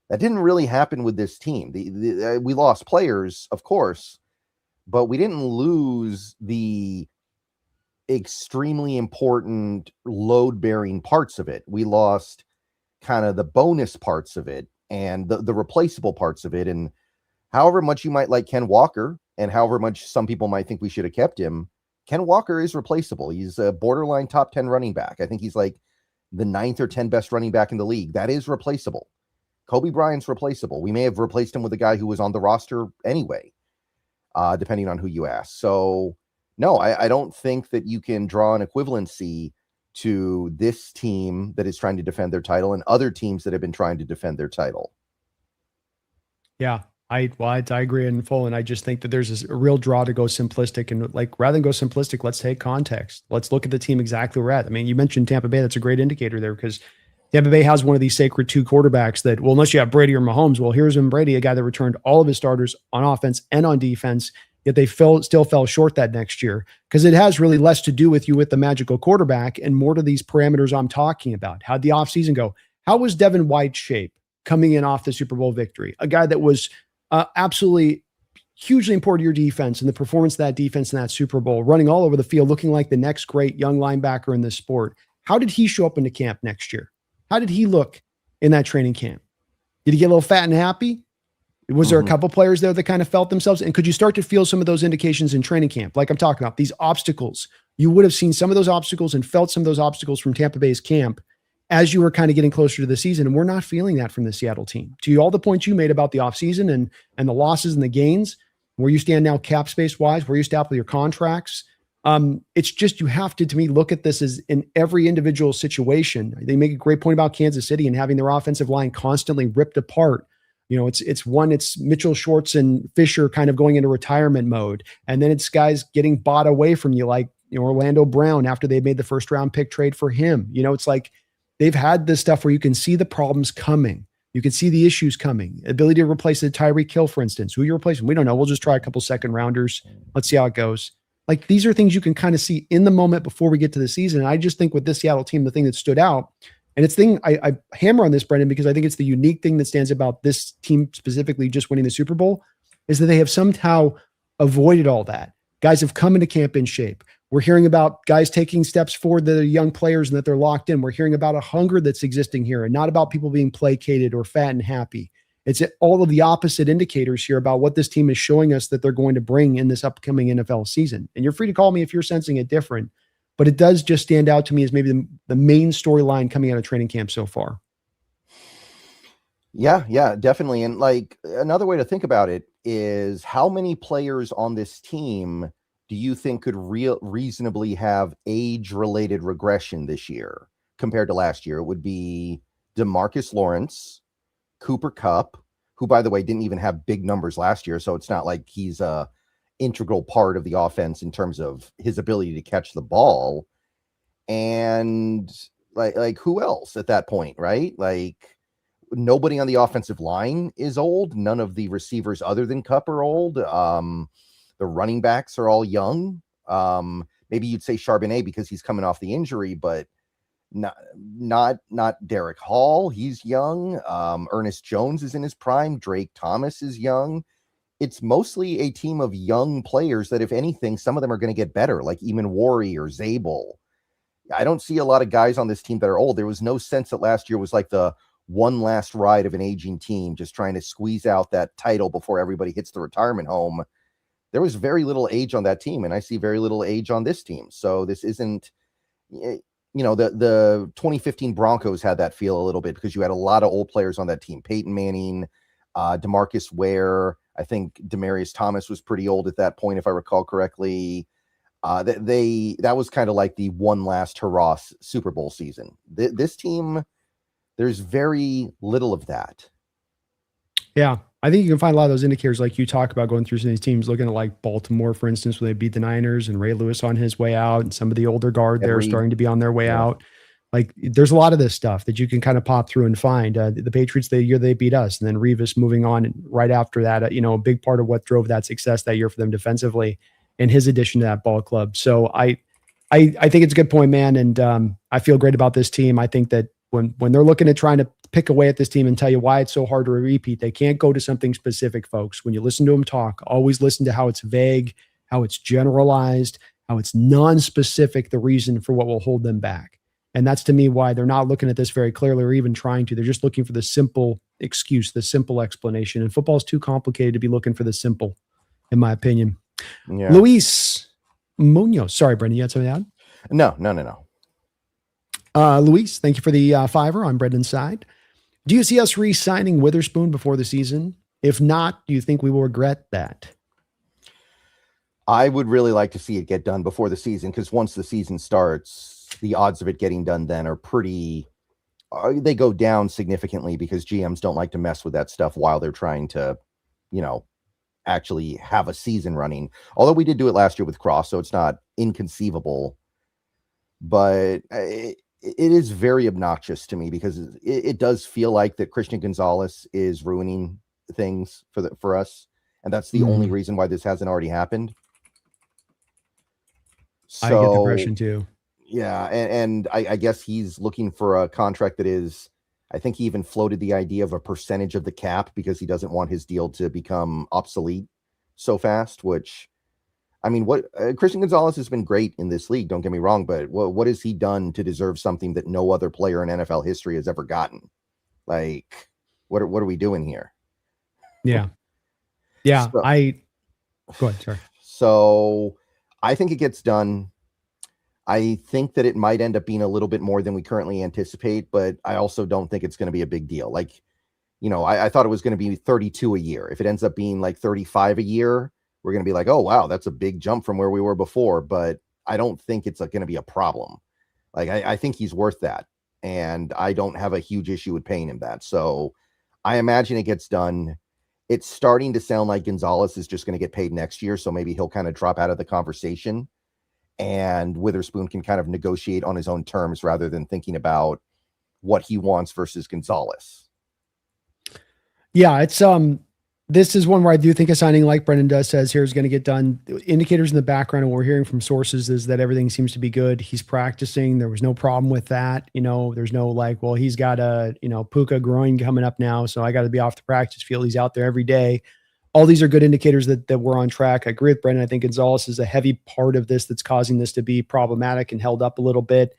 That didn't really happen with this team. We lost players, of course, but we didn't lose the extremely important load-bearing parts of it. We lost kind of the bonus parts of it and the replaceable parts of it. And however much you might like Ken Walker, and however much some people might think we should have kept him, Ken Walker is replaceable. He's a borderline top 10 running back. I think he's like the 9th or 10th best running back in the league. That is replaceable. Kobe Bryant's replaceable. We may have replaced him with a guy who was on the roster anyway, depending on who you ask. So no, I don't think that you can draw an equivalency to this team that is trying to defend their title and other teams that have been trying to defend their title. Yeah, I agree in full, and I just think that there's a real draw to go simplistic, and like rather than go simplistic, let's take context. Let's look at the team exactly where we're at. I mean, you mentioned Tampa Bay. That's a great indicator there because Tampa Bay has one of these sacred two quarterbacks that, well, unless you have Brady or Mahomes, well, here's Brady, a guy that returned all of his starters on offense and on defense, yet they still fell short that next year because it has really less to do with you with the magical quarterback and more to these parameters I'm talking about. How'd the offseason go? How was Devin White's shape coming in off the Super Bowl victory? A guy that was absolutely hugely important to your defense and the performance of that defense in that Super Bowl, running all over the field, looking like the next great young linebacker in this sport. How did he show up into camp next year? How did he look in that training camp? Did he get a little fat and happy? Was there a couple players there that kind of felt themselves? And could you start to feel some of those indications in training camp? Like I'm talking about these obstacles. You would have seen some of those obstacles and felt some of those obstacles from Tampa Bay's camp as you were kind of getting closer to the season. And we're not feeling that from the Seattle team. To all the points you made about the offseason and the losses and the gains, where you stand now cap space wise, where you stand with your contracts. It's just, you have to me, look at this as in every individual situation. They make a great point about Kansas City and having their offensive line constantly ripped apart. You know, it's Mitchell Schwartz and Fisher kind of going into retirement mode. And then it's guys getting bought away from you, like, you know, Orlando Brown after they made the first round pick trade for him. You know, it's like they've had this stuff where you can see the problems coming. You can see the issues coming. Ability to replace the Tyreek Hill, for instance. Who you're replacing? We don't know. We'll just try a couple second rounders. Let's see how it goes. Like, these are things you can kind of see in the moment before we get to the season. And I just think with this Seattle team, the thing that stood out, and it's thing I hammer on this, Brendan, because I think it's the unique thing that stands about this team specifically just winning the Super Bowl, is that they have somehow avoided all that. Guys have come into camp in shape. We're hearing about guys taking steps forward that are young players and that they're locked in. We're hearing about a hunger that's existing here and not about people being placated or fat and happy. It's all of the opposite indicators here about what this team is showing us that they're going to bring in this upcoming NFL season. And you're free to call me if you're sensing it different, but it does just stand out to me as maybe the main storyline coming out of training camp so far. Yeah, definitely. And like another way to think about it is how many players on this team do you think could reasonably have age-related regression this year compared to last year? It would be DeMarcus Lawrence, Cooper Kupp, who, by the way, didn't even have big numbers last year, so it's not like he's a integral part of the offense in terms of his ability to catch the ball. And like who else at that point, right? Like nobody on the offensive line is old. None of the receivers other than Kupp are old. The running backs are all young. Maybe you'd say Charbonnet because he's coming off the injury, but not Derek Hall. He's young. Ernest Jones is in his prime. Drake Thomas is young. It's mostly a team of young players that, if anything, some of them are going to get better, like Eamon Worry or Zabel. I don't see a lot of guys on this team that are old. There was no sense that last year was like the one last ride of an aging team, just trying to squeeze out that title before everybody hits the retirement home. There was very little age on that team, and I see very little age on this team. So this isn't, you know, the 2015 Broncos had that feel a little bit because you had a lot of old players on that team. Peyton Manning, DeMarcus Ware. I think Demaryius Thomas was pretty old at that point, if I recall correctly. That was kind of like the one last hurrah Super Bowl season. This team, there's very little of that. Yeah, I think you can find a lot of those indicators like you talk about going through some of these teams, looking at like Baltimore, for instance, where they beat the Niners and Ray Lewis on his way out and some of the older guard there starting to be on their way out. Like there's a lot of this stuff that you can kind of pop through and find. The Patriots, the year they beat us, and then Revis moving on and right after that, you know, a big part of what drove that success that year for them defensively and his addition to that ball club. So I think it's a good point, man. And I feel great about this team. I think that when they're looking at trying to pick away at this team and tell you why it's so hard to repeat, they can't go to something specific, folks. When you listen to them talk, always listen to how it's vague, how it's generalized, how it's non-specific, the reason for what will hold them back. And that's, to me, why they're not looking at this very clearly or even trying to. They're just looking for the simple excuse, the simple explanation. And football is too complicated to be looking for the simple, in my opinion. Yeah. Luis Munoz. Sorry, Brendan, you had something to add? No. Luis, thank you for the $5 on Brendan's side. Do you see us re-signing Witherspoon before the season? If not, do you think we will regret that? I would really like to see it get done before the season, because once the season starts, the odds of it getting done then are they go down significantly because GMs don't like to mess with that stuff while they're trying to, actually have a season running. Although we did do it last year with Cross, so it's not inconceivable. But it is very obnoxious to me because it does feel like that Christian Gonzalez is ruining things for us, and that's the only reason why this hasn't already happened. So, I get the impression too. Yeah, and I guess he's looking for a contract that is. I think he even floated the idea of a percentage of the cap because he doesn't want his deal to become obsolete so fast. Which, I mean, what Christian Gonzalez has been great in this league. Don't get me wrong, but what has he done to deserve something that no other player in NFL history has ever gotten? Like, what are we doing here? Yeah. So, go ahead. Sorry. So I think it gets done. I think that it might end up being a little bit more than we currently anticipate, but I also don't think it's going to be a big deal. Like, I thought it was going to be 32 a year. If it ends up being like 35 a year, we're going to be like, oh, wow, that's a big jump from where we were before. But I don't think it's going to be a problem. Like, I think he's worth that. And I don't have a huge issue with paying him that. So I imagine it gets done. It's starting to sound like Gonzalez is just going to get paid next year. So maybe he'll kind of drop out of the conversation. And Witherspoon can kind of negotiate on his own terms rather than thinking about what he wants versus Gonzalez. Yeah, it's this is one where I do think a signing like Brendan does says here is going to get done. Indicators in the background, and what we're hearing from sources is that everything seems to be good. He's practicing. There was no problem with that. There's no like, well, he's got a Puka groin coming up now, so I got to be off the practice field. He's out there every day. All these are good indicators that we're on track. I agree with Brendan. I think Gonzalez is a heavy part of this that's causing this to be problematic and held up a little bit.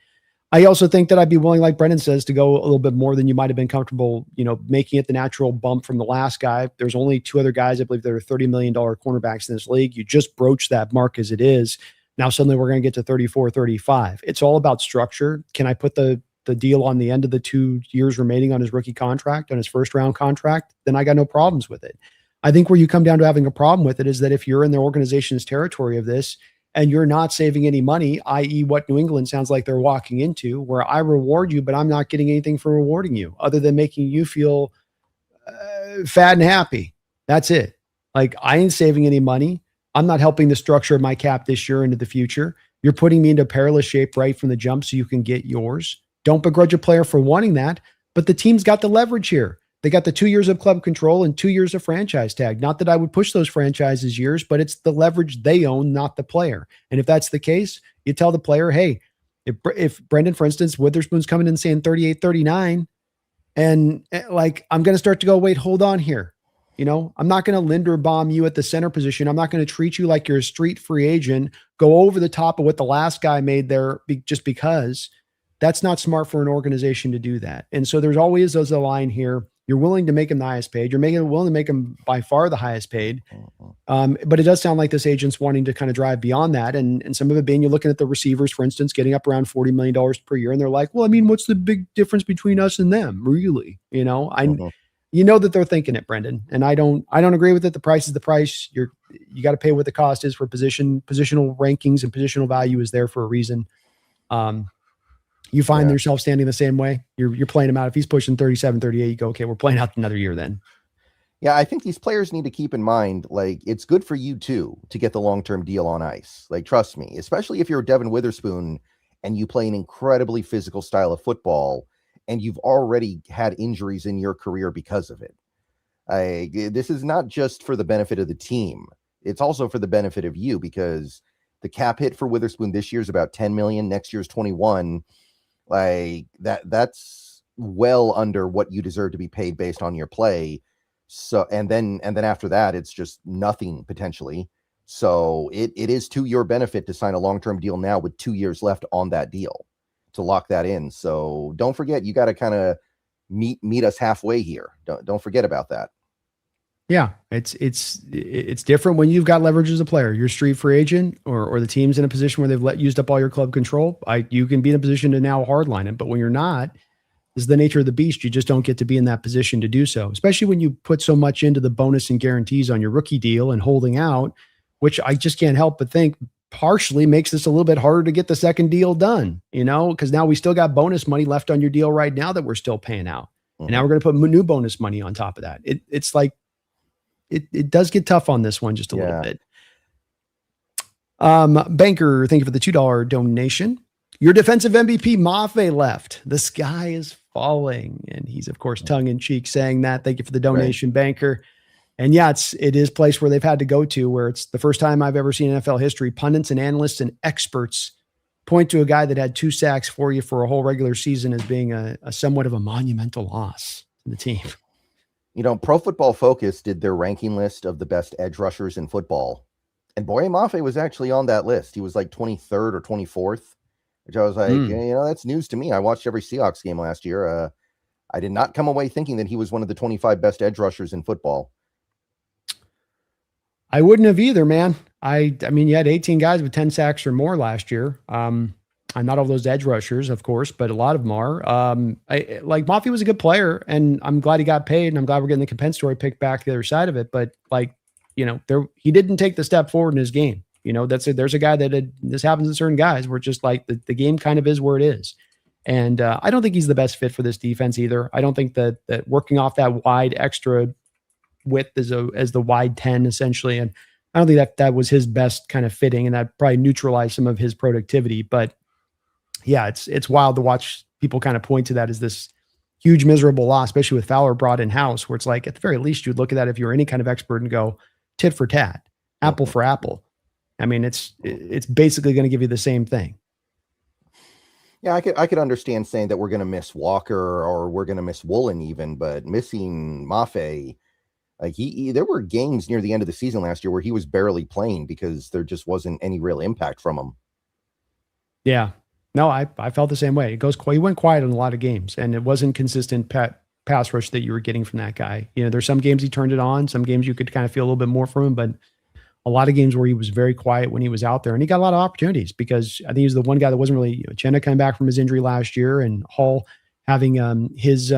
I also think that I'd be willing, like Brendan says, to go a little bit more than you might have been comfortable, making it the natural bump from the last guy. There's only two other guys, I believe, that are $30 million cornerbacks in this league. You just broached that mark as it is. Now suddenly we're going to get to 34, 35. It's all about structure. Can I put the deal on the end of the 2 years remaining on his rookie contract, on his first round contract? Then I got no problems with it. I think where you come down to having a problem with it is that if you're in the organization's territory of this and you're not saving any money, i.e. what New England sounds like they're walking into, where I reward you, but I'm not getting anything for rewarding you other than making you feel fat and happy. That's it. Like, I ain't saving any money. I'm not helping the structure of my cap this year into the future. You're putting me into perilous shape right from the jump so you can get yours. Don't begrudge a player for wanting that, but the team's got the leverage here. They got the 2 years of club control and 2 years of franchise tag. Not that I would push those franchises years, but it's the leverage they own, not the player. And if that's the case, you tell the player, hey, if Brendan, for instance, Witherspoon's coming in saying 38, 39, and like, I'm going to start to go, wait, hold on here. I'm not going to Linderbaum you at the center position. I'm not going to treat you like you're a street free agent, go over the top of what the last guy made there just because. That's not smart for an organization to do that. And so there's always a line here. You're willing to make him the highest paid. You're willing to make him by far the highest paid. But it does sound like this agent's wanting to kind of drive beyond that. And some of it being, you're looking at the receivers, for instance, getting up around $40 million per year. And they're like, well, I mean, what's the big difference between us and them? Really? You know that they're thinking it, Brendan. And I don't agree with it. The price is the price. You got to pay what the cost is for positional rankings, and positional value is there for a reason. You find yourself standing the same way. You're playing him out. If he's pushing 37, 38, you go, okay, we're playing out another year then. Yeah, I think these players need to keep in mind, like, it's good for you too to get the long-term deal on ice. Like, trust me, especially if you're Devin Witherspoon and you play an incredibly physical style of football and you've already had injuries in your career because of it. This is not just for the benefit of the team. It's also for the benefit of you, because the cap hit for Witherspoon this year is about 10 million. Next year's 21. Like, that's well under what you deserve to be paid based on your play. So, and then after that, it's just nothing potentially. So it is to your benefit to sign a long-term deal now with 2 years left on that deal to lock that in. So don't forget, you got to kind of meet us halfway here. Don't forget about that. Yeah, it's different when you've got leverage as a player. You're a street free agent, or the team's in a position where they've used up all your club control. You can be in a position to now hardline it, but when you're not, this is the nature of the beast. You just don't get to be in that position to do so, especially when you put so much into the bonus and guarantees on your rookie deal and holding out, which I just can't help but think partially makes this a little bit harder to get the second deal done, because now we still got bonus money left on your deal right now that we're still paying out. And now we're going to put new bonus money on top of that. it does get tough on this one just a little bit. Banker, thank you for the $2 donation. Your defensive MVP Mafe left. The sky is falling, and he's of course tongue in cheek saying that. Thank you for the donation, Banker. And yeah, it is a place where they've had to go to, where it's the first time I've ever seen in NFL history, pundits and analysts and experts point to a guy that had 2 sacks for you for a whole regular season as being a somewhat of a monumental loss to the team. Pro Football Focus did their ranking list of the best edge rushers in football, and Boye Mafe was actually on that list. He was like 23rd or 24th, which I was like, that's news to me. I watched every Seahawks game last year. I did not come away thinking that he was one of the 25 best edge rushers in football. I wouldn't have either, man. I mean, you had 18 guys with 10 sacks or more last year. I'm not all those edge rushers, of course, but a lot of them are. Mafe was a good player, and I'm glad he got paid, and I'm glad we're getting the compensatory pick back the other side of it. But he didn't take the step forward in his game. There's a guy this happens to certain guys where it's just like the game kind of is where it is. And I don't think he's the best fit for this defense either. I don't think that working off that wide extra width as the wide 10 essentially, and I don't think that was his best kind of fitting, and that probably neutralized some of his productivity. But yeah, it's wild to watch people kind of point to that as this huge miserable loss, especially with Fowler brought in house, where it's like at the very least you'd look at that if you're any kind of expert and go tit for tat, apple for apple. I mean, it's basically going to give you the same thing. Yeah, I could understand saying that we're going to miss Walker or we're going to miss Woolen even, but missing Mafe, like there were games near the end of the season last year where he was barely playing because there just wasn't any real impact from him. Yeah. No, I felt the same way. He went quiet in a lot of games, and it wasn't consistent pass rush that you were getting from that guy. There's some games he turned it on, some games you could kind of feel a little bit more from him, but a lot of games where he was very quiet when he was out there, and he got a lot of opportunities because I think he was the one guy that wasn't really, Chenna coming back from his injury last year, and Hall having his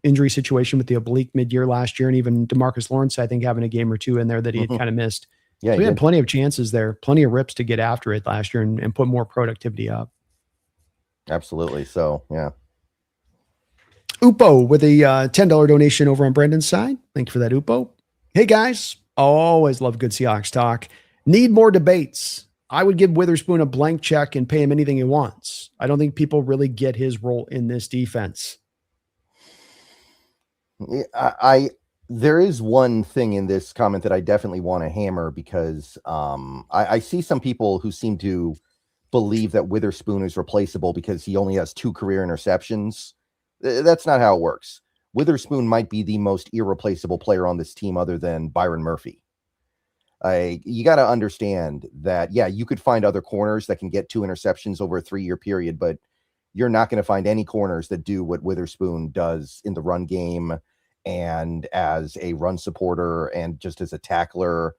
injury situation with the oblique mid-year last year, and even DeMarcus Lawrence, I think, having a game or two in there that he had kind of missed. Yeah, so he had plenty of chances there, plenty of rips to get after it last year and put more productivity up. Absolutely. So, yeah. Upo with a $10 donation over on Brendan's side. Thank you for that, Upo. Hey, guys. Always love good Seahawks talk. Need more debates. I would give Witherspoon a blank check and pay him anything he wants. I don't think people really get his role in this defense. There is one thing in this comment that I definitely want to hammer because I see some people who seem to believe that Witherspoon is replaceable because he only has 2 career interceptions. That's not how it works. Witherspoon might be the most irreplaceable player on this team other than Byron Murphy. You got to understand that, yeah, you could find other corners that can get 2 interceptions over a 3-year period, but you're not going to find any corners that do what Witherspoon does in the run game and as a run supporter and just as a tackler.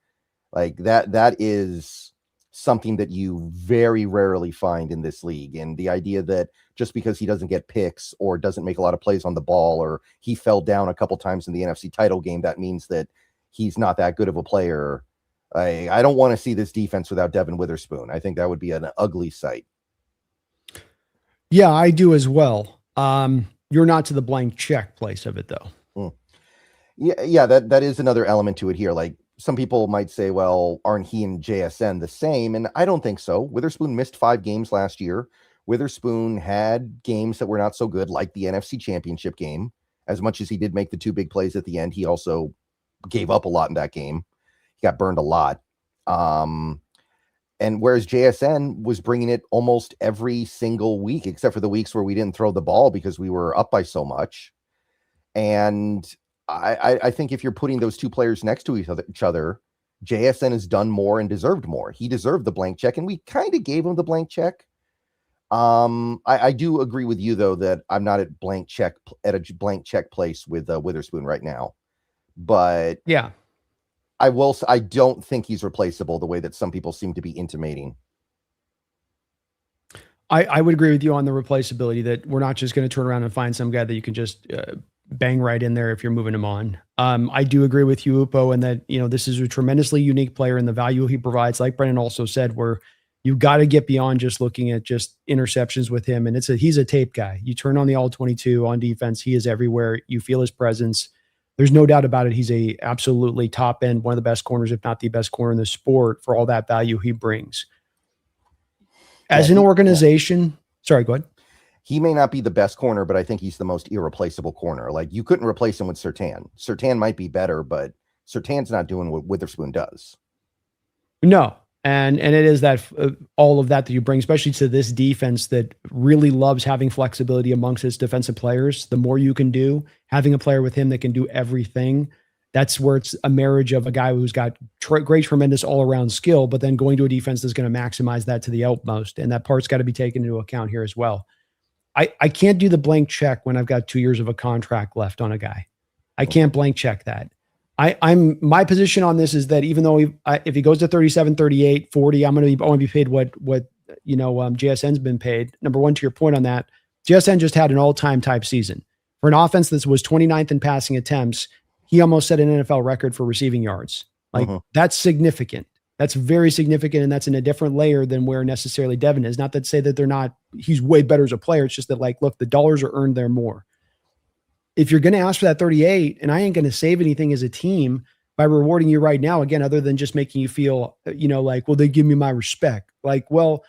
Like that is something that you very rarely find in this league. And the idea that just because he doesn't get picks or doesn't make a lot of plays on the ball, or he fell down a couple times in the NFC title game, that means that he's not that good of a player. I don't want to see this defense without Devin Witherspoon. I think that would be an ugly sight. Yeah, I do as well. You're not to the blank check place of it though. Yeah, that is another element to it here. Like, some people might say, well, aren't he and JSN the same? And I don't think so. Witherspoon missed 5 games last year. Witherspoon had games that were not so good, like the NFC Championship game. As much as he did make the 2 big plays at the end, he also gave up a lot in that game. He got burned a lot. And whereas JSN was bringing it almost every single week, except for the weeks where we didn't throw the ball because we were up by so much. And I think if you're putting those 2 players next to each other, JSN has done more and deserved more. He deserved the blank check, and we kind of gave him the blank check. I do agree with you though that I'm not at a blank check place with Witherspoon right now. But yeah, I don't think he's replaceable the way that some people seem to be intimating. I would agree with you on the replaceability, that we're not just going to turn around and find some guy that you can just bang right in there if you're moving him on. I do agree with you, Upo, and that, this is a tremendously unique player, and the value he provides, like Brennan also said, where you got to get beyond just looking at just interceptions with him. And he's a tape guy. You turn on the all 22 on defense. He is everywhere. You feel his presence. There's no doubt about it. He's a absolutely top end, one of the best corners, if not the best corner in the sport, for all that value he brings. As an organization, sorry, go ahead. He may not be the best corner, but I think he's the most irreplaceable corner. Like, you couldn't replace him with Surtain. Surtain might be better, but Surtain's not doing what Witherspoon does. No. And it is that all of that you bring, especially to this defense that really loves having flexibility amongst its defensive players. The more you can do, having a player with him that can do everything, that's where it's a marriage of a guy who's got great, tremendous all-around skill, but then going to a defense that's going to maximize that to the utmost. And that part's got to be taken into account here as well. I can't do the blank check when I've got 2 years of a contract left on a guy. I can't blank check that. My position on this is that even though if he goes to 37, 38, 40, I'm going to be paid what JSN's been paid. Number one, to your point on that, JSN just had an all-time type season. For an offense that was 29th in passing attempts, he almost set an NFL record for receiving yards. Like, that's significant. That's very significant, and that's in a different layer than where necessarily Devin is. Not to say that he's way better as a player. It's just that, like, look, the dollars are earned there more. If you're going to ask for that 38, and I ain't going to save anything as a team by rewarding you right now, again, other than just making you feel, like, well, they give me my respect. Like, well,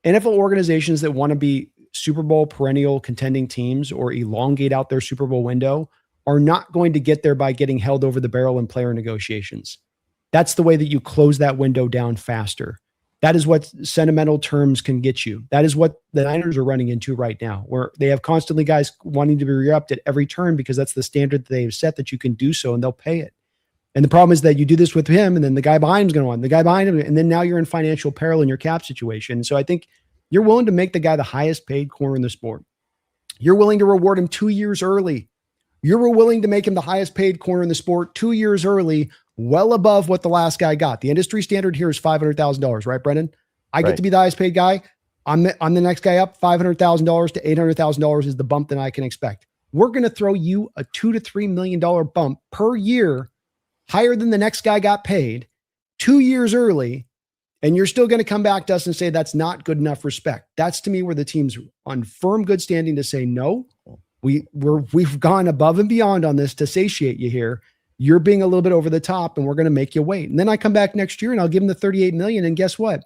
NFL organizations that want to be Super Bowl perennial contending teams or elongate out their Super Bowl window are not going to get there by getting held over the barrel in player negotiations. That's the way that you close that window down faster. That is what sentimental terms can get you. That is what the Niners are running into right now, where they have constantly guys wanting to be re-upped at every turn because that's the standard that they've set that you can do so, and they'll pay it. And the problem is that you do this with him, and then the guy behind him is going to want the guy behind him, and then now you're in financial peril in your cap situation. So I think you're willing to make the guy the highest paid corner in the sport. You're willing to reward him 2 years early. You're willing to make him the highest paid corner in the sport 2 years early, well above what the last guy got. The industry standard here is $500,000, right, Brendan? I get to be the highest paid guy. I'm the next guy up. $500,000 to $800,000 is the bump that I can expect. We're going to throw you a $2 to $3 million bump per year, higher than the next guy got paid 2 years early. And you're still going to come back to us and say that's not good enough respect. That's, to me, where the team's on firm good standing to say, no, we've gone above and beyond on this to satiate you here. You're being a little bit over the top, and we're going to make you wait. And then I come back next year and I'll give him the $38 million. And guess what?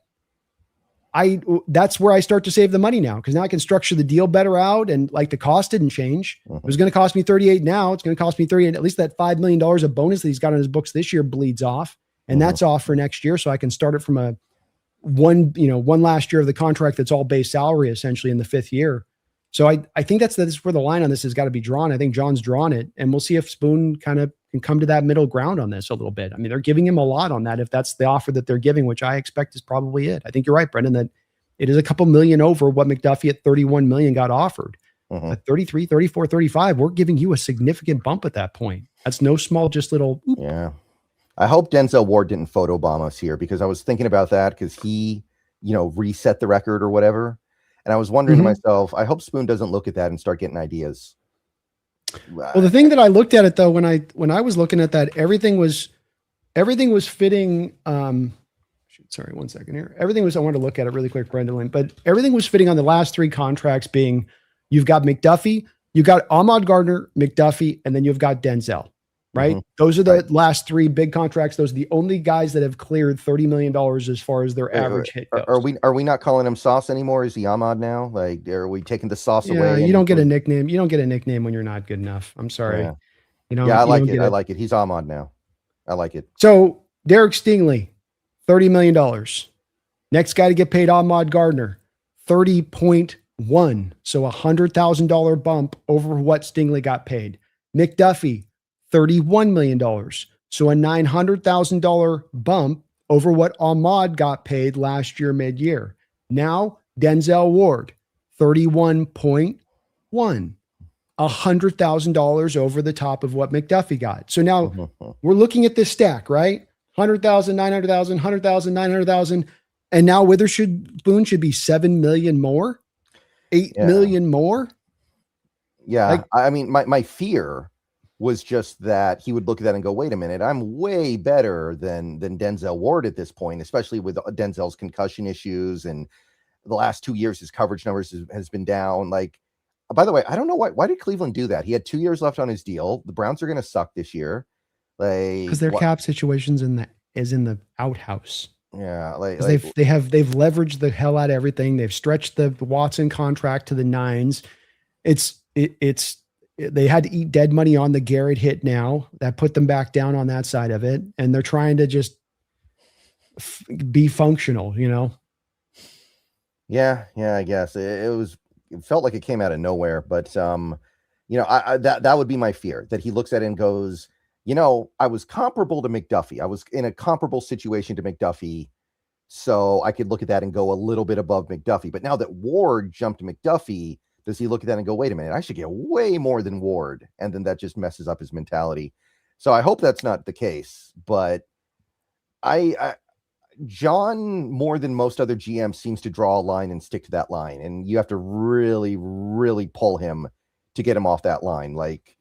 That's where I start to save the money now, because now I can structure the deal better out, and like the cost didn't change. It was going to cost me 38 now. It's going to cost me 38. At least that $5 million of bonus that he's got on his books this year bleeds off, and that's off for next year. So I can start it from one last year of the contract that's all base salary essentially in the fifth year. So I think that's where the line on this has got to be drawn. I think John's drawn it, and we'll see if Spoon kind of can come to that middle ground on this a little bit. I mean, they're giving him a lot on that if that's the offer that they're giving, which I expect is probably it. I think you're right, Brendan, that it is a couple million over what McDuffie at $31 million got offered. At 33, 34, 35, we're giving you a significant bump at that point. That's no small, just little. Oop. Yeah. I hope Denzel Ward didn't photobomb us here, because I was thinking about that, because he, reset the record or whatever. And I was wondering to myself, I hope Spoon doesn't look at that and start getting ideas. Well, the thing that I looked at it though, when I was looking at that, everything was fitting. Sorry, 1 second here. I wanted to look at it really quick, Brendan, but everything was fitting on the last three contracts being, you've got McDuffie, you've got Ahmad Gardner, McDuffie, and then you've got Denzel, right? Those are the last three big contracts. Those are the only guys that have cleared $30 million as far as their average hit goes. Are we not calling him Sauce anymore? Is he Ahmad now? Like, are we taking the sauce away? You don't get a nickname. You don't get a nickname when you're not good enough. I'm sorry. Yeah. I like it. I like it. He's Ahmad now. I like it. So Derek Stingley, $30 million. Next guy to get paid, Ahmad Gardner, 30.1. So $100,000 bump over what Stingley got paid. McDuffie, $31 million. So a $900,000 bump over what Ahmad got paid last year mid-year. Now, Denzel Ward, 31.1. $100,000 over the top of what McDuffie got. So now we're looking at this stack, right? 100,000, 900,000, 100,000, 900,000. And now Witherspoon should be 7 million more, 8 million more. Yeah. I mean, my fear was just that he would look at that and go, wait a minute, I'm way better than Denzel Ward at this point, especially with Denzel's concussion issues. And the last 2 years, his coverage numbers has been down. Like, By the way, I don't know why did Cleveland do that? He had 2 years left on his deal. The Browns are going to suck this year. Because Like, their cap situations in the outhouse. yeah, They've leveraged the hell out of everything. They've stretched the Watson contract to the nines. They had to eat dead money on the Garrett hit now. That put them back down on that side of it. And they're trying to just be functional, Yeah, I guess it felt like it came out of nowhere, but that would be my fear, that he looks at it and goes, I was comparable to McDuffie. I was in a comparable situation to McDuffie, so I could look at that and go a little bit above McDuffie. But now that Ward jumped McDuffie, does he look at that and go, wait a minute, I should get way more than Ward? And then that just messes up his mentality. So I hope that's not the case, but John, more than most other GMs, seems to draw a line and stick to that line. And you have to really, really pull him to get him off that line. Like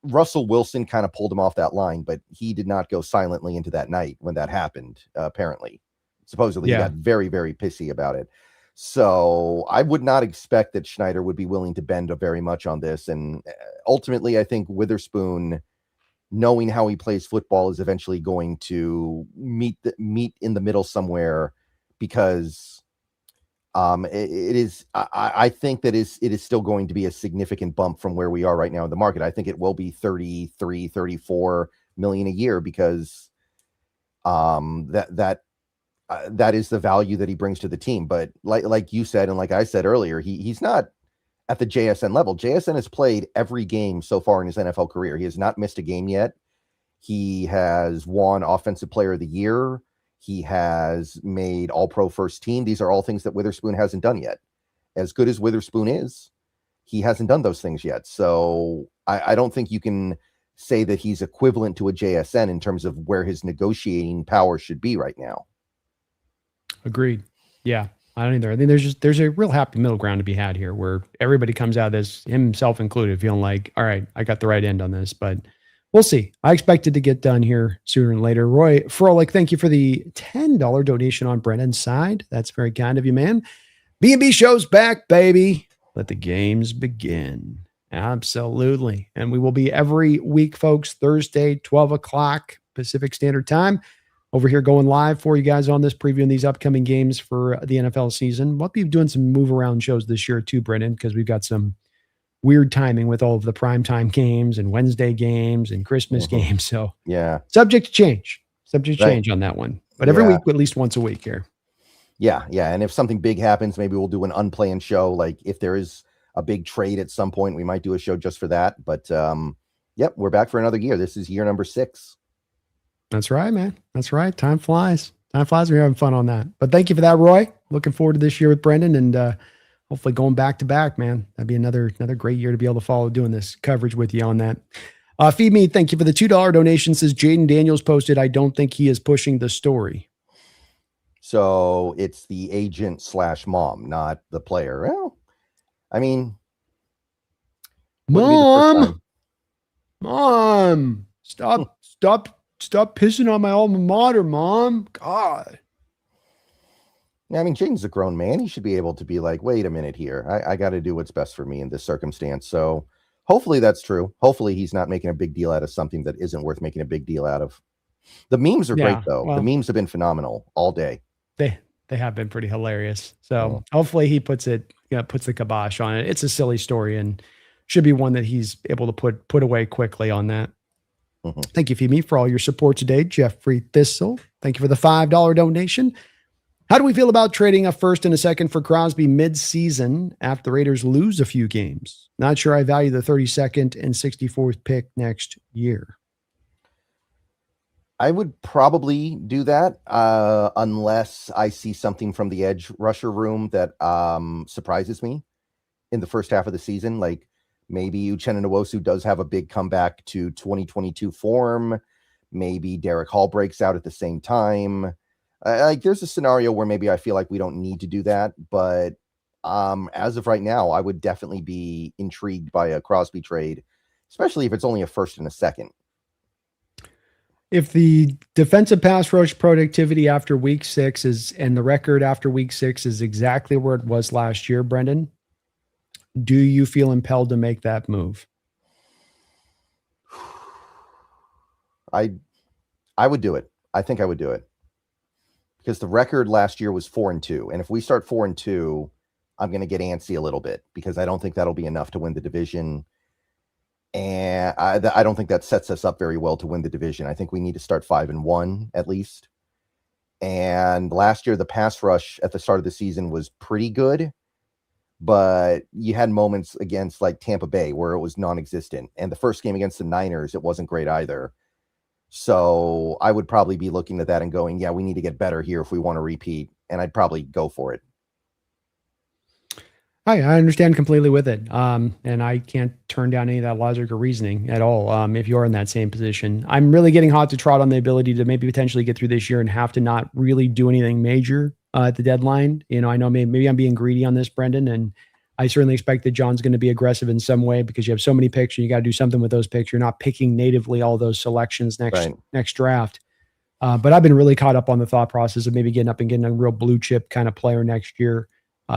Russell Wilson kind of pulled him off that line, but he did not go silently into that night when that happened, apparently. Supposedly, he got very, very pissy about it. So I would not expect that Schneider would be willing to bend very much on this. And ultimately, I think Witherspoon, knowing how he plays football, is eventually going to meet in the middle somewhere, because it is. I think that it is still going to be a significant bump from where we are right now in the market. I think it will be 33, 34 million a year, because that is the value that he brings to the team. But like you said, and like I said earlier, he's not at the JSN level. JSN has played every game so far in his NFL career. He has not missed a game yet. He has won Offensive Player of the Year. He has made All-Pro First Team. These are all things that Witherspoon hasn't done yet. As good as Witherspoon is, he hasn't done those things yet. So I don't think you can say that he's equivalent to a JSN in terms of where his negotiating power should be right now. Agreed. Yeah, I don't either. I think there's a real happy middle ground to be had here, where everybody comes out of this, himself included, feeling like, all right, I got the right end on this, but we'll see. I expect it to get done here sooner than later. Roy Froelich, thank you for the $10 donation on Brennan's side. That's very kind of you, man. B&B show's back, baby. Let the games begin. Absolutely. And we will be every week, folks, Thursday, 12 o'clock Pacific Standard Time. Over here going live for you guys on this, previewing these upcoming games for the NFL season. We'll be doing some move around shows this year too, Brendan, because we've got some weird timing with all of the primetime games and Wednesday games and Christmas games. So yeah, subject to change on that one. But every week, at least once a week here. Yeah. And if something big happens, maybe we'll do an unplanned show. Like if there is a big trade at some point, we might do a show just for that. But yep, we're back for another year. This is year number 6. That's right, man. That's right. Time flies. We're having fun on that. But thank you for that, Roy. Looking forward to this year with Brendan, and hopefully going back to back, man. That'd be another great year to be able to follow doing this coverage with you on that. Feed Me, thank you for the $2 donation. Says Jaden Daniels posted, I don't think he is pushing the story. So it's the agent / mom, not the player. Well, I mean, Mom, stop pissing on my alma mater, Mom. God. I mean, Jaden's a grown man. He should be able to be like, wait a minute here. I got to do what's best for me in this circumstance. So hopefully that's true. Hopefully he's not making a big deal out of something that isn't worth making a big deal out of. The memes are great, though. Well, the memes have been phenomenal all day. They have been pretty hilarious. So hopefully he puts the kibosh on it. It's a silly story and should be one that he's able to put away quickly on that. Thank you, Feed Me, for all your support today. Jeffrey Thistle, thank you for the $5 donation. How do we feel about trading a first and a second for Crosby mid-season after the Raiders lose a few games? Not sure I value the 32nd and 64th pick next year. I would probably do that unless I see something from the edge rusher room that surprises me in the first half of the season. Like maybe Uchenna Nwosu does have a big comeback to 2022 form. Maybe Derek Hall breaks out at the same time. Like there's a scenario where maybe I feel like we don't need to do that. But as of right now, I would definitely be intrigued by a Crosby trade, especially if it's only a first and a second. If the defensive pass rush productivity after week 6 and the record after week 6 is exactly where it was last year, Brendan, Do you feel impelled to make that move? I would do it. I think I would do it because the record last year was 4-2, and if we start 4-2, I'm going to get antsy a little bit because I don't think that'll be enough to win the division, and I don't think that sets us up very well to win the division. I think we need to start 5-1 at least. And last year, the pass rush at the start of the season was pretty good, but you had moments against like Tampa Bay where it was non-existent, and the first game against the Niners, it wasn't great either. So I would probably be looking at that and going, yeah, we need to get better here if we want to repeat. And I'd probably go for it. I understand completely with it. And I can't turn down any of that logic or reasoning at all. If you're in that same position, I'm really getting hot to trot on the ability to maybe potentially get through this year and have to not really do anything major at the deadline. I know maybe I'm being greedy on this, Brendan, and I certainly expect that John's going to be aggressive in some way because you have so many picks and you got to do something with those picks. You're not picking natively all those selections next draft. But I've been really caught up on the thought process of maybe getting up and getting a real blue chip kind of player next year,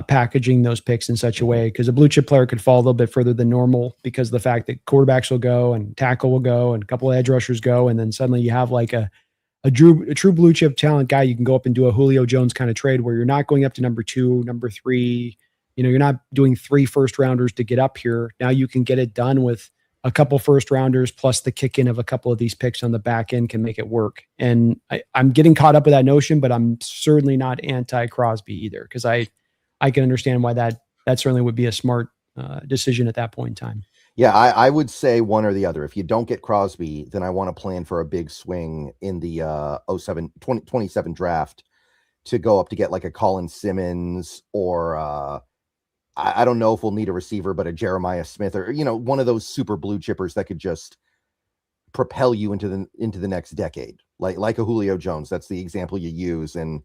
packaging those picks in such a way because a blue chip player could fall a little bit further than normal because of the fact that quarterbacks will go and tackle will go and a couple of edge rushers go. And then suddenly you have like a true blue chip talent guy. You can go up and do a Julio Jones kind of trade where you're not going up to number 2, number 3. You're not doing 3 first rounders to get up here. Now you can get it done with a couple first rounders plus the kick in of a couple of these picks on the back end can make it work. And I'm getting caught up with that notion, but I'm certainly not anti Crosby either because I can understand why that certainly would be a smart decision at that point in time. Yeah, I would say one or the other. If you don't get Crosby, then I want to plan for a big swing in the 27 draft to go up to get like a Colin Simmons or I don't know if we'll need a receiver, but a Jeremiah Smith or, one of those super blue chippers that could just propel you into the next decade, like a Julio Jones. That's the example you use. And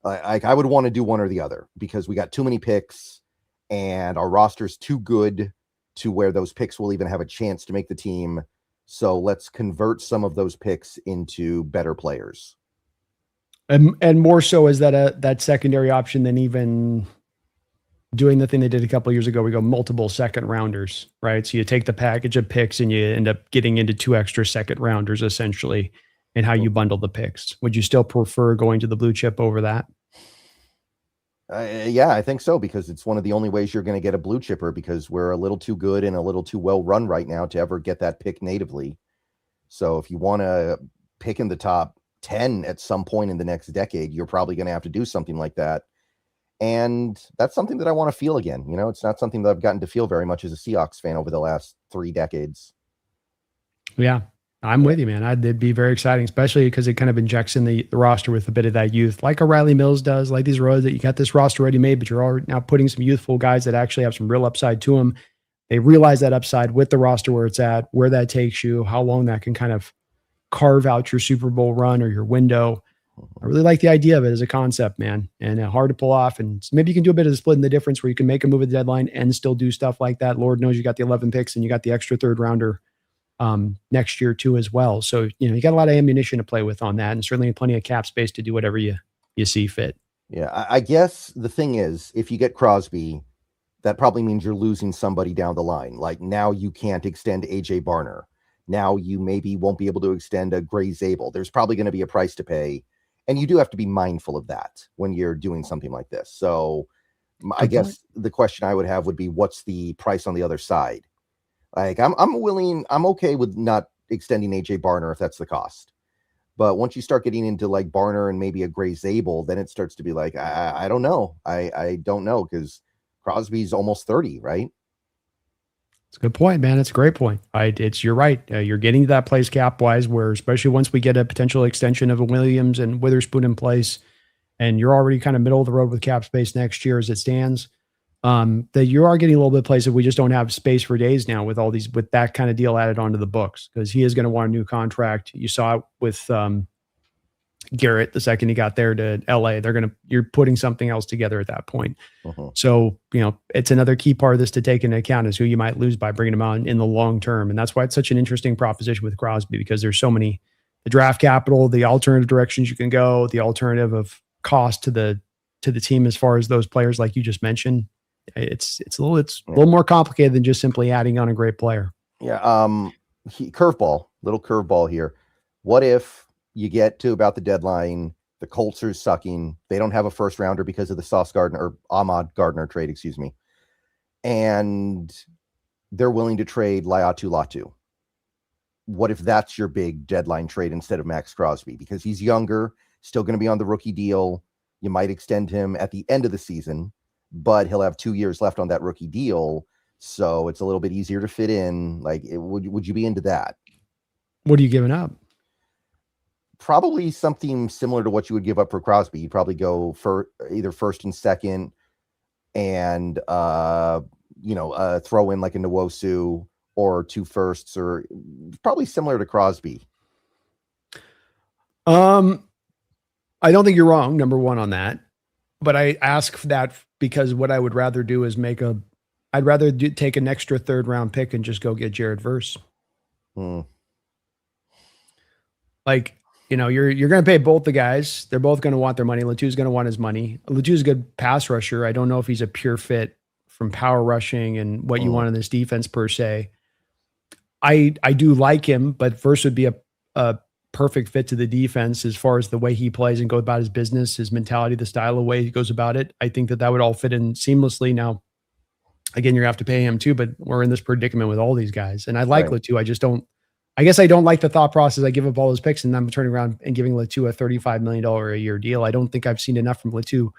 I would want to do one or the other because we got too many picks and our roster's too good to where those picks will even have a chance to make the team. So let's convert some of those picks into better players. And more so is that secondary option than even doing the thing they did a couple of years ago. We go multiple second rounders, right? So you take the package of picks and you end up getting into 2 extra second rounders essentially and how you bundle the picks. Would you still prefer going to the blue chip over that? Yeah, I think so because it's one of the only ways you're going to get a blue chipper because we're a little too good and a little too well run right now to ever get that pick natively. So if you want to pick in the top 10 at some point in the next decade, you're probably going to have to do something like that. And that's something that I want to feel again. It's not something that I've gotten to feel very much as a Seahawks fan over the last 3 decades. Yeah, I'm with you, man. It'd be very exciting, especially because it kind of injects in the roster with a bit of that youth, like O'Reilly Mills does, like these roads that you got this roster already made, but you're already now putting some youthful guys that actually have some real upside to them. They realize that upside with the roster where it's at, where that takes you, how long that can kind of carve out your Super Bowl run or your window. I really like the idea of it as a concept, man, and hard to pull off. And maybe you can do a bit of the split in the difference where you can make a move at the deadline and still do stuff like that. Lord knows you got the 11 picks and you got the extra 3rd rounder next year too as well. So, you got a lot of ammunition to play with on that and certainly plenty of cap space to do whatever you see fit. Yeah, I guess the thing is, if you get Crosby, that probably means you're losing somebody down the line. Like now you can't extend AJ Barner. Now you maybe won't be able to extend a Gray Zabel. There's probably going to be a price to pay. And you do have to be mindful of that when you're doing something like this. So I guess the question I would have would be, what's the price on the other side? Like I'm okay with not extending AJ Barner if that's the cost. But once you start getting into like Barner and maybe a Gray Zabel, then it starts to be like, I don't know. I don't know because Crosby's almost 30, right? It's a good point, man. It's a great point. You're right. You're getting to that place cap wise where, especially once we get a potential extension of a Williams and Witherspoon in place, and you're already kind of middle of the road with cap space next year as it stands, that you are getting a little bit of place if we just don't have space for days now with that kind of deal added onto the books because he is going to want a new contract. You saw it with Garrett the second he got there to LA. You're putting something else together at that point. So, it's another key part of this to take into account is who you might lose by bringing him on in the long term. And that's why it's such an interesting proposition with Crosby because there's so many, the draft capital, the alternative directions you can go, the alternative of cost to the team as far as those players like you just mentioned. it's a little more complicated than just simply adding on a great player. Yeah. Little curveball here. What if you get to about the deadline, the Colts are sucking, they don't have a first rounder because of the Sauce Gardner or Ahmad Gardner trade, excuse me, and they're willing to trade Laiatu Latu? What if that's your big deadline trade instead of Max Crosby? Because he's younger, still going to be on the rookie deal. You might extend him at the end of the season, but he'll have 2 years left on that rookie deal. So it's a little bit easier to fit in. Like, would you be into that? What are you giving up? Probably something similar to what you would give up for Crosby. You'd probably go for either first and second and, throw in like a Nwosu or 2 firsts, or probably similar to Crosby. I don't think you're wrong, number one, on that. But I ask that because what I would rather do is I'd rather take an extra 3rd round pick and just go get Jared Verse. Like, you're going to pay both the guys. They're both going to want their money. Latu's going to want his money. Latu's a good pass rusher. I don't know if he's a pure fit from power rushing and what you want in this defense per se. I do like him, but Verse would be a perfect fit to the defense as far as the way he plays and goes about his business, his mentality, the style of way he goes about it. I think that would all fit in seamlessly. Now, again, you're going to have to pay him too, but we're in this predicament with all these guys. And I like Latu. I guess I don't like the thought process. I give up all those picks and I'm turning around and giving Latu a $35 million a year deal. I don't think I've seen enough from Latu.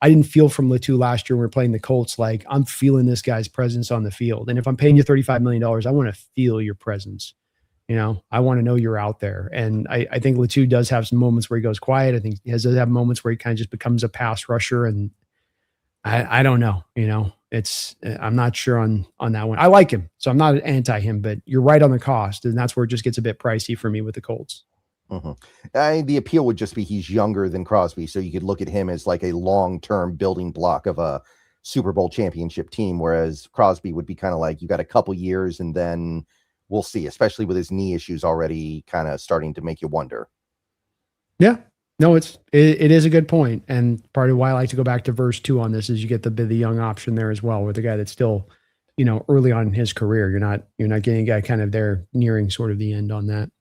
I didn't feel from Latu last year when we were playing the Colts. Like, I'm feeling this guy's presence on the field. And if I'm paying you $35 million, I want to feel your presence. I want to know you're out there. And I think Latu does have some moments where he goes quiet. I think he does have moments where he kind of just becomes a pass rusher. And I don't know, I'm not sure on that one. I like him, so I'm not anti him, but you're right on the cost. And that's where it just gets a bit pricey for me with the Colts. The appeal would just be he's younger than Crosby. So you could look at him as like a long-term building block of a Super Bowl championship team. Whereas Crosby would be kind of like, you got a couple years and then we'll see, especially with his knee issues already kind of starting to make you wonder. Yeah, no, it is a good point. And part of why I like to go back to Verse 2 on this is you get the young option there as well, with the guy that's still, early on in his career. You're not getting a guy kind of there nearing sort of the end on that.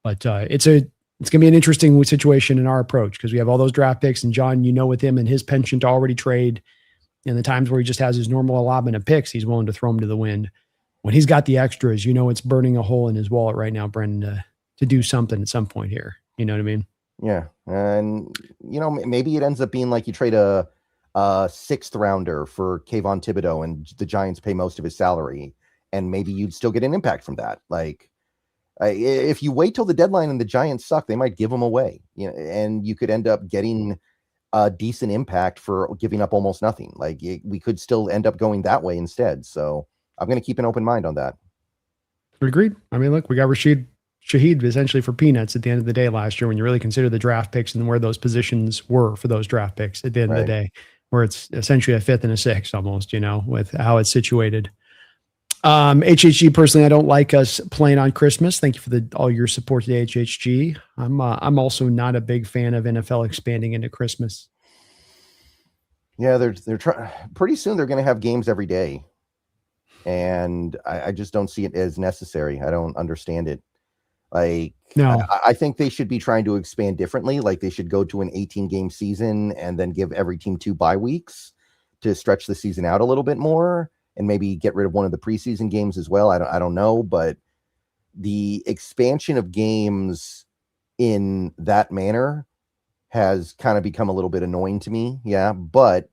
But it's going to be an interesting situation in our approach because we have all those draft picks, and John, with him and his penchant to already trade, and the times where he just has his normal allotment of picks, he's willing to throw them to the wind. When he's got the extras, it's burning a hole in his wallet right now, Brendan, to do something at some point here. You know what I mean? Yeah. And, maybe it ends up being like you trade a 6th rounder for Kayvon Thibodeau and the Giants pay most of his salary, and maybe you'd still get an impact from that. Like, if you wait till the deadline and the Giants suck, they might give them away, and you could end up getting a decent impact for giving up almost nothing. Like, we could still end up going that way instead. So I'm going to keep an open mind on that. Agreed. I mean, look, we got Rashid Shaheed essentially for peanuts at the end of the day last year when you really consider the draft picks and where those positions were for those draft picks at the end of the day, where it's essentially a 5th and a 6th almost, with how it's situated. HHG, personally, I don't like us playing on Christmas. Thank you for all your support today, HHG. I'm also not a big fan of NFL expanding into Christmas. Yeah, they're trying. Pretty soon they're going to have games every day, and I just don't see it as necessary. I don't understand it. Like, no, I think they should be trying to expand differently. Like, they should go to an 18-game season and then give every team 2 bye weeks to stretch the season out a little bit more. And maybe get rid of one of the preseason games as well. I don't know, but the expansion of games in that manner has kind of become a little bit annoying to me. Yeah, but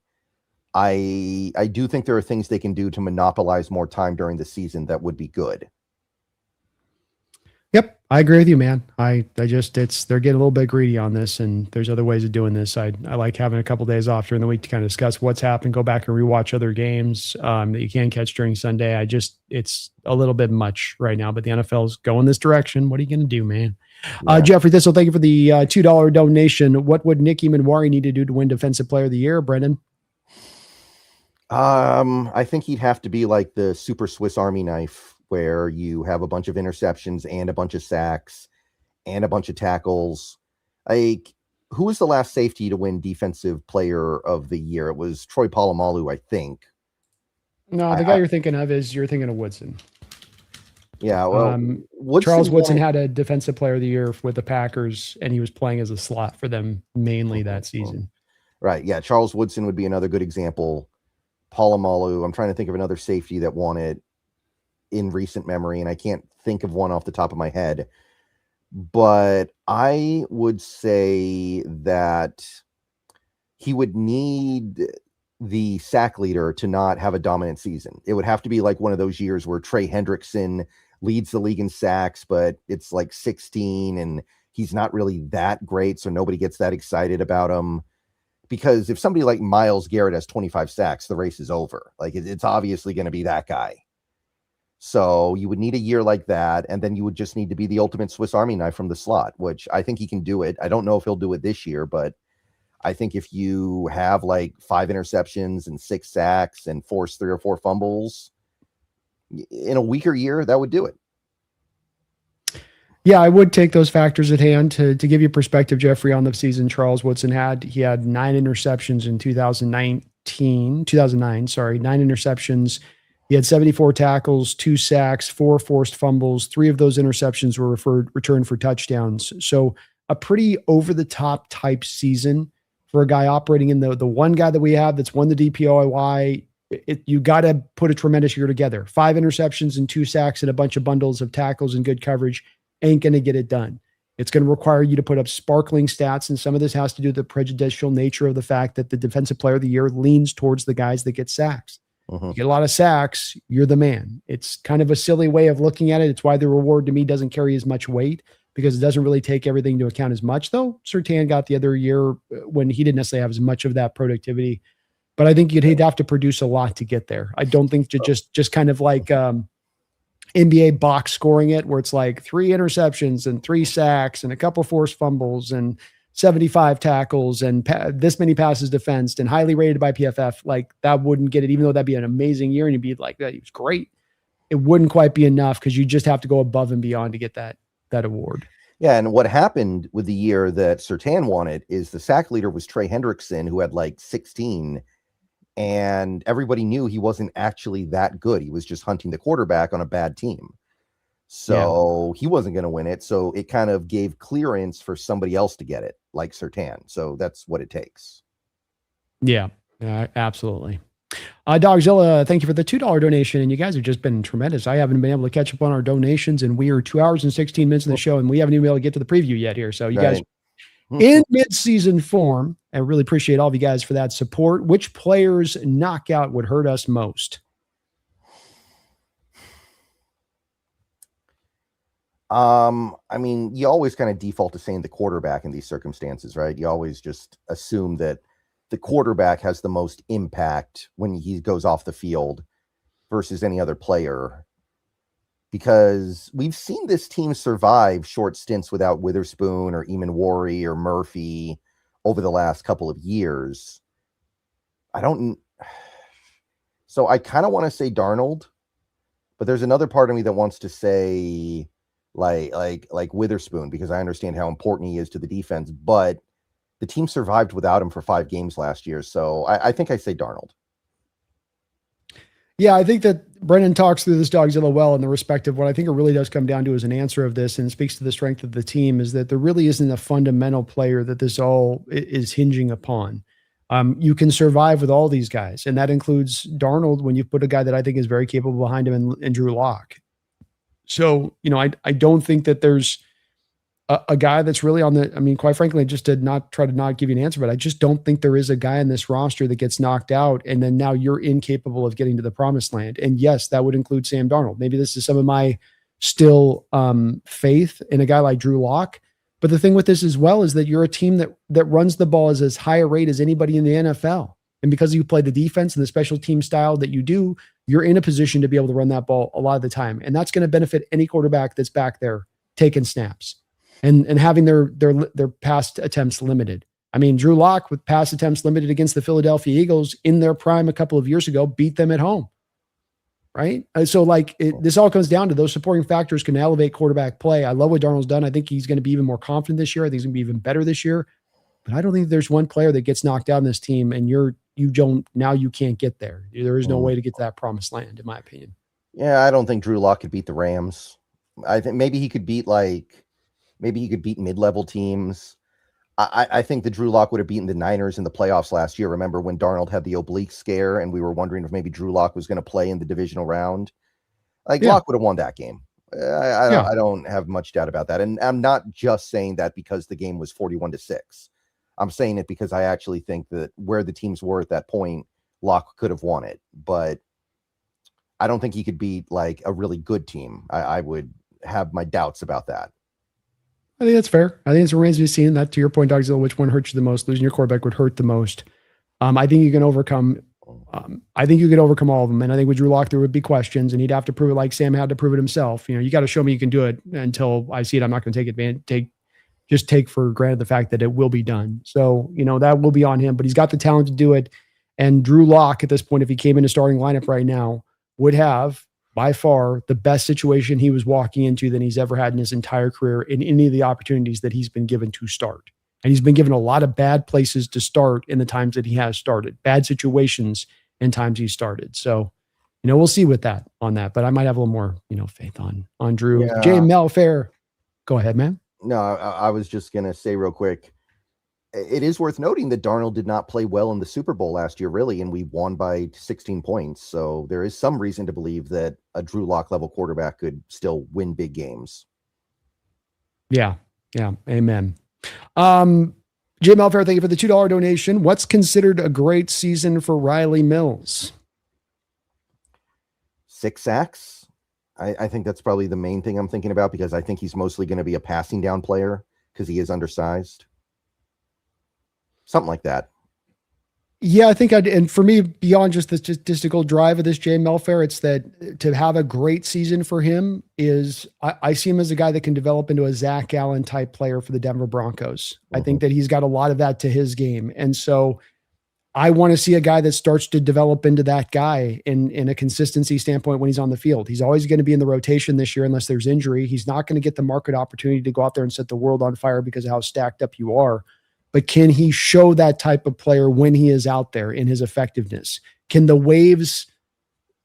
I do think there are things they can do to monopolize more time during the season that would be good. Yep, I agree with you, man. They're getting a little bit greedy on this, and there's other ways of doing this. I like having a couple of days off during the week to kind of discuss what's happened, go back and rewatch other games that you can catch during Sunday. It's a little bit much right now, but the NFL's going this direction. What are you going to do, man? Yeah. Jeffrey Thistle, thank you for the $2 donation. What would Nicky Manwari need to do to win Defensive Player of the Year, Brendan? I think he'd have to be like the super Swiss Army knife, where you have a bunch of interceptions and a bunch of sacks and a bunch of tackles. Like, who was the last safety to win Defensive Player of the Year? It was Troy Polamalu, I think. No, the guy you're thinking of Woodson. Yeah, well, Charles Woodson had a defensive player of the year with the Packers, and he was playing as a slot for them mainly that season. Right. Yeah. Charles Woodson would be another good example. Polamalu. I'm trying to think of another safety that won it in recent memory, and I can't think of one off the top of my head. But I would say that he would need the sack leader to not have a dominant season. It would have to be like one of those years where Trey Hendrickson leads the league in sacks, but it's like 16 and he's not really that great, so nobody gets that excited about him. Because if somebody like Myles Garrett has 25 sacks, the race is over. Like it's obviously going to be that guy. So you would need a year like that, and then you would just need to be the ultimate Swiss Army knife from the slot, which I think he can do it. I don't know if he'll do it this year, but I think if you have like 5 interceptions and 6 sacks and force 3 or 4 fumbles in a weaker year, that would do it. Yeah, I would take those factors at hand to give you perspective, Jeffrey, on the season Charles Woodson had. He had 9 interceptions in 2009, 9 interceptions. He had 74 tackles, 2 sacks, 4 forced fumbles. 3 of those interceptions were returned for touchdowns. So a pretty over-the-top type season for a guy operating in the one guy that we have that's won the DPOY. You got to put a tremendous year together. 5 interceptions and 2 sacks and a bunch of bundles of tackles and good coverage ain't going to get it done. It's going to require you to put up sparkling stats, and some of this has to do with the prejudicial nature of the fact that the defensive player of the year leans towards the guys that get sacks. You get a lot of sacks, you're the man. It's kind of a silly way of looking at it. It's why the reward to me doesn't carry as much weight, because it doesn't really take everything into account as much, though Surtain got the other year when he didn't necessarily have as much of that productivity. But I think you'd have to produce a lot to get there. I don't think to just kind of like NBA box scoring it, where it's like 3 interceptions and 3 sacks and a couple forced fumbles and 75 tackles and this many passes defensed and highly rated by PFF. Like that wouldn't get it, even though that'd be an amazing year and you'd be like, that he was great. It wouldn't quite be enough, because you just have to go above and beyond to get that award. Yeah, and what happened with the year that Surtain won it is the sack leader was Trey Hendrickson, who had like 16, and everybody knew he wasn't actually that good. He was just hunting the quarterback on a bad team. So he wasn't going to win it. So it kind of gave clearance for somebody else to get it, like Surtain. So that's what it takes. Yeah, absolutely. Dogzilla, thank you for the $2 donation. And you guys have just been tremendous. I haven't been able to catch up on our donations, and we are 2 hours and 16 minutes in the show, and we haven't even been able to get to the preview yet here. So you guys in mid-season form. I really appreciate all of you guys for that support. Which players' knockout would hurt us most? I mean, you always kind of default to saying the quarterback in these circumstances, right? You always just assume that the quarterback has the most impact when he goes off the field versus any other player, because we've seen this team survive short stints without Witherspoon or Eamon Worry or Murphy over the last couple of years. So I kind of want to say Darnold, but there's another part of me that wants to say like Witherspoon, because I understand how important he is to the defense, but the team survived without him for 5 games last year. So I think I say Darnold. Yeah, I think that Brennan talks through this Dogzilla well in the respect of what I think it really does come down to as an answer of this, and it speaks to the strength of the team, is that there really isn't a fundamental player that this all is hinging upon. You can survive with all these guys, and that includes Darnold when you put a guy that I think is very capable behind him in Drew Lock. So, I don't think that there's a guy that's really on the, I mean, quite frankly, just to not try to not give you an answer, but I just don't think there is a guy in this roster that gets knocked out and then now you're incapable of getting to the promised land. And yes, that would include Sam Darnold. Maybe this is some of my still faith in a guy like Drew Lock. But the thing with this as well is that you're a team that runs the ball as high a rate as anybody in the NFL. And because you play the defense and the special team style that you do, you're in a position to be able to run that ball a lot of the time. And that's going to benefit any quarterback that's back there taking snaps and having their pass attempts limited. I mean, Drew Lock, with pass attempts limited against the Philadelphia Eagles in their prime a couple of years ago, beat them at home. Right? So this all comes down to those supporting factors can elevate quarterback play. I love what Darnold's done. I think he's going to be even more confident this year. I think he's going to be even better this year. But I don't think there's one player that gets knocked out in this team and you're now you can't get there. There is no way to get to that promised land, in my opinion. Yeah, I don't think Drew Lock could beat the Rams. I think maybe he could beat mid-level teams. I think the Drew Lock would have beaten the Niners in the playoffs last year. Remember when Darnold had the oblique scare and we were wondering if maybe Drew Lock was going to play in the divisional round? Lock would have won that game. I don't have much doubt about that. And I'm not just saying that because the game was 41-6. I'm saying it because I actually think that where the teams were at that point, Lock could have won it. But I don't think he could beat a really good team. I would have my doubts about that. I think that's fair. I think it remains to be seen. That, to your point, Dogzilla, which one hurts you the most? Losing your quarterback would hurt the most. I think you can overcome. I think you could overcome all of them. And I think with Drew Lock, there would be questions, and he'd have to prove it like Sam had to prove it himself. You got to show me you can do it. Until I see it, I'm not going to take for granted the fact that it will be done. So, that will be on him, but he's got the talent to do it. And Drew Lock, at this point, if he came into starting lineup right now, would have by far the best situation he was walking into than he's ever had in his entire career in any of the opportunities that he's been given to start. And he's been given a lot of bad places to start in the times that he has started, bad situations in times he started. So, we'll see with that on that, but I might have a little more, faith on Drew. Yeah. Jay Melfair, go ahead, man. No, I was just going to say real quick, it is worth noting that Darnold did not play well in the Super Bowl last year, really, and we won by 16 points. So there is some reason to believe that a Drew Lock level quarterback could still win big games. Yeah. Amen. Jay Melfair, thank you for the $2 donation. What's considered a great season for Riley Mills? 6 sacks. I think that's probably the main thing I'm thinking about, because I think he's mostly going to be a passing down player because he is undersized. Something like that. Yeah, I think and for me, beyond just the statistical drive of this Jay Melfair, it's that to have a great season for him is I see him as a guy that can develop into a Zach Allen type player for the Denver Broncos. I think that he's got a lot of that to his game. And so I want to see a guy that starts to develop into that guy in a consistency standpoint when he's on the field. He's always going to be in the rotation this year unless there's injury. He's not going to get the market opportunity to go out there and set the world on fire because of how stacked up you are. But can he show that type of player when he is out there in his effectiveness? Can the waves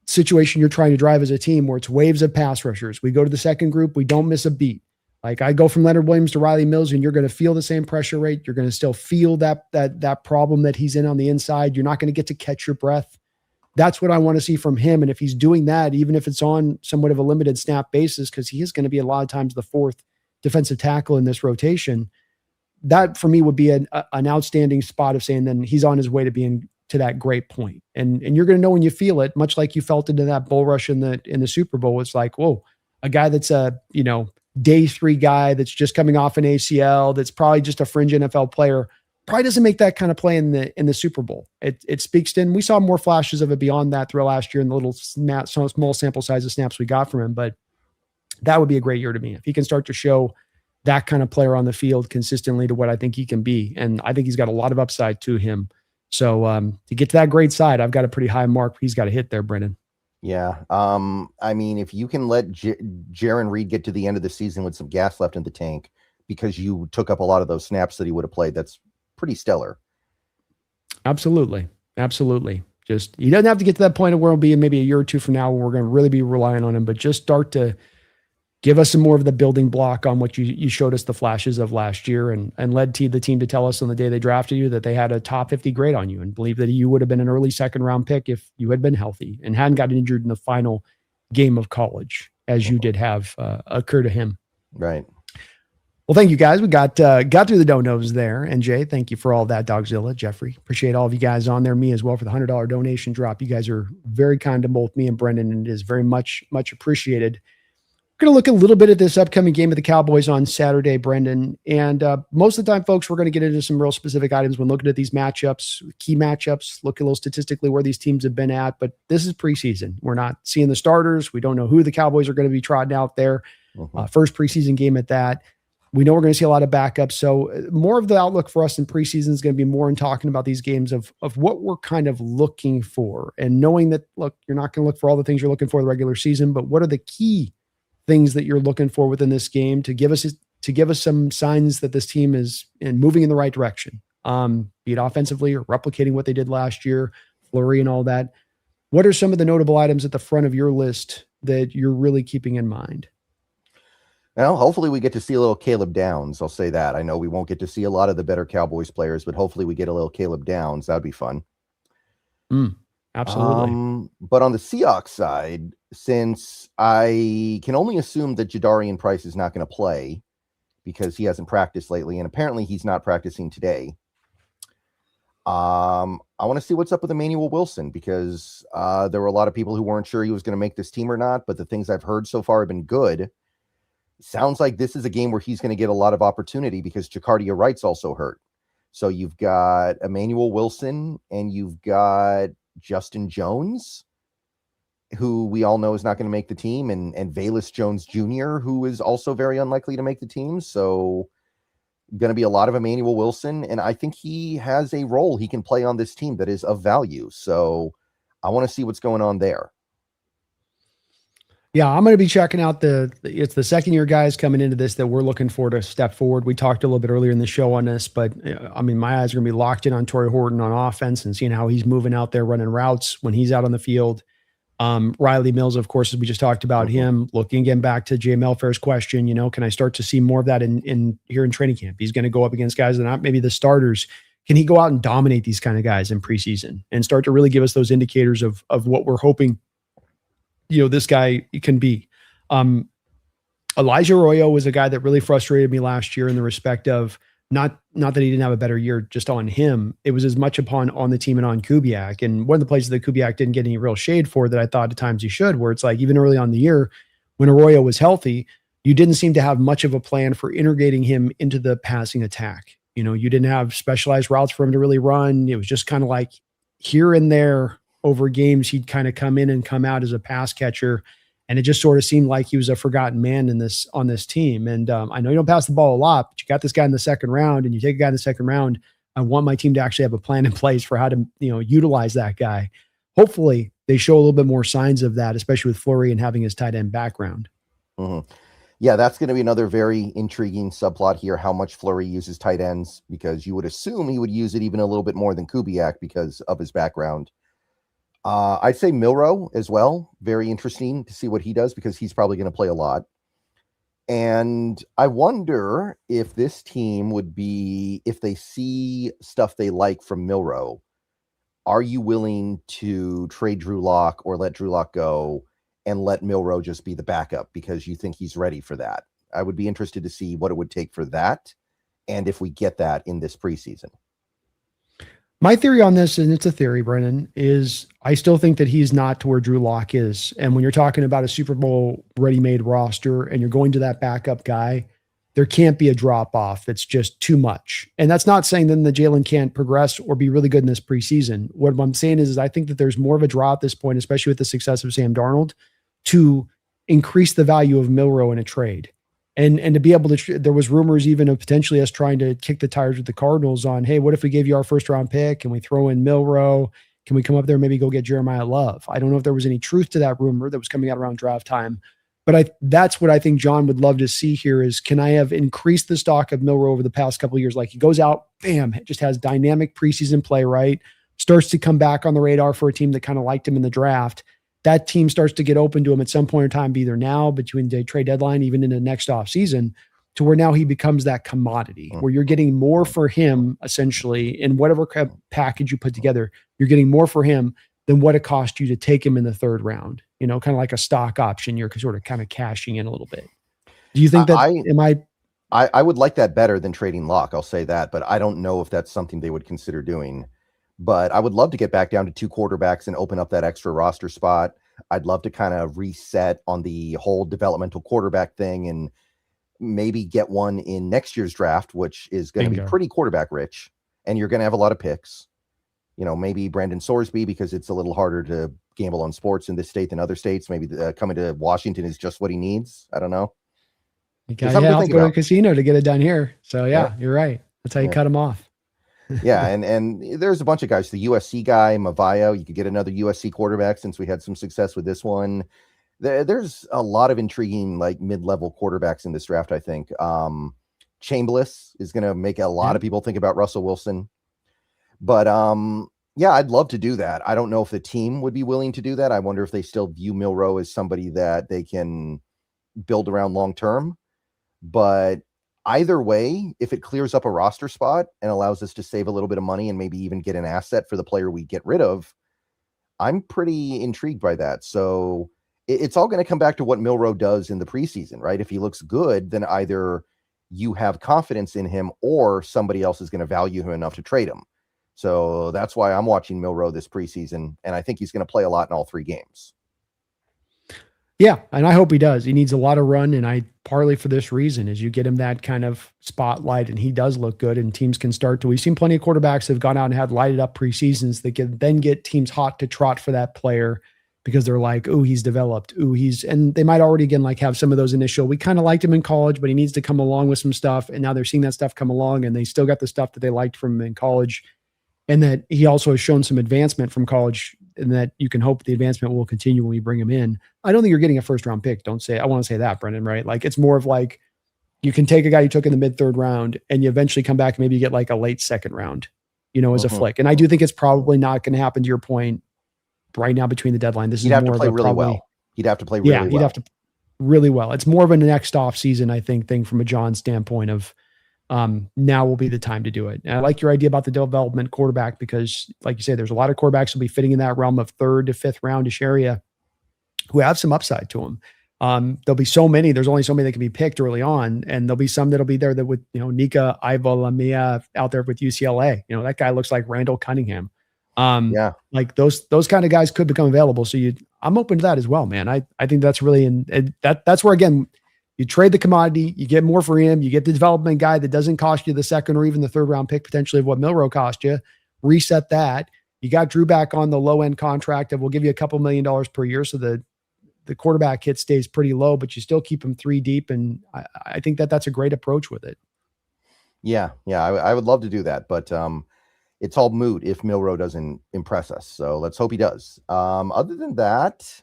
situation you're trying to drive as a team, where it's waves of pass rushers, we go to the second group, we don't miss a beat. Like I go from Leonard Williams to Riley Mills, and you're going to feel the same pressure rate. You're going to still feel that problem that he's in on the inside. You're not going to get to catch your breath. That's what I want to see from him. And if he's doing that, even if it's on somewhat of a limited snap basis, because he is going to be a lot of times the fourth defensive tackle in this rotation, that for me would be an outstanding spot of saying then he's on his way to being to that great point. And you're going to know when you feel it, much like you felt it in that bull rush in the Super Bowl. It's like, whoa, a guy that's a, day 3 guy that's just coming off an ACL, that's probably just a fringe NFL player, probably doesn't make that kind of play in the Super Bowl. It speaks to, and we saw more flashes of it beyond that through last year in the little small sample size of snaps we got from him. But that would be a great year to me if he can start to show that kind of player on the field consistently to what I think he can be. And I think he's got a lot of upside to him. So to get to that great side, I've got a pretty high mark he's got to hit there, Brendan. Yeah. If you can let Jaron Reed get to the end of the season with some gas left in the tank because you took up a lot of those snaps that he would have played, that's pretty stellar. Absolutely. Just, he doesn't have to get to that point where it'll be maybe a year or two from now where we're going to really be relying on him, but just start to give us some more of the building block on what you showed us the flashes of last year, and led the team to tell us on the day they drafted you that they had a top 50 grade on you and believe that you would have been an early second round pick if you had been healthy and hadn't gotten injured in the final game of college, as you did have occur to him. Right. Well, thank you guys. We got through the donos there. And Jay, thank you for all that. Dogzilla, Jeffrey, appreciate all of you guys on there. Me as well for the $100 donation drop. You guys are very kind to both me and Brendan, and it is very much appreciated. We're going to look a little bit at this upcoming game of the Cowboys on Saturday, Brendan. And most of the time, folks, we're going to get into some real specific items when looking at these matchups, key matchups, look a little statistically where these teams have been at. But this is preseason. We're not seeing the starters. We don't know who the Cowboys are going to be trotting out there. First preseason game at that. We know we're going to see a lot of backups. So more of the outlook for us in preseason is going to be more in talking about these games of what we're kind of looking for, and knowing that, look, you're not going to look for all the things you're looking for in the regular season, but what are the key things that you're looking for within this game to give us some signs that this team is moving in the right direction. be it offensively or replicating what they did last year, Fleury and all that. What are some of the notable items at the front of your list that you're really keeping in mind? Well, hopefully we get to see a little Caleb Downs. I'll say that. I know we won't get to see a lot of the better Cowboys players, but hopefully we get a little Caleb Downs. That'd be fun. Absolutely. But on the Seahawks side, since I can only assume that Jadarian Price is not going to play because he hasn't practiced lately, and apparently he's not practicing today. I want to see what's up with Emmanuel Wilson because there were a lot of people who weren't sure he was going to make this team or not, but the things I've heard so far have been good. Sounds like this is a game where he's going to get a lot of opportunity because Jacardia Wright's also hurt. So you've got Emmanuel Wilson and you've got Justin Jones, who we all know is not going to make the team, and Velus Jones Jr., who is also very unlikely to make the team. So going to be a lot of Emmanuel Wilson, and I think he has a role he can play on this team that is of value. So I want to see what's going on there. Yeah, I'm going to be checking out it's the second year guys coming into this that we're looking for to step forward. We talked a little bit earlier in the show on this, but I mean, my eyes are going to be locked in on Torrey Horton on offense and seeing how he's moving out there running routes when he's out on the field. Riley Mills, of course, as we just talked about him, looking again back to Jay Melfair's question, can I start to see more of that in here in training camp? He's going to go up against guys that are not maybe the starters. Can he go out and dominate these kind of guys in preseason and start to really give us those indicators of what we're hoping this guy can be? Elijah Arroyo was a guy that really frustrated me last year in the respect of not that he didn't have a better year just on him. It was as much on the team and on Kubiak. And one of the places that Kubiak didn't get any real shade for that I thought at times he should, where it's like even early on in the year when Arroyo was healthy, you didn't seem to have much of a plan for integrating him into the passing attack. You didn't have specialized routes for him to really run. It was just kind of like here and there over games, he'd kind of come in and come out as a pass catcher. And it just sort of seemed like he was a forgotten man on this team. And I know you don't pass the ball a lot, but you got this guy in the second round and you take a guy in the second round. I want my team to actually have a plan in place for how to, utilize that guy. Hopefully they show a little bit more signs of that, especially with Fleury and having his tight end background. Mm-hmm. Yeah, that's going to be another very intriguing subplot here, how much Fleury uses tight ends, because you would assume he would use it even a little bit more than Kubiak because of his background. I'd say Milroe as well. Very interesting to see what he does because he's probably going to play a lot. And I wonder if this team would be, if they see stuff they like from Milroe, are you willing to trade Drew Lock or let Drew Lock go and let Milroe just be the backup because you think he's ready for that? I would be interested to see what it would take for that and if we get that in this preseason. My theory on this, and it's a theory, Brennan, is I still think that he's not to where Drew Lock is. And when you're talking about a Super Bowl ready-made roster and you're going to that backup guy, there can't be a drop-off that's just too much. And that's not saying then that Jalen can't progress or be really good in this preseason. What I'm saying is I think that there's more of a draw at this point, especially with the success of Sam Darnold, to increase the value of Milroe in a trade. And to be able to, there was rumors even of potentially us trying to kick the tires with the Cardinals on, hey, what if we gave you our first round pick and we throw in Milroe? Can we come up there and maybe go get Jeremiah Love? I don't know if there was any truth to that rumor that was coming out around draft time, but that's what I think John would love to see here is, can I have increased the stock of Milroe over the past couple of years? Like he goes out, bam, just has dynamic preseason play, right? Starts to come back on the radar for a team that kind of liked him in the draft. That team starts to get open to him at some point in time, be either now, between the trade deadline, even in the next offseason, to where now he becomes that commodity where you're getting more for him, essentially, in whatever package you put together, you're getting more for him than what it cost you to take him in the third round, kind of like a stock option. You're sort of kind of cashing in a little bit. Do you think that I would like that better than trading Locke. I'll say that, but I don't know if that's something they would consider doing. But I would love to get back down to 2 quarterbacks and open up that extra roster spot. I'd love to kind of reset on the whole developmental quarterback thing and maybe get one in next year's draft, which is going to be pretty quarterback rich. And you're going to have a lot of picks. Maybe Brandon Sorsby, because it's a little harder to gamble on sports in this state than other states. Maybe coming to Washington is just what he needs. I don't know. You got to go to a casino to get it done here. So yeah, you're right. That's how you cut him off. Yeah, and there's a bunch of guys. The USC guy, Mavayo, you could get another USC quarterback since we had some success with this one. There's a lot of intriguing, like, mid-level quarterbacks in this draft, I think. Chambliss is going to make a lot of people think about Russell Wilson. But yeah, I'd love to do that. I don't know if the team would be willing to do that. I wonder if they still view Milroe as somebody that they can build around long term. But either way, if it clears up a roster spot and allows us to save a little bit of money and maybe even get an asset for the player we get rid of, I'm pretty intrigued by that. So it's all going to come back to what Milroe does in the preseason, right? If he looks good, then either you have confidence in him or somebody else is going to value him enough to trade him. So that's why I'm watching Milroe this preseason, and I think he's going to play a lot in all 3 games. Yeah, and I hope he does. He needs a lot of run, and I partly for this reason is you get him that kind of spotlight, and he does look good, and teams can start to. We've seen plenty of quarterbacks that have gone out and had lighted up preseasons that can then get teams hot to trot for that player because they're like, "Ooh, he's developed. Ooh, and they might already again like have some of those initial. We kind of liked him in college, but he needs to come along with some stuff, and now they're seeing that stuff come along, and they still got the stuff that they liked from him in college, and that he also has shown some advancement from college." And that you can hope the advancement will continue when we bring him in. I don't think you're getting a first round pick. I want to say that, Brendan, right? Like it's more of like you can take a guy you took in the mid 3rd round and you eventually come back and maybe you get like a late 2nd round, as a flick. And I do think it's probably not going to happen to your point right now between the deadline. This he'd is have more to play of a really probably, well. He'd have to play really well. He'd have to really well. It's more of a next off season, I think, thing from a John standpoint of now will be the time to do it. And I like your idea about the development quarterback because, like you say, there's a lot of quarterbacks who'll be fitting in that realm of 3rd to 5th roundish area who have some upside to them. There'll be so many. There's only so many that can be picked early on, and there'll be some that'll be there that with Nika Ivalamia out there with UCLA. That guy looks like Randall Cunningham. Like those kind of guys could become available. So I'm open to that as well, man. I think that's really that's where again. You trade the commodity, you get more for him, you get the development guy that doesn't cost you the 2nd or even the 3rd round pick potentially of what Milroe cost you. Reset that. You got Drew back on the low end contract that will give you a couple $1 million per year. So the quarterback hit stays pretty low, but you still keep him 3 deep. And I think that's a great approach with it. Yeah. I would love to do that, but it's all moot if Milroe doesn't impress us. So let's hope he does. Other than that,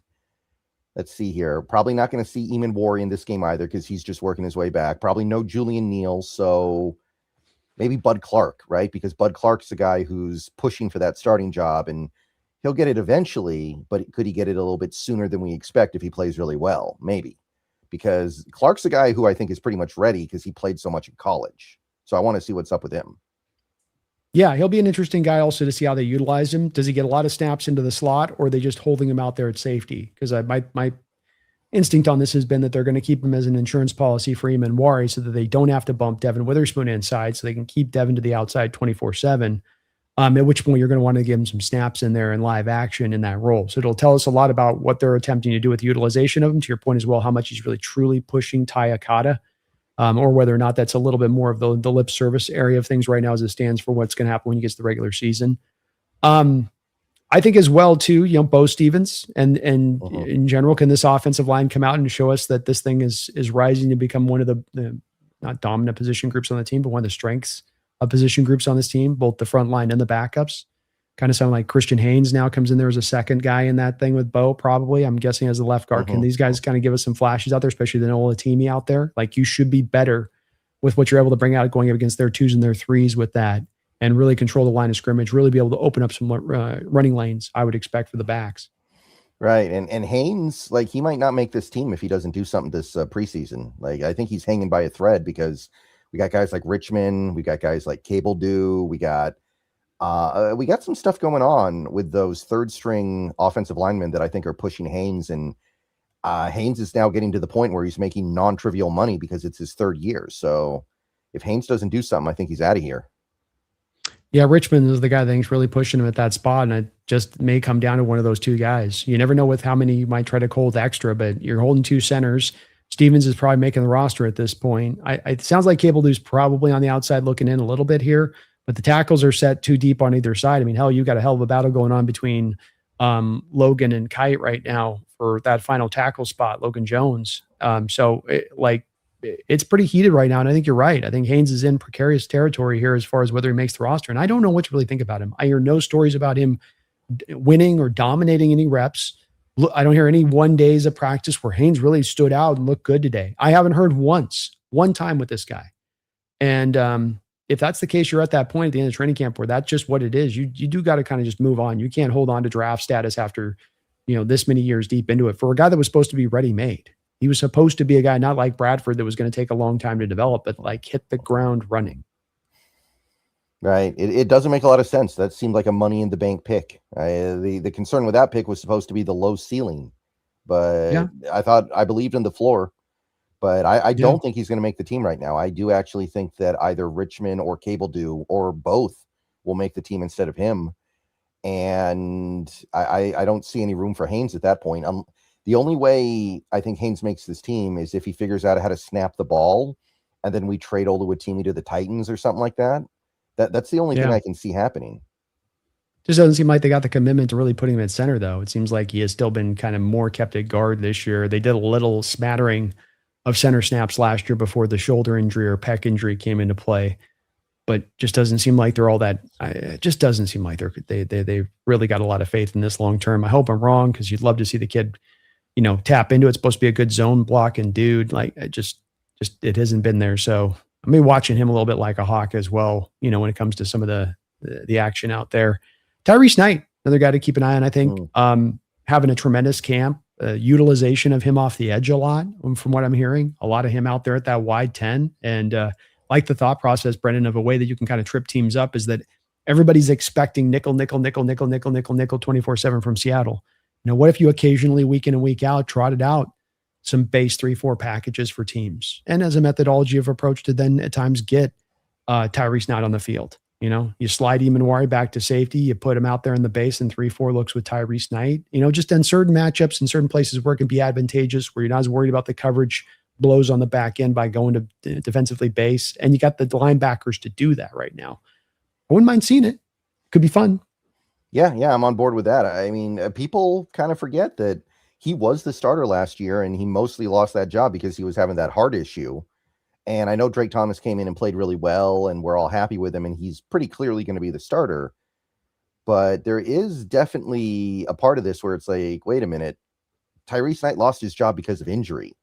let's see here. Probably not going to see Eamon Wari in this game either because he's just working his way back. Probably no Julian Neal. So maybe Bud Clark, right? Because Bud Clark's the guy who's pushing for that starting job and he'll get it eventually, but could he get it a little bit sooner than we expect if he plays really well? Maybe. Because Clark's the guy who I think is pretty much ready because he played so much in college. So I want to see what's up with him. Yeah, he'll be an interesting guy also to see how they utilize him. Does he get a lot of snaps into the slot or are they just holding him out there at safety? Because my instinct on this has been that they're going to keep him as an insurance policy for Eamon Wari so that they don't have to bump Devin Witherspoon inside so they can keep Devin to the outside 24/7, at which point you're going to want to give him some snaps in there in live action in that role. So it'll tell us a lot about what they're attempting to do with the utilization of him, to your point as well, how much he's really truly pushing Ty Akata. Or whether or not that's a little bit more of the lip service area of things right now as it stands for what's going to happen when he gets the regular season. I think as well too, Bo Stevens and in general, can this offensive line come out and show us that this thing is rising to become one of the not dominant position groups on the team, but one of the strengths of position groups on this team, both the front line and the backups. Kind of sound like Christian Haynes now comes in there as a second guy in that thing with Bo, probably. I'm guessing as the left guard. Can these guys kind of give us some flashes out there, especially the Olatimi out there? Like you should be better with what you're able to bring out going up against their 2s and their 3s with that and really control the line of scrimmage, really be able to open up some running lanes, I would expect for the backs. Right. And Haynes, like he might not make this team if he doesn't do something this preseason. Like I think he's hanging by a thread because we got guys like Richmond, we got guys like Cable Dew, we got some stuff going on with those 3rd string offensive linemen that I think are pushing Haynes. And Haynes is now getting to the point where he's making non-trivial money because it's his 3rd year. So if Haynes doesn't do something, I think he's out of here. Yeah, Richmond is the guy that think's really pushing him at that spot, and it just may come down to one of those 2 guys. You never know with how many you might try to hold extra, but you're holding 2 centers. Stevens is probably making the roster at this point. It sounds like Cable Dew's probably on the outside looking in a little bit here. But the tackles are set too deep on either side. I mean, hell, you got a hell of a battle going on between Logan and Kite right now for that final tackle spot, Logan Jones. It's pretty heated right now. And I think you're right. I think Haynes is in precarious territory here as far as whether he makes the roster. And I don't know what to really think about him. I hear no stories about him winning or dominating any reps. I don't hear any 1 days of practice where Haynes really stood out and looked good today. I haven't heard one time with this guy. And if that's the case, you're at that point at the end of training camp where that's just what it is. You do got to kind of just move on. You can't hold on to draft status after, this many years deep into it. For a guy that was supposed to be ready-made, he was supposed to be a guy not like Bradford that was going to take a long time to develop, but like hit the ground running. Right. It doesn't make a lot of sense. That seemed like a money in the bank pick. The concern with that pick was supposed to be the low ceiling, but yeah. I believed in the floor, but I don't think he's going to make the team right now. I do actually think that either Richmond or Cable do, or both will make the team instead of him. And I don't see any room for Haynes at that point. The only way I think Haynes makes this team is if he figures out how to snap the ball, and then we trade Oluwatimi to the Titans or something like that. That's the only thing I can see happening. Just doesn't seem like they got the commitment to really putting him at center, though. It seems like he has still been kind of more kept at guard this year. They did a little smattering of center snaps last year before the shoulder injury or pec injury came into play, but just doesn't seem like they're all that. It just doesn't seem like they really got a lot of faith in this long term. I hope I'm wrong, because you'd love to see the kid, tap into it. It's supposed to be a good zone blocking dude. Like it hasn't been there. So I'm maybe watching him a little bit like a hawk as well, when it comes to some of the action out there. Tyrese Knight, another guy to keep an eye on, I think. Having a tremendous camp, utilization of him off the edge a lot, from what I'm hearing. A lot of him out there at that wide 10. And like the thought process, Brendan, of a way that you can kind of trip teams up is that everybody's expecting nickel 24/7 from Seattle. What if you occasionally, week in and week out, trotted out some base 3-4 packages for teams, and as a methodology of approach to then at times get Tyrese Knight on the field? You slide Emanwari back to safety, you put him out there in the base and 3-4 looks with Tyrese Knight, just in certain matchups and certain places where it can be advantageous, where you're not as worried about the coverage blows on the back end by going to defensively base. And you got the linebackers to do that right now. I wouldn't mind seeing it. Could be fun. Yeah, I'm on board with that. I mean, people kind of forget that he was the starter last year, and he mostly lost that job because he was having that heart issue. And I know Drake Thomas came in and played really well, and we're all happy with him, and he's pretty clearly going to be the starter. But there is definitely a part of this where it's like, wait a minute, Tyrese Knight lost his job because of injury.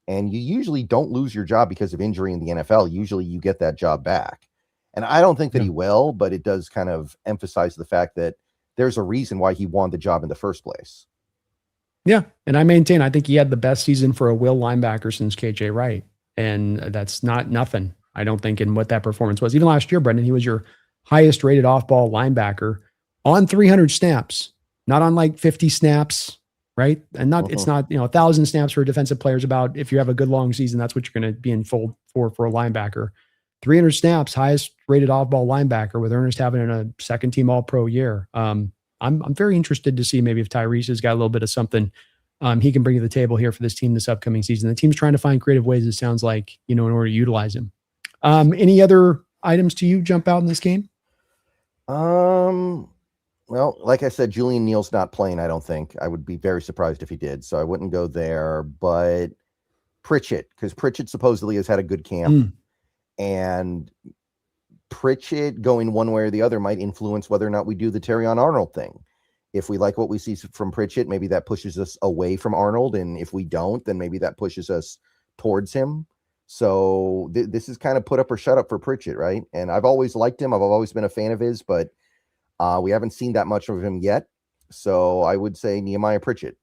And you usually don't lose your job because of injury in the NFL. Usually you get that job back. And I don't think that he will, but it does kind of emphasize the fact that there's a reason why he won the job in the first place. Yeah, and I think he had the best season for a will linebacker since KJ Wright. And that's not nothing, I don't think, in what that performance was. Even last year, Brendan, he was your highest rated off-ball linebacker on 300 snaps, not on like 50 snaps, right? And it's not, 1,000 snaps for defensive players. About, if you have a good long season, that's what you're going to be in full for a linebacker. 300 snaps, highest rated off-ball linebacker, with Ernest having a second team All-Pro year. I'm very interested to see maybe if Tyrese has got a little bit of something he can bring to the table here for this team this upcoming season. The team's trying to find creative ways, it sounds like, in order to utilize him. Any other items to you jump out in this game? Well, like I said, Julian Neal's not playing, I don't think. I would be very surprised if he did, so I wouldn't go there. But Pritchett, because Pritchett supposedly has had a good camp. And Pritchett going one way or the other might influence whether or not we do the Terrion Arnold thing. If we like what we see from Pritchett, maybe that pushes us away from Arnold. And if we don't, then maybe that pushes us towards him. So this is kind of put up or shut up for Pritchett, right? And I've always liked him. I've always been a fan of his, but we haven't seen that much of him yet. So I would say Nehemiah Pritchett.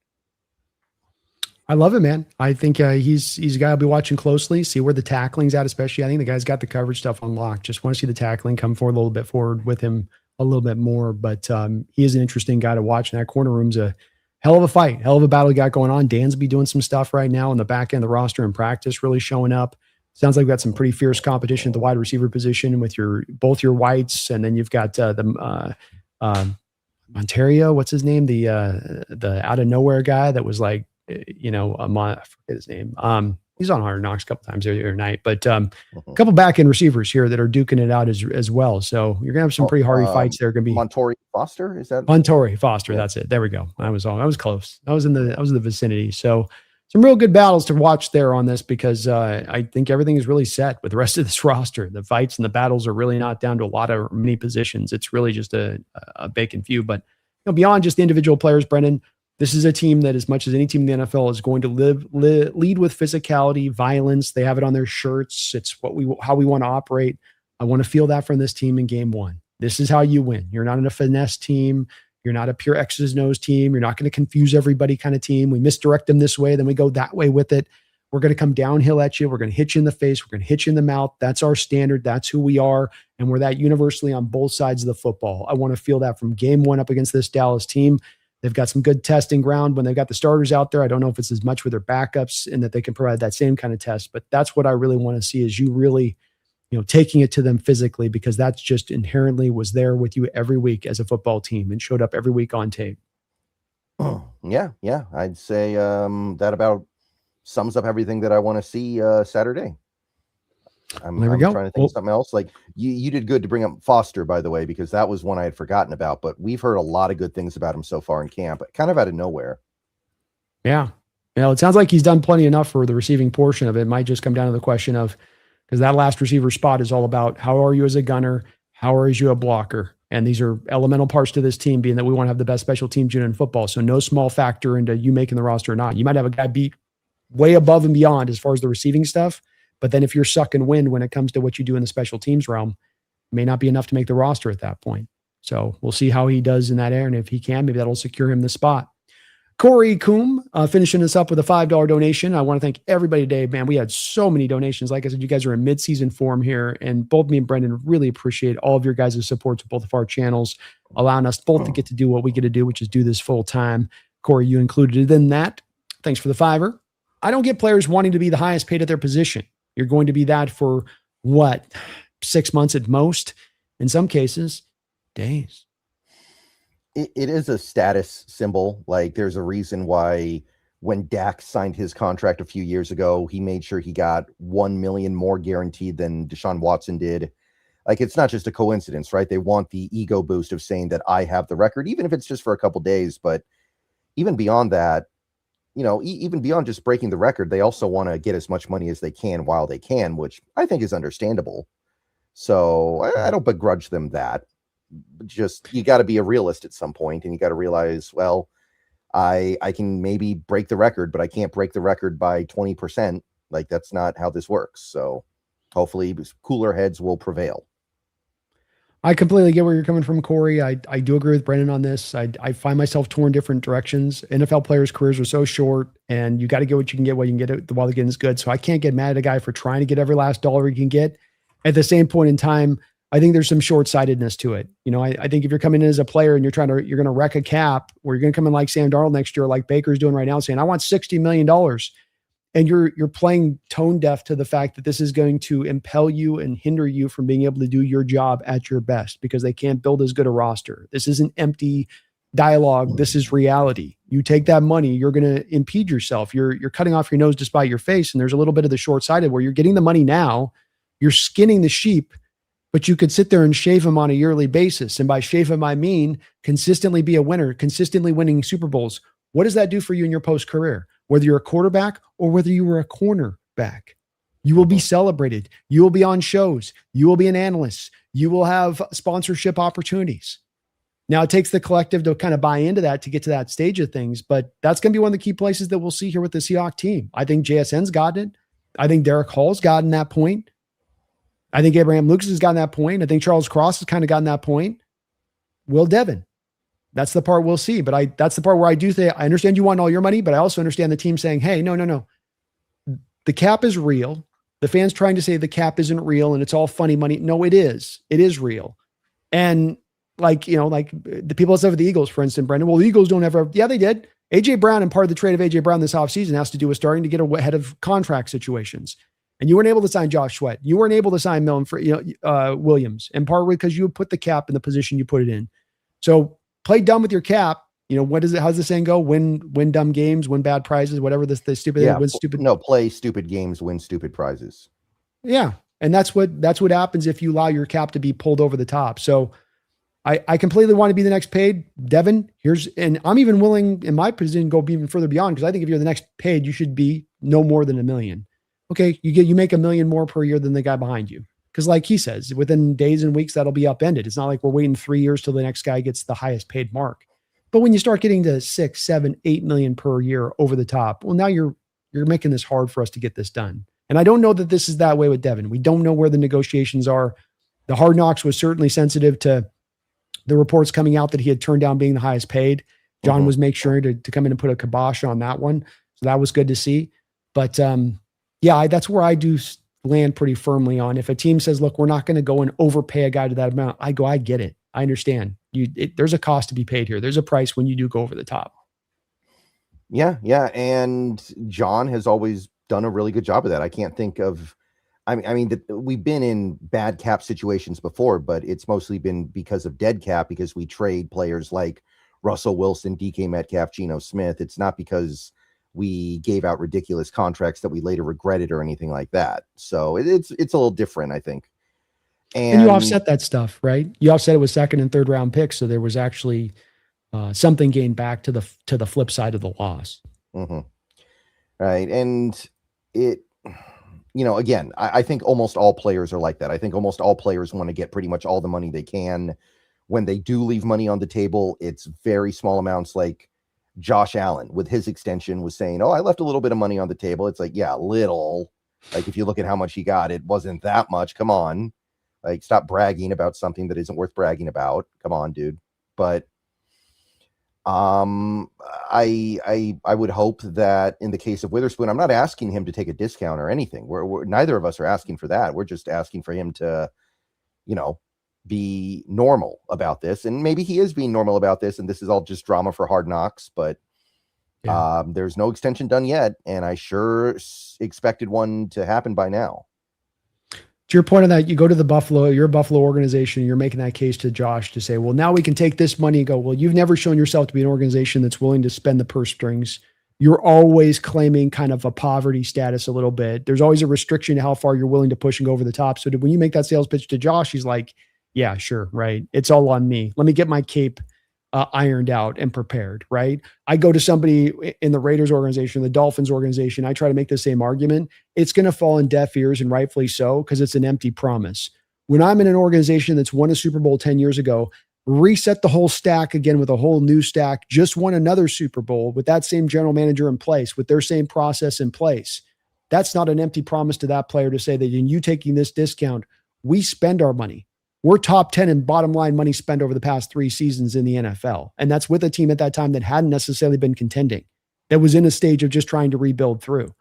I love him, man. I think he's a guy I'll be watching closely, see where the tackling's at, especially. I think the guy's got the coverage stuff unlocked. Just want to see the tackling come forward a little bit forward with him a little bit more. But he is an interesting guy to watch. And that corner room's a hell of a fight, hell of a battle you got going on. Dansby doing some stuff right now on the back end of the roster in practice, really showing up. Sounds like we've got some pretty fierce competition at the wide receiver position with both your whites, and then you've got Ontario, what's his name? The out of nowhere guy that was like, I forget his name. He's on Hard Knocks a couple times the other night, but a couple back end receivers here that are duking it out as well. So you're gonna have some pretty hardy fights there. Going to be Montori Foster. Is that Montori Foster? Yeah. That's it. There we go. I was close. I was in the vicinity. So some real good battles to watch there on this, because I think everything is really set with the rest of this roster. The fights and the battles are really not down to a lot of many positions. It's really just a vacant few. But beyond just the individual players, Brendan, this is a team that, as much as any team in the NFL, is going to lead with physicality, violence. They have it on their shirts. It's how we want to operate. I want to feel that from this team in game one. This is how you win. You're not in a finesse team. You're not a pure X's and O's team. You're not going to confuse everybody kind of team. We misdirect them this way, then we go that way with it. We're going to come downhill at you. We're going to hit you in the face. We're going to hit you in the mouth. That's our standard. That's who we are. And we're that universally on both sides of the football. I want to feel that from game one up against this Dallas team. They've got some good testing ground when they've got the starters out there. I don't know if it's as much with their backups and that they can provide that same kind of test, but that's what I really want to see is you really, taking it to them physically, because that's just inherently was there with you every week as a football team and showed up every week on tape. Yeah. I'd say that about sums up everything that I want to see Saturday. I'm trying to think of something else. Like you did good to bring up Foster, by the way, because that was one I had forgotten about, but we've heard a lot of good things about him so far in camp, kind of out of nowhere. Yeah. It sounds like he's done plenty enough for the receiving portion of it. It might just come down to the question of, because that last receiver spot is all about how are you as a gunner? How are you a blocker? And these are elemental parts to this team, being that we want to have the best special teams unit in football. So no small factor into you making the roster or not. You might have a guy beat way above and beyond as far as the receiving stuff. But then if you're sucking wind when it comes to what you do in the special teams realm, it may not be enough to make the roster at that point. So we'll see how he does in that area. And if he can, maybe that'll secure him the spot. Corey Coombe finishing us up with a $5 donation. I want to thank everybody today, man. We had so many donations. Like I said, you guys are in mid-season form here, and both me and Brendan really appreciate all of your guys' support to both of our channels, allowing us both to get to do what we get to do, which is do this full time. Corey, you included in that. Thanks for the $5. I don't get players wanting to be the highest paid at their position. You're going to be that for what? 6 months at most. In some cases, days. It is a status symbol. Like there's a reason why when Dak signed his contract a few years ago, he made sure he got 1 million more guaranteed than Deshaun Watson did. Like it's not just a coincidence, right? They want the ego boost of saying that I have the record, even if it's just for a couple days. But even beyond that, even beyond just breaking the record, they also want to get as much money as they can while they can, which I think is understandable. So I don't begrudge them that. Just you got to be a realist at some point, and you got to realize, well, I can maybe break the record, but I can't break the record by 20%. Like that's not how this works. So hopefully cooler heads will prevail. I completely get where you're coming from, Corey. I do agree with Brendan on this. I find myself torn different directions. NFL players' careers are so short, and you got to get what you can get while you can get it while the getting's good. So I can't get mad at a guy for trying to get every last dollar he can get. At the same point in time, I think there's some short-sightedness to it. I think if you're coming in as a player and you're going to wreck a cap, or you're going to come in like Sam Darnold next year, like Baker's doing right now, saying, I want $60 million. And you're playing tone deaf to the fact that this is going to impel you and hinder you from being able to do your job at your best because they can't build as good a roster. This isn't empty dialogue. This is reality. You take that money, you're going to impede yourself. You're cutting off your nose to spite your face. And there's a little bit of the short-sighted where you're getting the money now, you're skinning the sheep, but you could sit there and shave them on a yearly basis. And by shave them, I mean consistently be a winner, consistently winning Super Bowls. What does that do for you in your post-career? Whether you're a quarterback or whether you were a cornerback, you will be celebrated. You will be on shows. You will be an analyst. You will have sponsorship opportunities. Now, it takes the collective to kind of buy into that to get to that stage of things, but that's going to be one of the key places that we'll see here with the Seahawks team. I think JSN's gotten it. I think Derek Hall's gotten that point. I think Abraham Lucas has gotten that point. I think Charles Cross has kind of gotten that point. Will Devin. That's the part we'll see. But that's the part where I do think, I understand you want all your money, but I also understand the team saying, hey, no. The cap is real. The fans trying to say the cap isn't real and it's all funny money. No, it is. It is real. And like the people that said with the Eagles, for instance, Brendan, well, the Eagles don't ever, yeah, they did. AJ Brown, and part of the trade of AJ Brown this offseason has to do with starting to get ahead of contract situations. And you weren't able to sign Josh Sweat. You weren't able to sign Millen for Williams, and partly because you put the cap in the position you put it in. So play dumb with your cap. How's the saying go? Win dumb games, win bad prizes, whatever the stupid. Yeah, win stupid. No, play stupid games, win stupid prizes. Yeah, and that's what happens if you allow your cap to be pulled over the top. So I completely want to be the next paid. Devin, and I'm even willing in my position go even further beyond, because I think if you're the next paid, you should be no more than $1 million. Okay, you make $1 million more per year than the guy behind you. Because like he says, within days and weeks, that'll be upended. It's not like we're waiting 3 years till the next guy gets the highest paid mark. But when you start getting to 6, 7, 8 million per year over the top, well, now you're making this hard for us to get this done. And I don't know that this is that way with Devin. We don't know where the negotiations are. The Hard Knocks was certainly sensitive to the reports coming out that he had turned down being the highest paid. John was make sure to come in and put a kibosh on that one. So that was good to see. But that's where I do land pretty firmly on. If a team says, look, we're not going to go and overpay a guy to that amount, I get it. I understand. There's a cost to be paid here. There's a price when you do go over the top. Yeah. And John has always done a really good job of that. I can't think of, we've been in bad cap situations before, but it's mostly been because of dead cap, because we trade players like Russell Wilson, DK Metcalf, Geno Smith. It's not because we gave out ridiculous contracts that we later regretted or anything like that. So it's a little different, I think. And you offset that stuff, right? You offset it with second and third round picks. So there was actually something gained back to the flip side of the loss. Mm-hmm. Right. And again, I think almost all players are like that. I think almost all players want to get pretty much all the money they can. When they do leave money on the table, it's very small amounts. Like Josh Allen with his extension was saying, I left a little bit of money on the table. It's like, yeah, little. Like if you look at how much he got, it wasn't that much. Come on. Like stop bragging about something that isn't worth bragging about. Come on, dude. But I would hope that in the case of Witherspoon, I'm not asking him to take a discount or anything. We're neither of us are asking for that. We're just asking for him to, be normal about this. And maybe he is being normal about this, and this is all just drama for Hard Knocks, but there's no extension done yet. And I sure expected one to happen by now. To your point on that, you go to your Buffalo organization, you're making that case to Josh to say, well, now we can take this money and go, well, you've never shown yourself to be an organization that's willing to spend the purse strings. You're always claiming kind of a poverty status a little bit. There's always a restriction to how far you're willing to push and go over the top. So when you make that sales pitch to Josh, he's like, yeah, sure. Right. It's all on me. Let me get my cape ironed out and prepared. Right. I go to somebody in the Raiders organization, the Dolphins organization. I try to make the same argument. It's going to fall in deaf ears, and rightfully so, because it's an empty promise. When I'm in an organization that's won a Super Bowl 10 years ago, reset the whole stack again with a whole new stack, just won another Super Bowl with that same general manager in place, with their same process in place. That's not an empty promise to that player to say that in you taking this discount, we spend our money. We're top 10 in bottom line money spent over the past 3 seasons in the NFL. And that's with a team at that time that hadn't necessarily been contending, that was in a stage of just trying to rebuild through.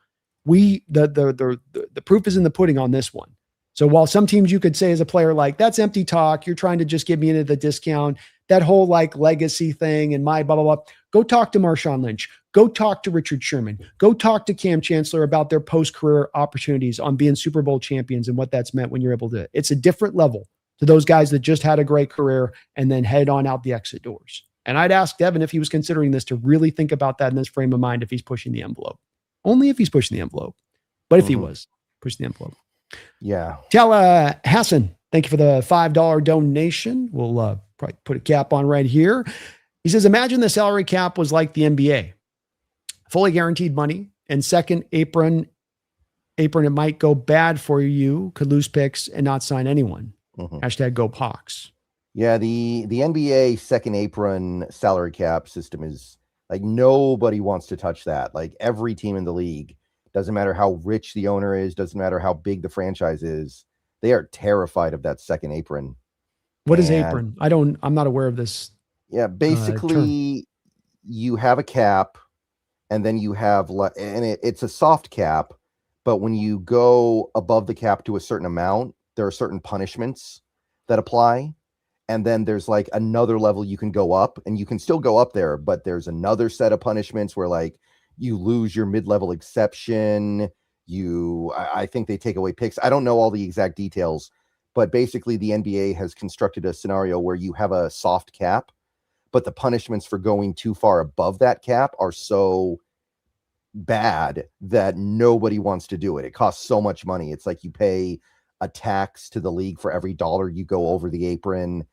The proof is in the pudding on this one. So while some teams you could say as a player, like, that's empty talk, you're trying to just get me into the discount, that whole like legacy thing and my blah, blah, blah. Go talk to Marshawn Lynch. Go talk to Richard Sherman. Go talk to Cam Chancellor about their post-career opportunities on being Super Bowl champions and what that's meant when you're able to. It's a different level to those guys that just had a great career and then head on out the exit doors. And I'd ask Devin if he was considering this to really think about that in this frame of mind if he's pushing the envelope. Only if he's pushing the envelope. But if he was pushing the envelope. Yeah. Hassan, thank you for the $5 donation. We'll probably put a cap on right here. He says, imagine the salary cap was like the NBA. Fully guaranteed money, and second apron, it might go bad for you, could lose picks and not sign anyone. Hashtag go Hawks. Yeah, the NBA second apron salary cap system is like, nobody wants to touch that. Like every team in the league, doesn't matter how rich the owner is, doesn't matter how big the franchise is, they are terrified of that second apron. What is apron? I'm not aware of this. Yeah, basically you have a cap, and then you have, and it's a soft cap, but when you go above the cap to a certain amount, there are certain punishments that apply. And then there's like another level you can go up, and you can still go up there, but there's another set of punishments where like you lose your mid-level exception. I think they take away picks. I don't know all the exact details, but basically the NBA has constructed a scenario where you have a soft cap, but the punishments for going too far above that cap are so bad that nobody wants to do it. It costs so much money. It's like you pay a tax to the league for every dollar you go over the apron.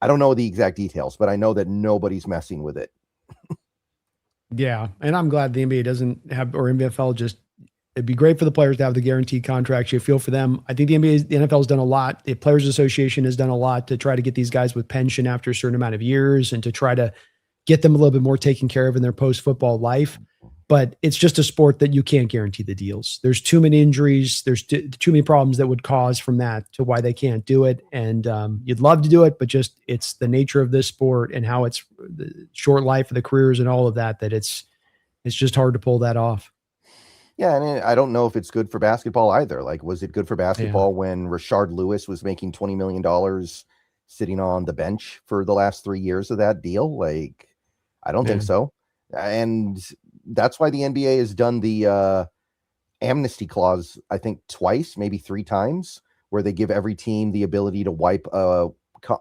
I don't know the exact details, but I know that nobody's messing with it. Yeah. And I'm glad the NBA doesn't have, or NFL just, it'd be great for the players to have the guaranteed contracts. You feel for them. I think the NFL has done a lot. The Players Association has done a lot to try to get these guys with pension after a certain amount of years and to try to get them a little bit more taken care of in their post-football life. but it's just a sport that you can't guarantee the deals. There's too many injuries. There's too many problems that would cause from that to why they can't do it. And you'd love to do it, but just it's the nature of this sport and how it's the short life of the careers and all of that, that it's just hard to pull that off. Yeah, and I don't know if it's good for basketball either. Like, was it good for basketball when Rashard Lewis was making $20 million sitting on the bench for the last 3 years of that deal? Like, I don't think so. And that's why the NBA has done the amnesty clause, I think twice, maybe 3 times, where they give every team the ability to wipe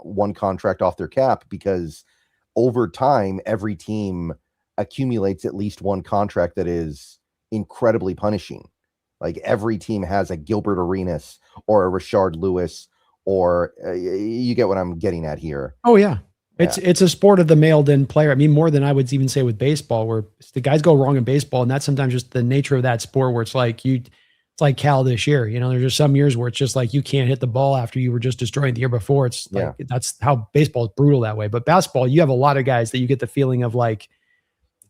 one contract off their cap, because over time, every team accumulates at least one contract that is incredibly punishing. Like, every team has a Gilbert Arenas or a Rashard Lewis, or you get what I'm getting at here. Oh yeah. It's a sport of the mailed-in player. I mean, more than I would even say with baseball, where the guys go wrong in baseball, and that's sometimes just the nature of that sport, where it's like it's like Cal this year. You know, there's just some years where it's just like you can't hit the ball after you were just destroying the year before. It's like that's how baseball is brutal that way. But basketball, you have a lot of guys that you get the feeling of like,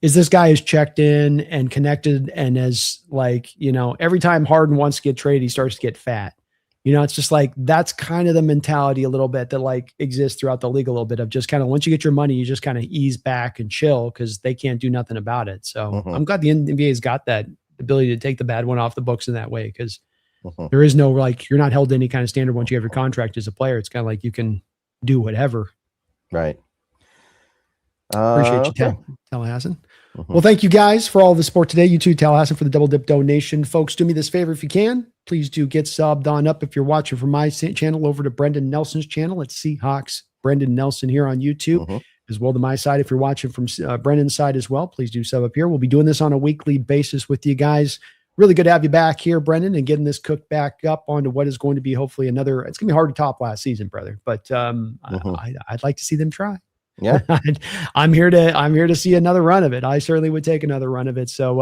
is this guy is checked in and connected, and as like, you know, every time Harden wants to get traded, he starts to get fat. You know, it's just like, that's kind of the mentality a little bit that like exists throughout the league a little bit, of just kind of, once you get your money, you just kind of ease back and chill because they can't do nothing about it. So I'm glad the NBA's got that ability to take the bad one off the books in that way, because there is no, like, you're not held to any kind of standard once you have your contract as a player. It's kind of like you can do whatever. Right. Appreciate you, Talahassan. Well, thank you guys for all the support today. You too, Talahassan, for the double dip donation. Folks, do me this favor if you can. Please do get subbed on up if you're watching from my channel over to Brendan Nelson's channel at Seahawks Brendan Nelson here on YouTube, as well to my side. If you're watching from Brendan's side as well, please do sub up here. We'll be doing this on a weekly basis with you guys. Really good to have you back here, Brendan, and getting this cooked back up onto what is going to be hopefully another. It's going to be hard to top last season, brother, but I'd like to see them try. Yeah. I'm here to see another run of it. I certainly would take another run of it. So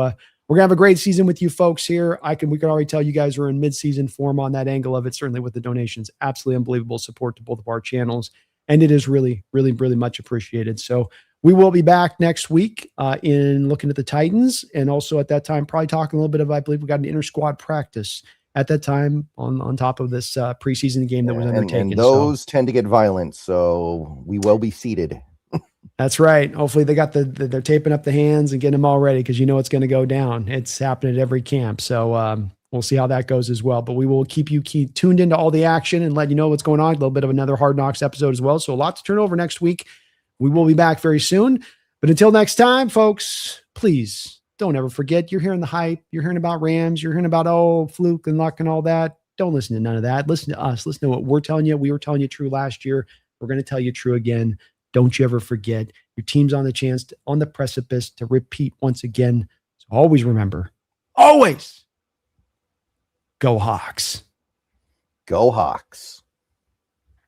we're gonna have a great season with you folks here. We can already tell you guys are in mid-season form on that angle of it, certainly with the donations. Absolutely unbelievable support to both of our channels. And it is really, really, really much appreciated. So we will be back next week in looking at the Titans, and also at that time, probably talking a little bit of, I believe we got an inter-squad practice at that time on top of this preseason game that was undertaken. And those tend to get violent, so we will be seated. That's right. Hopefully they got they're taping up the hands and getting them all ready, because you know it's going to go down. It's happening at every camp. So we'll see how that goes as well. But we will keep you tuned into all the action and let you know what's going on. A little bit of another Hard Knocks episode as well. So a lot to turn over next week. We will be back very soon. But until next time, folks, please don't ever forget, you're hearing the hype. You're hearing about Rams. You're hearing about, fluke and luck and all that. Don't listen to none of that. Listen to us. Listen to what we're telling you. We were telling you true last year. We're going to tell you true again. Don't you ever forget, your team's on the precipice to repeat once again. So always remember, always go Hawks. Go Hawks.